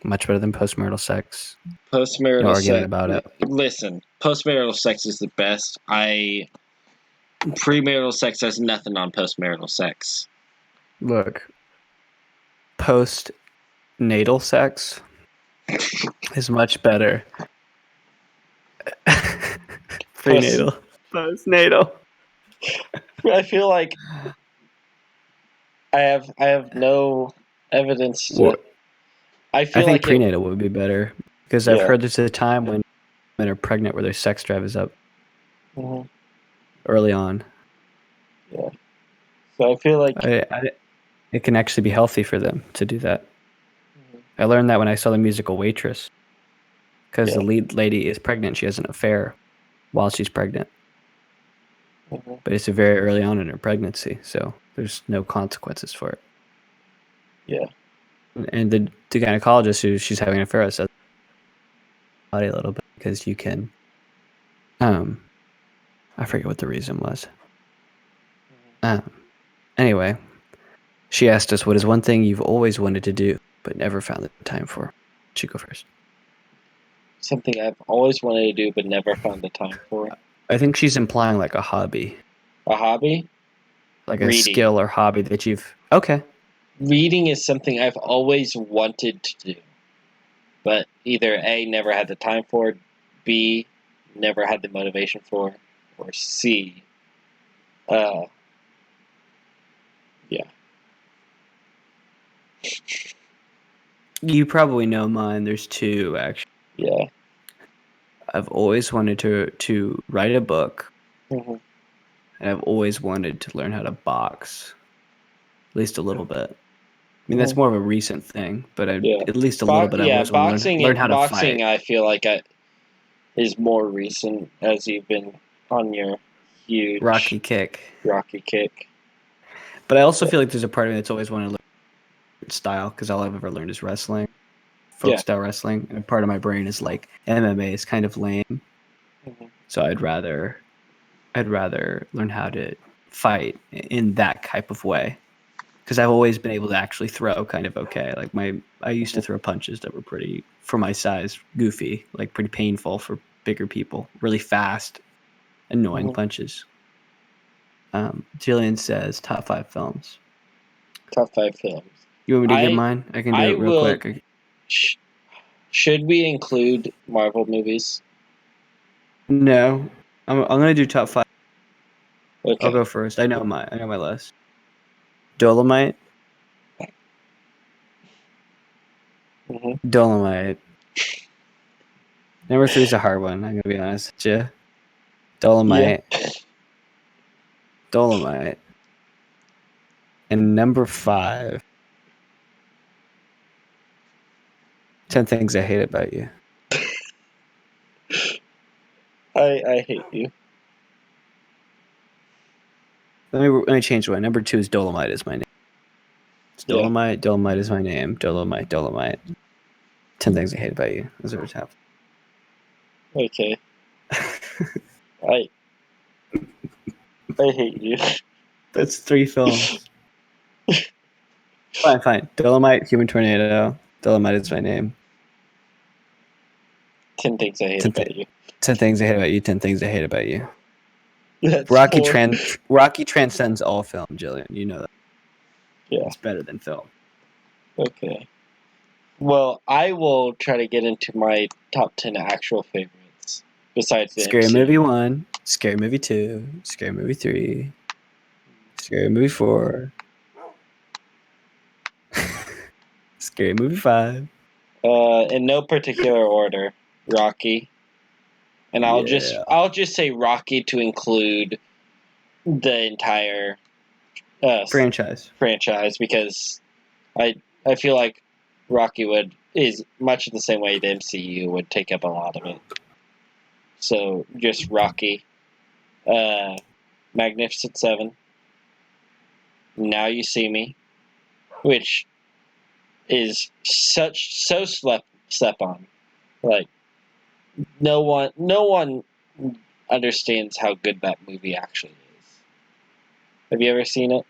much better than postmarital sex. Postmarital sex. About it. Listen, postmarital sex is the best. Premarital sex has nothing on postmarital sex. Look, postnatal sex is much better. Prenatal. Postnatal. I feel like I have no evidence to... I think prenatal would be better because I've heard there's a time when women are pregnant where their sex drive is up early on. Yeah. So I feel like it can actually be healthy for them to do that. I learned that when I saw The Musical Waitress, because the lead lady is pregnant. She has an affair while she's pregnant. But it's very early on in her pregnancy, so there's no consequences for it. Yeah. And the gynecologist who she's having an affair with says body a little bit because you can I forget what the reason was. Anyway, she asked us, what is one thing you've always wanted to do but never found the time for? You go first. something I've always wanted to do but never found the time for. I think she's implying like a hobby. A hobby? Like Reading. A skill or hobby that you've... Okay. Reading is something I've always wanted to do. But either A, never had the time for, B, never had the motivation for, or C, yeah. You probably know mine. There's two, actually. Yeah. I've always wanted to write a book, Mm-hmm. and I've always wanted to learn how to box, at least a little bit. I mean, that's more of a recent thing, but at least a little bit. I've always wanted to learn how to fight. I feel like is more recent as you've been on your huge rocky kick. But I also feel like there's a part of me that's always wanted to learn style, because all I've ever learned is wrestling, folk style wrestling, and a part of my brain is like MMA is kind of lame. Mm-hmm. So I'd rather learn how to fight in that type of way, because I've always been able to actually throw kind of okay. Like I used to throw punches that were pretty, for my size, goofy, like pretty painful for bigger people, really fast, annoying punches. Jillian says top 5 films. Top 5 films. You want me to give mine? I can do it real quick. Should we include Marvel movies? No, I'm gonna do top 5. Okay. I'll go first. I know my list. Dolomite. Mm-hmm. Dolomite. Number 3 is a hard one. I'm gonna be honest with you. Dolomite. Yeah. Dolomite. And number 5. 10 Things I Hate About You. I hate you. Let me change one. Number 2 is Dolomite is my name. It's Dolomite. Yeah. Dolomite is my name. Dolomite. 10 Things I Hate About You. Those are what's happening. Okay. I hate you. That's 3 films. Fine. Dolomite, Human Tornado. Dolomite is my name. 10 Things I Hate About You. 10 Things I Hate About You. 10 Things I Hate About You. That's Rocky transcends all film, Jillian. You know that. Yeah. It's better than film. Okay. Well, I will try to get into my top 10 actual favorites. Besides the Scary MCU. Movie 1, Scary Movie 2, Scary Movie 3, Scary Movie 4, Scary Movie 5. In no particular order. Rocky. And I'll just say Rocky to include the entire franchise because I feel like Rocky is much the same way the MCU would take up a lot of it. So just Rocky, Magnificent Seven, Now You See Me, which is so slept on. Like no one understands how good that movie actually is. Have you ever seen it?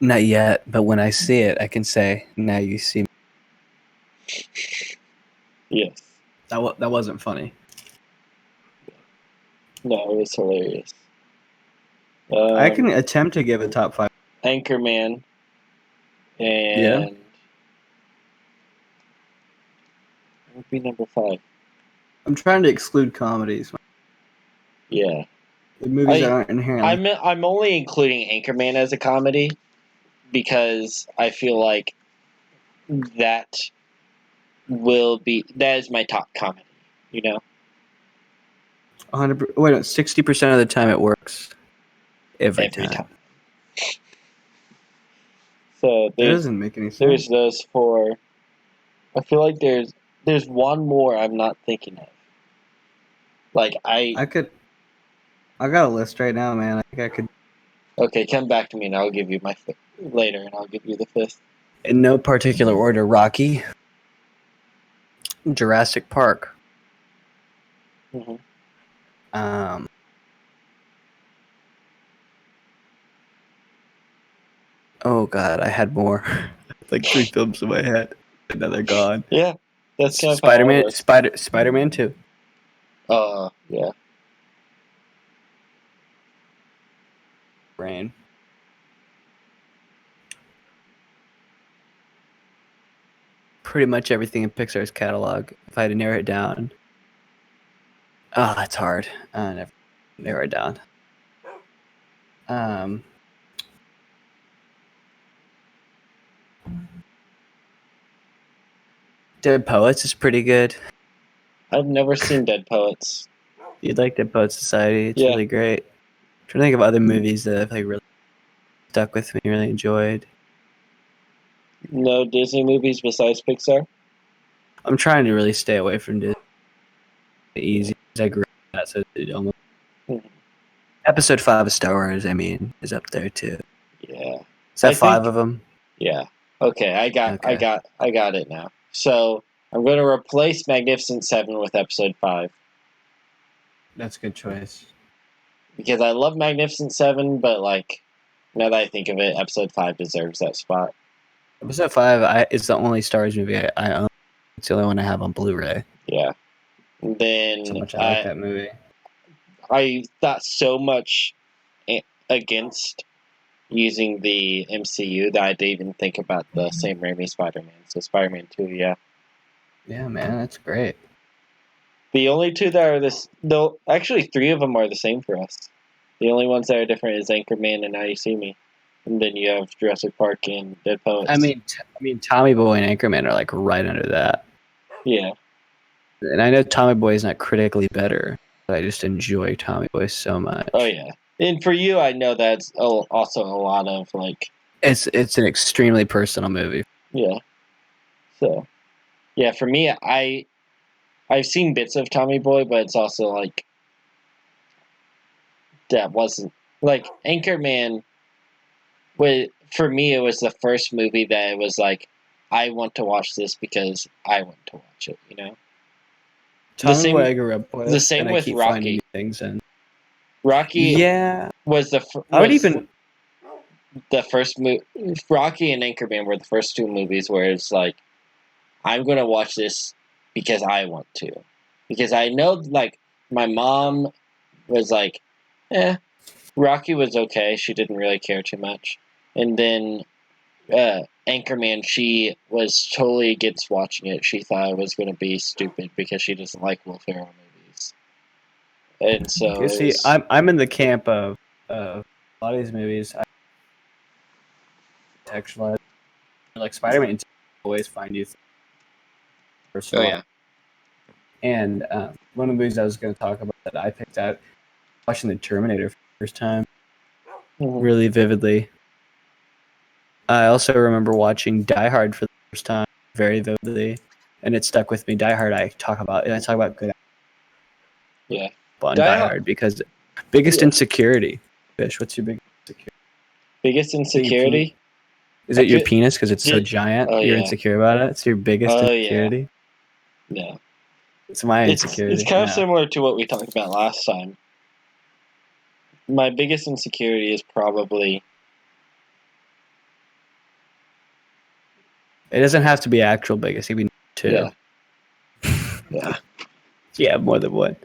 Not yet, but when I see it, I can say, "Now you see me." Yes. That wasn't funny. No, it was hilarious. I can attempt to give a top 5. Anchorman. And what would be number 5? I'm trying to exclude comedies. Yeah. The movies that aren't inherently... I'm only including Anchorman as a comedy because I feel like that is my top comedy, you know? 100%. Wait, 60% of the time it works. Every time. So that doesn't make any sense. There's those 4. I feel like there's one more I'm not thinking of. Like I got a list right now, man. I think I could. Okay, come back to me and I'll give you my later, and I'll give you the 5th. In no particular order: Rocky, Jurassic Park. Mm-hmm. Oh God, I had more. Like 3 films in my head, and now they're gone. Yeah. That's kind of how it was. Spider-Man 2. Yeah. Brain. Pretty much everything in Pixar's catalog. If I had to narrow it down. Oh, that's hard. I never narrow it down. Dead Poets is pretty good. I've never seen Dead Poets. You'd like Dead Poets Society. It's really great. I'm trying to think of other movies that have like really stuck with me, really enjoyed. No Disney movies besides Pixar? I'm trying to really stay away from Disney. Easy. I grew up with that, so it almost... Episode 5 of Star Wars, I mean, is up there too. Yeah. Is that 5 of them? Yeah. Okay, I got it now. So I'm going to replace Magnificent Seven with Episode 5. That's a good choice. Because I love Magnificent Seven, but like now that I think of it, Episode 5 deserves that spot. Episode 5 is the only Star Wars movie I own. It's the only one I have on Blu-ray. Yeah. And then So much I like that movie. I thought so much against using the MCU that I didn't even think about the Sam Raimi Spider-Man. So Spider-Man 2, yeah. Yeah, man, that's great. The only two that are this, though, actually 3 of them are the same for us. The only ones that are different is Anchorman and Now You See Me. And then you have Jurassic Park and Dead Poets. I mean, Tommy Boy and Anchorman are like right under that. Yeah. And I know Tommy Boy is not critically better, but I just enjoy Tommy Boy so much. Oh, yeah. And for you, I know that's also a lot of, like... It's an extremely personal movie. Yeah. So, yeah, for me, I've seen bits of Tommy Boy, but it's also, like... That wasn't... Like, Anchorman... For me, it was the first movie that it was like, I want to watch this because I want to watch it, you know? Tommy Boy I grew up with. The same with Rocky. Things in. Rocky was the first movie. Rocky and Anchorman were the first 2 movies where it's like, I'm going to watch this because I want to. Because I know, like, my mom was like, Rocky was okay. She didn't really care too much. And then Anchorman, she was totally against watching it. She thought it was going to be stupid because she doesn't like Will Ferrell movies. And so you see, I'm in the camp of a lot of these movies. I contextualize, like Spider-Man always find you. Oh yeah. And one of the movies I was going to talk about that I picked out, watching the Terminator for the first time, really vividly. I also remember watching Die Hard for the first time very vividly, and it stuck with me. Die Hard, I talk about good. Yeah. On Die Hard because biggest insecurity. Fish, what's your biggest insecurity? Biggest insecurity? Is it your penis because it's so giant? You're insecure about it. It's your biggest insecurity. Yeah. No. It's my insecurity. It's kind of similar to what we talked about last time. My biggest insecurity is probably... It doesn't have to be actual biggest. It can be 2. Yeah. Yeah. Yeah, more than 1.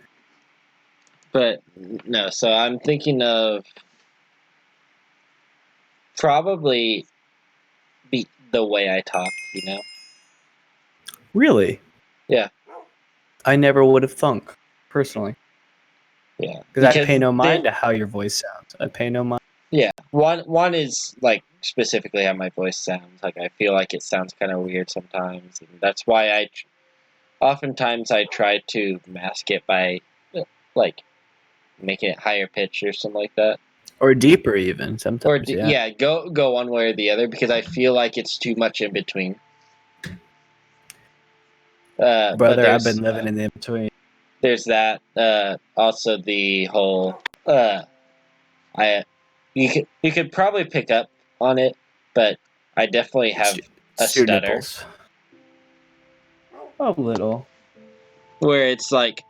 But, no, so I'm thinking of probably the way I talk, you know? Really? Yeah. I never would have thunk, personally. Yeah. Because I pay no mind to how your voice sounds. I pay no mind. Yeah. One is, like, specifically how my voice sounds. Like, I feel like it sounds kind of weird sometimes. And that's why oftentimes I try to mask it by, like, making it higher pitched or something like that. Or deeper even, sometimes, go one way or the other, because I feel like it's too much in between. Brother, I've been living in the in-between. There's that. Also the whole... you could probably pick up on it, but I definitely have a stutter. Nipples. A little. Where it's like,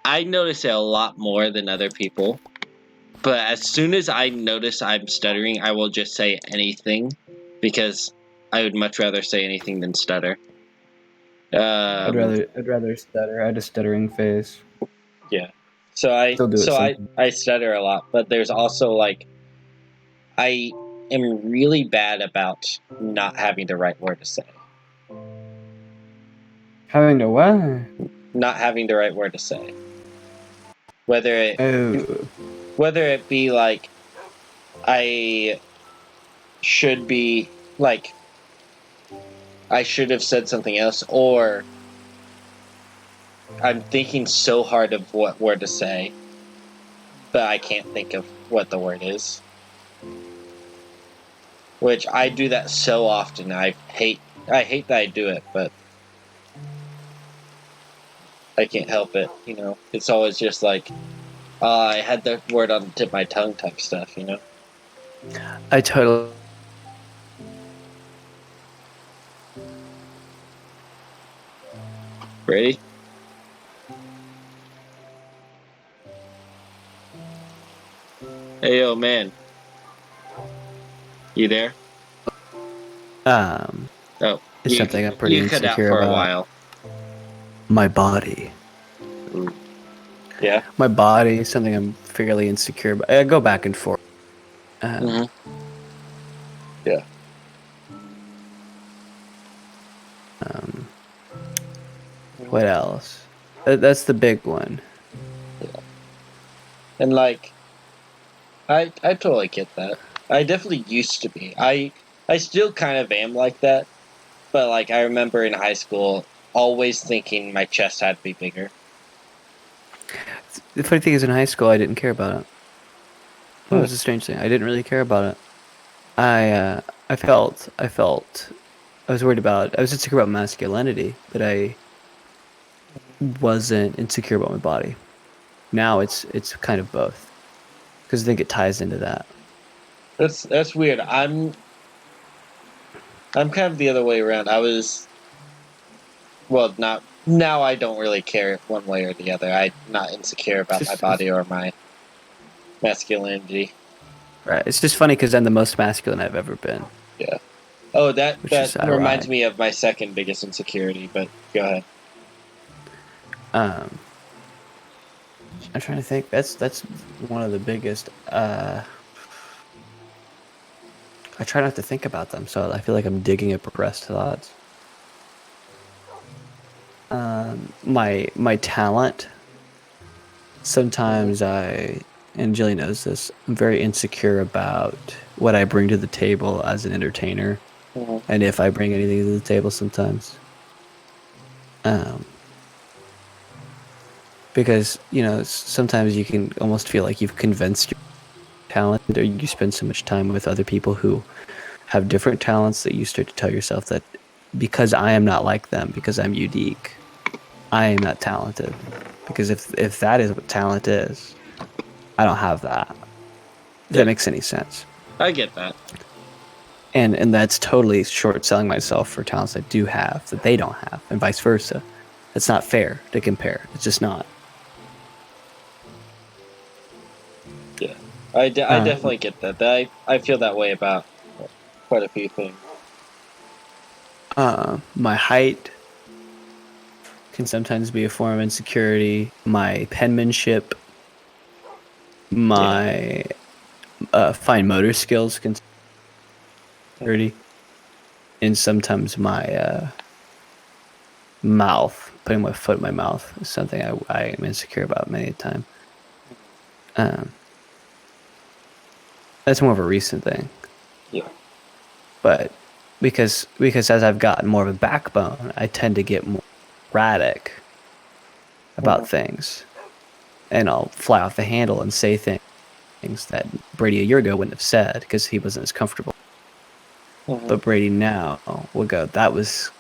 I notice it a lot more than other people. But as soon as I notice I'm stuttering, I will just say anything, because I would much rather say anything than stutter. I'd rather stutter. I had a stuttering phase. Yeah. So I stutter a lot, but there's also like I am really bad about not having the right word to say. Having to what? Not having the right word to say. Whether it be like I should be like I should have said something else, or I'm thinking so hard of what word to say, but I can't think of what the word is. Which I do that so often. I hate that I do it, but I can't help it. It's always just like, I had the word on the tip of my tongue type stuff. I totally. Brady? Hey, yo, man. You there? Oh, it's something I'm pretty you cut out insecure for about. a while. My body. Yeah. My body is something I'm fairly insecure about. I go back and forth. Yeah. What else? That's the big one. Yeah. And like, I totally get that. I definitely used to be. I still kind of am like that, but like I remember in high school always thinking my chest had to be bigger. The funny thing is, in high school, I didn't care about it. That was a strange thing. I didn't really care about it. I felt I was worried about. I was insecure about masculinity, but I wasn't insecure about my body. Now it's kind of both, because I think it ties into that. That's weird. I'm kind of the other way around. Not now. I don't really care one way or the other. I'm not insecure about my body or my masculinity. Right. It's just funny because I'm the most masculine I've ever been. Yeah. Oh, that reminds ironic. me of my second biggest insecurity. But go ahead. I'm trying to think. That's one of the biggest. I try not to think about them, so I feel like I'm digging up repressed thoughts. My talent. Sometimes and Jilly knows this, I'm very insecure about what I bring to the table as an entertainer, and if I bring anything to the table sometimes. Because, sometimes you can almost feel like you've convinced your talent, or you spend so much time with other people who have different talents that you start to tell yourself that because I am not like them, because I'm unique, I am not talented. Because if that is what talent is, I don't have that. If that makes any sense. I get that. And that's totally short selling myself for talents I do have that they don't have, and vice versa. It's not fair to compare. It's just not. Yeah, I definitely get that. I feel that way about quite a few things. My height can sometimes be a form of insecurity. My penmanship, my fine motor skills can be insecurity, and sometimes my mouth, putting my foot in my mouth, is something I am insecure about many a time. That's more of a recent thing. Yeah. But because as I've gotten more of a backbone, I tend to get more erratic about things, and I'll fly off the handle and say things that Brady a year ago wouldn't have said because he wasn't as comfortable. But Brady now will go, that was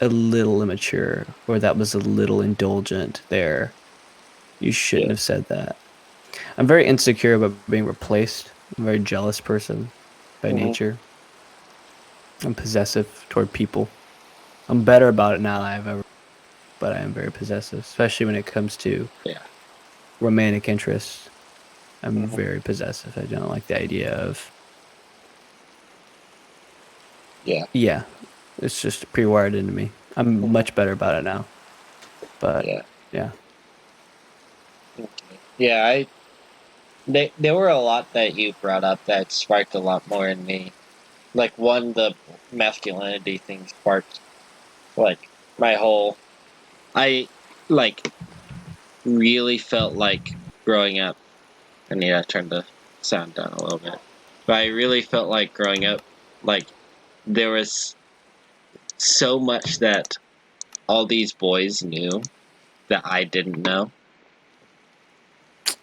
a little immature, or that was a little indulgent there. You shouldn't have said that. I'm very insecure about being replaced. I'm a very jealous person by nature. I'm possessive toward people. I'm better about it now than I've ever, but I am very possessive, especially when it comes to romantic interests. I'm very possessive. I don't like the idea of. Yeah, it's just pre-wired into me. I'm much better about it now. But yeah. Yeah, there were a lot that you brought up that sparked a lot more in me. Like, one, the masculinity thing sparked, like, my whole... I, like, really felt like growing up... I need to turn the sound down a little bit. But I really felt like growing up, like, there was so much that all these boys knew that I didn't know.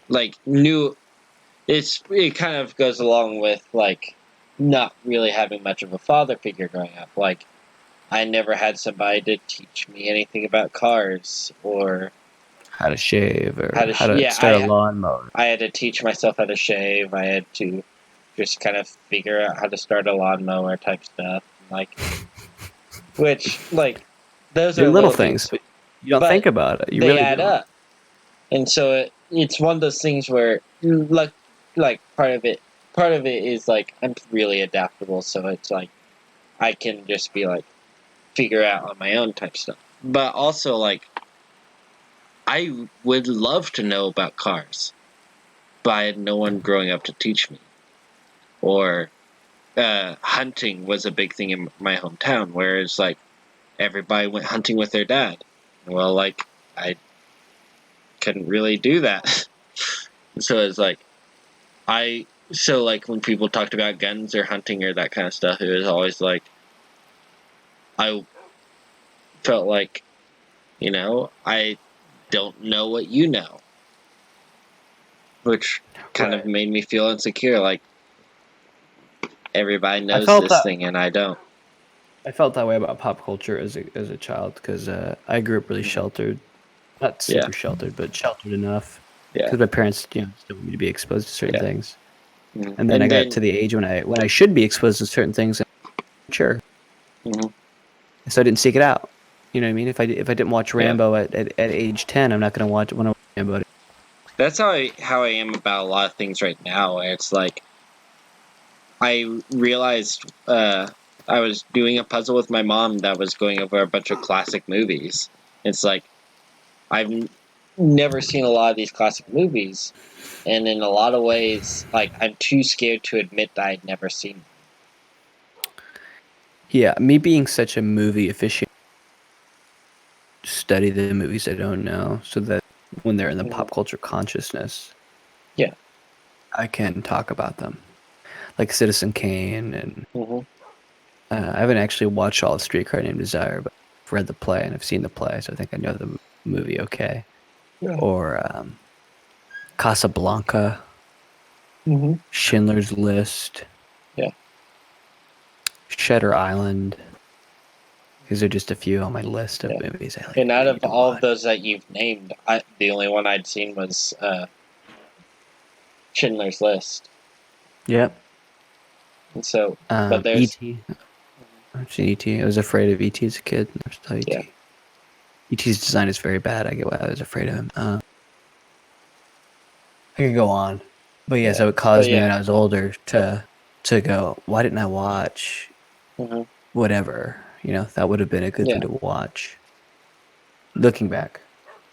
Like, it kind of goes along with, like, not really having much of a father figure growing up. Like, I never had somebody to teach me anything about cars or how to shave or how to start a lawnmower. I had to teach myself how to shave. I had to just kind of figure out how to start a lawnmower type stuff. Like, which, like, those are little things, but you don't think about it. You they really add don't. up. And so it's one of those things where, like part of it is, like, I'm really adaptable, so it's like I can just be like figure out on my own type stuff. But also, like, I would love to know about cars, but I had no one growing up to teach me. Or hunting was a big thing in my hometown, where it's like everybody went hunting with their dad. Well, like, I couldn't really do that. So it's like so, like, when people talked about guns or hunting or that kind of stuff, it was always like I felt like, I don't know what you know, which kind of made me feel insecure. Like, everybody knows this thing and I don't. I felt that way about pop culture as a child because I grew up really sheltered, not super sheltered, but sheltered enough. Because my parents, still want me to be exposed to certain things. And then I got to the age when I should be exposed to certain things. Sure. So I didn't seek it out. You know what I mean? If I didn't watch Rambo at age 10, I'm not going to watch Rambo. That's how I am about a lot of things right now. It's like I realized I was doing a puzzle with my mom that was going over a bunch of classic movies. It's like I've never seen a lot of these classic movies, and in a lot of ways, like, I'm too scared to admit that I'd never seen them. Yeah, me being such a movie aficionado, study the movies I don't know, so that when they're in the pop culture consciousness, I can talk about them, like Citizen Kane, and I haven't actually watched all of Streetcar Named Desire, but I've read the play and I've seen the play, so I think I know the movie okay. Or Casablanca, Schindler's List, Shutter Island. These are just a few on my list of movies I like. And out of all of those that you've named, the only one I'd seen was Schindler's List. Yep. And so, but there's E.T. I've seen E.T. I was afraid of E.T. as a kid. I saw E.T. E.T.'s design is very bad. I get why I was afraid of him. I could go on, but yes, it would cause me when I was older to go, why didn't I watch whatever? That would have been a good thing to watch. Looking back,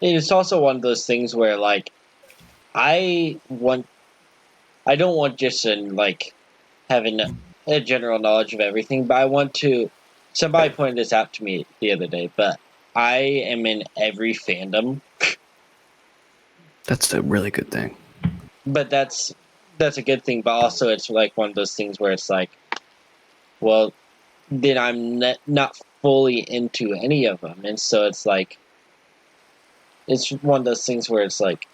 it's also one of those things where, like, I don't want just having a general knowledge of everything, but I want to. Somebody pointed this out to me the other day, but I am in every fandom. That's a really good thing. But that's a good thing, but also it's like one of those things where it's like, well, then I'm not fully into any of them, and so it's like, it's one of those things where it's like,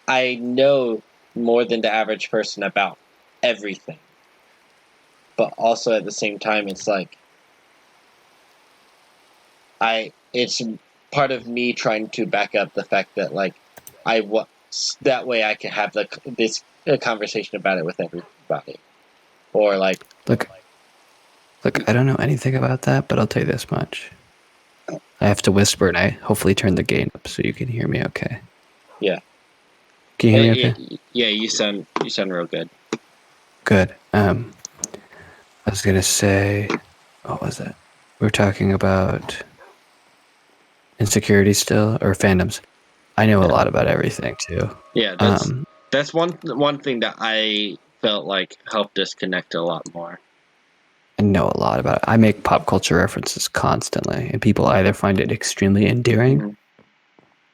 I know more than the average person about everything, but also at the same time, it's like, it's part of me trying to back up the fact that, like, that way I can have this conversation about it with everybody, or like, look, I don't know anything about that, but I'll tell you this much. I have to whisper, and I hopefully turn the gain up so you can hear me okay. Yeah. Can you hear me okay? Yeah, you sound real good. Good. I was gonna say, what was it? we're talking about insecurity still, or fandoms. I know a lot about everything too. Yeah, that's one thing that I felt like helped us connect a lot more. I know a lot about it. I make pop culture references constantly, and people either find it extremely endearing,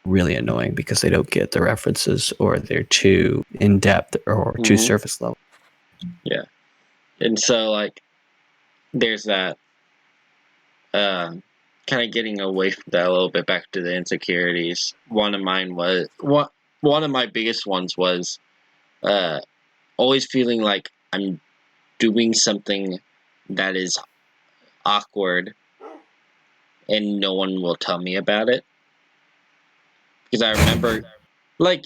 really annoying because they don't get the references, or they're too in depth or too surface level. Yeah, and so like, there's that. Kind of getting away from that a little bit, back to the insecurities. One of my biggest ones was always feeling like I'm doing something that is awkward and no one will tell me about it. Because I remember, like,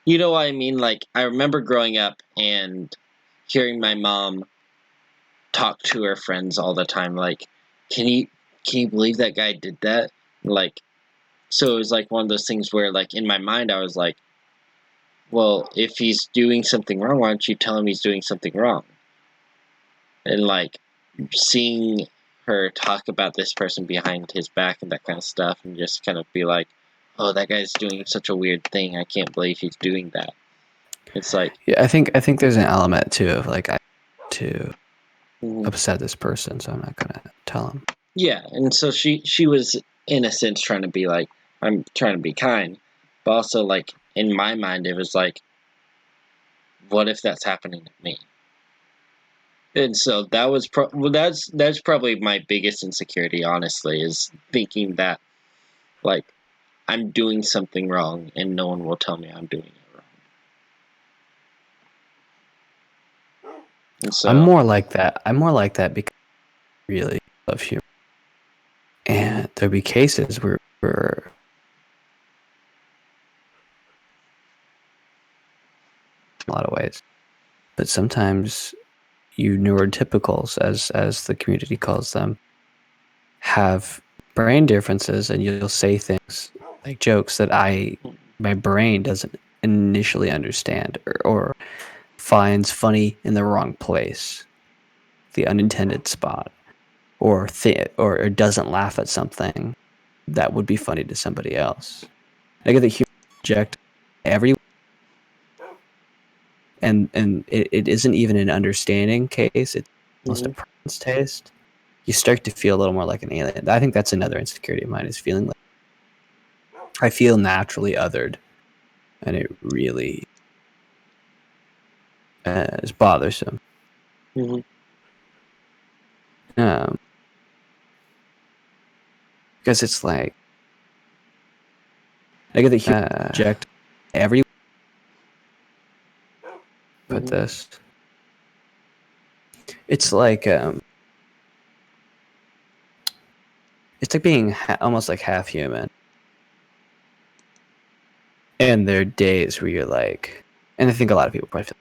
you know what I mean? Like, I remember growing up and hearing my mom talk to her friends all the time. Like, can you believe that guy did that? Like, so it was like one of those things where, like, in my mind, I was like, well, if he's doing something wrong, why don't you tell him he's doing something wrong? And, like, seeing her talk about this person behind his back and that kind of stuff, and just kind of be like, oh, that guy's doing such a weird thing. I can't believe he's doing that. It's like, yeah, I think there's an element too of like, I to upset this person, so I'm not gonna tell him. Yeah, and so she was in a sense trying to be like, I'm trying to be kind, but also like in my mind it was like, what if that's happening to me? And so that was that's probably my biggest insecurity, honestly, is thinking that like I'm doing something wrong and no one will tell me I'm doing it wrong. And so I'm more like that because I really love humor, and there'll be cases where a lot of ways, but sometimes you neurotypicals, as the community calls them, have brain differences, and you'll say things like jokes that my brain doesn't initially understand, or finds funny in the wrong place, the unintended spot, or doesn't laugh at something that would be funny to somebody else. I get that humor reject every, and it isn't even an understanding case. It's almost a preference taste. You start to feel a little more like an alien. I think that's another insecurity of mine, is feeling like I feel naturally othered, and it really is bothersome. Because it's like, I get that humor reject every, but this, it's like being almost like half human. And there are days where you're like, and I think a lot of people probably feel,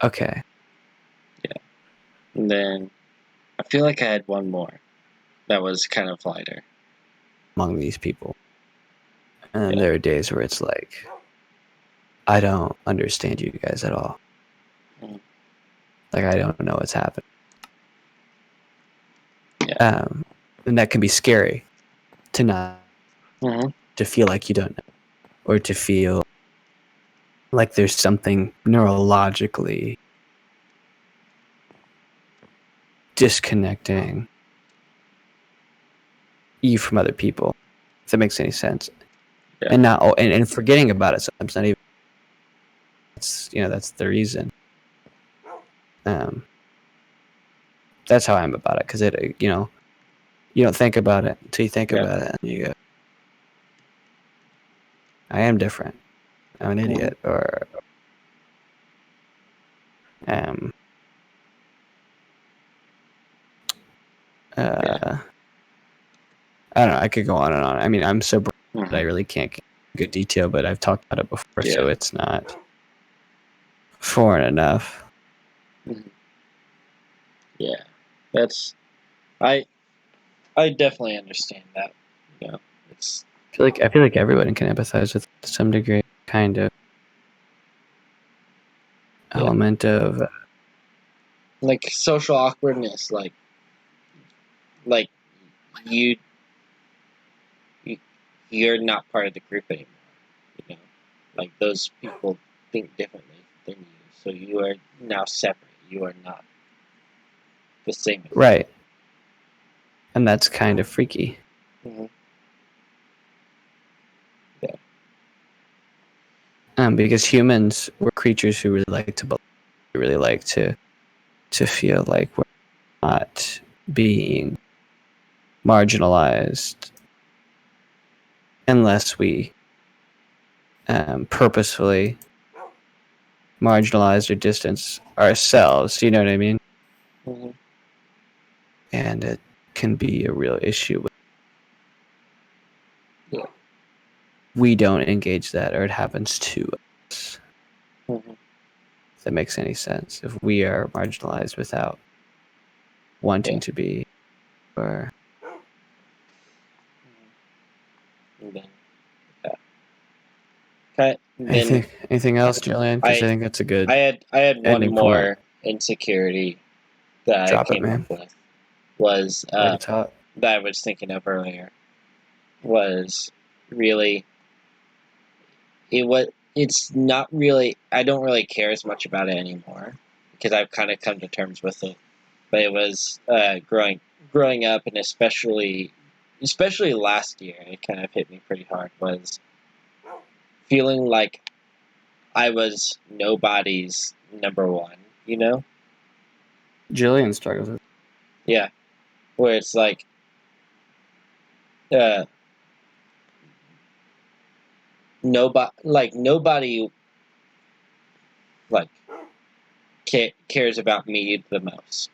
okay. Yeah. And then I feel like I had one more that was kind of lighter. Among these people. And there are days where it's like, I don't understand you guys at all. Like, I don't know what's happening. Yeah. And that can be scary to not, to feel like you don't know, or to feel like there's something neurologically disconnecting you from other people, if that makes any sense. Yeah. And not, and forgetting about it sometimes, not even, it's, that's the reason. That's how I'm about it, because it, you don't think about it until you think about it, and you go, I am different, I'm an idiot, or I don't know, I could go on and on. I mean, I'm so broad that I really can't get good detail, but I've talked about it before, so it's not foreign enough. Yeah, that's, I definitely understand that. It's, I feel like everyone can empathize with some degree, kind of element of like social awkwardness, like you you're not part of the group anymore. You know, like those people think differently than you, so you are now separate. You are not the same. Right. And that's kind of freaky. Mm-hmm. Yeah. Because humans, we're creatures who really like to feel like we're not being marginalized unless we purposefully marginalize or distance ourselves. You know what I mean? Mm-hmm. And it can be a real issue. Yeah. We don't engage that, or it happens to us. Mm-hmm. If that makes any sense. If we are marginalized without wanting to be, or And then anything else, Jillian? Because I think that's a good I had one ending more point. insecurity that Drop I it, came man. up with was Like it's hot. that I was thinking of earlier was really it's not really, I don't really care as much about it anymore because I've kind of come to terms with it. But it was growing up, and especially last year, it kind of hit me pretty hard, was feeling like I was nobody's number one, you know? Jillian struggles with. Yeah. Where it's like uh nobody like cares about me the most.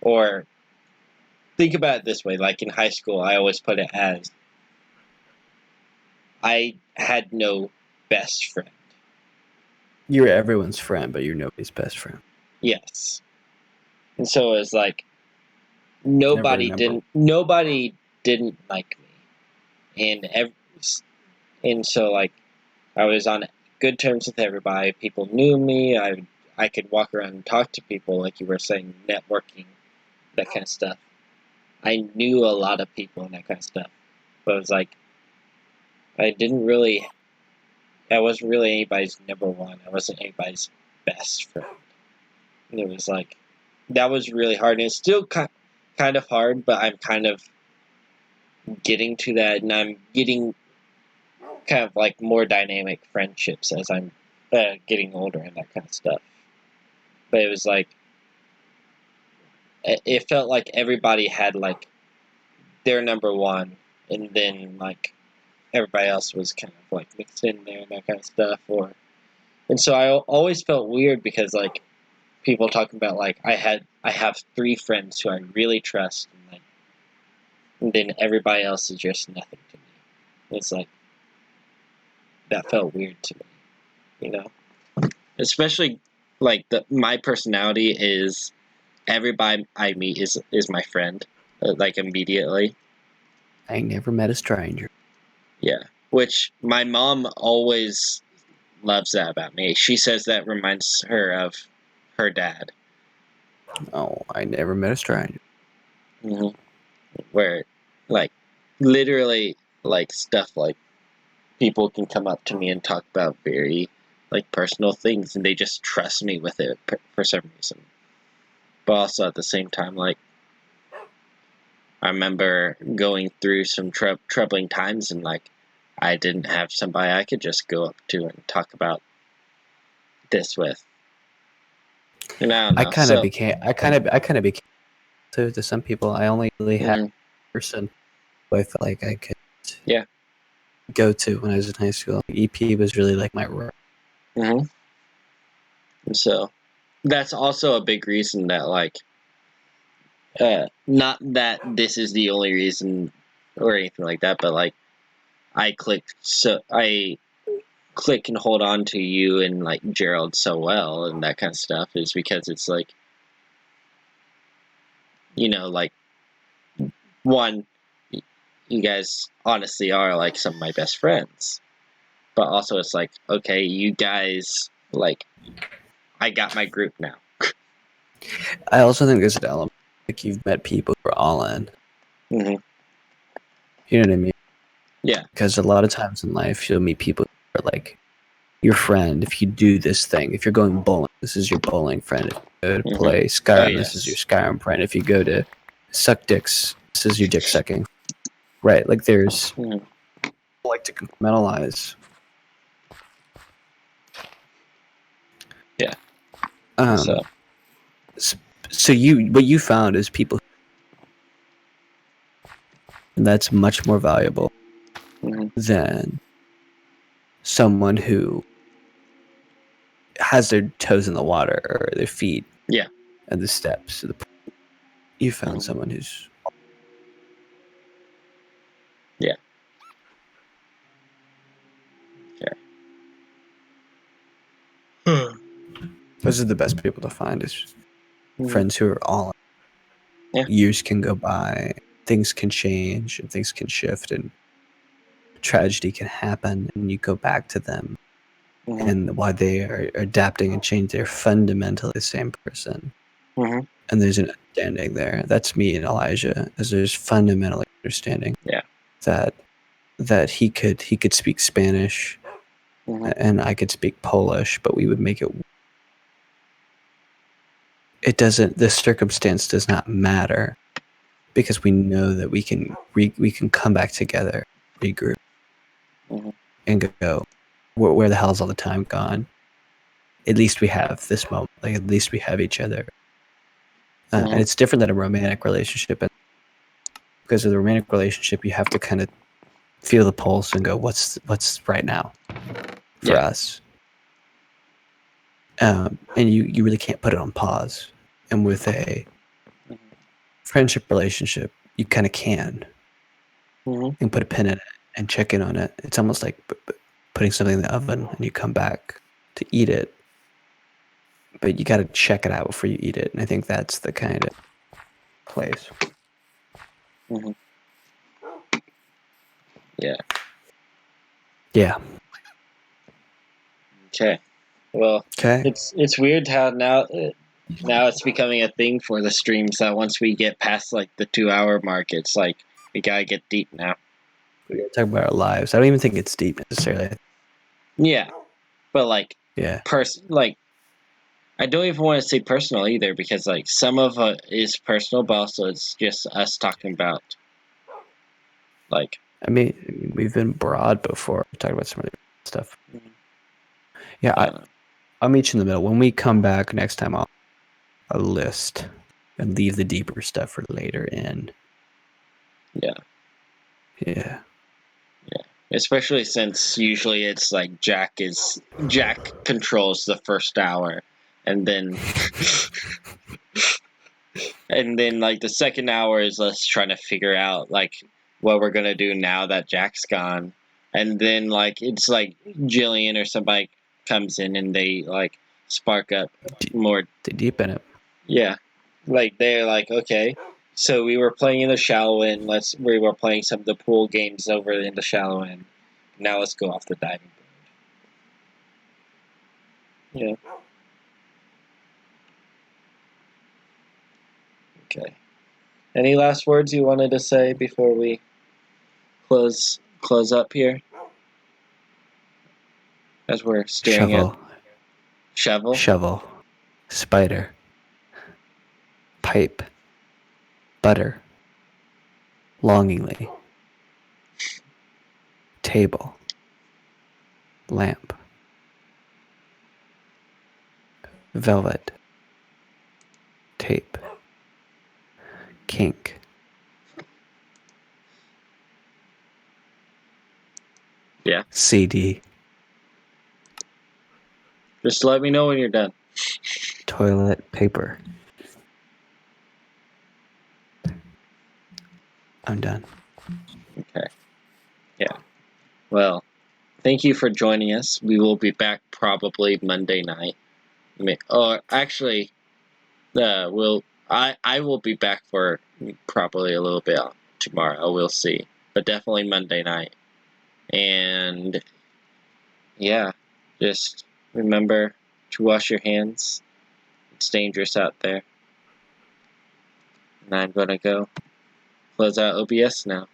Or think about it this way, like in high school, I always put it as I had no best friend. You're everyone's friend, but you're nobody's best friend. Yes. And so it was like Never nobody didn't like me. And so like I was on good terms with everybody. People knew me. I could walk around and talk to people, like you were saying, networking, that kind of stuff. I knew a lot of people and that kind of stuff. But it was like I wasn't really anybody's number one. I wasn't anybody's best friend. And it was like that was really hard, and it's still kind of hard, but I'm kind of getting to that, and I'm getting kind of like more dynamic friendships as I'm getting older and that kind of stuff. But it was like it felt like everybody had like their number one, and then like everybody else was kind of like mixed in there and that kind of stuff. And so I always felt weird because like people talking about like I have 3 friends who I really trust, and then everybody else is just nothing to me. It's like that felt weird to me, you know. Especially like my personality is everybody I meet is my friend, like immediately. I never met a stranger. Yeah, which my mom always loves that about me. She says that reminds her of her dad. Oh, I never met a stranger. Mm-hmm. Where, like, literally, like stuff like people can come up to me and talk about very like personal things, and they just trust me with it for some reason. But also at the same time, like I remember going through some troubling times, and like I didn't have somebody I could just go up to and talk about this with. And I don't know. I kind of became to some people. I only really had a person who I felt like I could go to when I was in high school. EP was really like my room. Mm-hmm. And so that's also a big reason that like not that this is the only reason or anything like that, but like I click and hold on to you and like Gerald so well and that kind of stuff is because it's like, you know, like one, you guys honestly are like some of my best friends, but also it's like, okay, you guys, like I got my group now. I also think there's an element like you've met people who are all in. Mm-hmm. You know what I mean? Yeah. Because a lot of times in life, you'll meet people who are like your friend. If you do this thing, if you're going bowling, this is your bowling friend. If you go to play Skyrim, this is your Skyrim friend. If you go to suck dicks, this is your dick sucking. Right? Like there's like to compartmentalize. Yeah. So what you found is people, and that's much more valuable than someone who has their toes in the water or their feet and the steps. You found someone who's those are the best people to find is friends who are all in. Years can go by, things can change and things can shift and tragedy can happen and you go back to them and why they are adapting and changing, they're fundamentally the same person. And there's an understanding there. That's me and Elijah, as there's fundamental understanding that he could speak Spanish and I could speak Polish, but we would make it. It doesn't. The circumstance does not matter because we know that we can come back together, regroup, and go. Where the hell's all the time gone? At least we have this moment. Like at least we have each other. And it's different than a romantic relationship. Because of the romantic relationship, you have to kind of feel the pulse and go, what's right now for us? And you really can't put it on pause. And with a friendship relationship, you kind of can. And put a pin in it and check in on it. It's almost like putting something in the oven and you come back to eat it. But you got to check it out before you eat it. And I think that's the kind of place. Yeah. Yeah. Okay. Well, it's weird how now it's becoming a thing for the streams that once we get past like the 2-hour mark, it's like we gotta get deep now. We gotta talk about our lives. I don't even think it's deep necessarily. Yeah, but like like I don't even want to say personal either because like some of it is personal, but also it's just us talking about like. I mean, we've been broad before. We talked about some of the stuff. Yeah, I'll meet you in the middle. When we come back next time, I'll list and leave the deeper stuff for later in. Yeah. Yeah. Yeah. Especially since usually it's like Jack controls the first hour and then and then like the second hour is us trying to figure out like what we're gonna do now that Jack's gone. And then like it's like Jillian or somebody comes in and they like spark up more. They deepen it. Yeah. Like they're like, okay, so we were playing in the shallow end, we were playing some of the pool games over in the shallow end. Now let's go off the diving board. Yeah. Okay. Any last words you wanted to say before we close up here? As we're staring at shovel, spider, pipe, butter, longingly, table, lamp, velvet, tape, kink. Yeah. CD. Just let me know when you're done. Toilet paper. I'm done. Okay. Yeah. Well, thank you for joining us. We will be back probably Monday night. Or actually, I will be back for probably a little bit tomorrow. We'll see, but definitely Monday night. And yeah, just remember to wash your hands. It's dangerous out there. And I'm gonna go close out OBS now.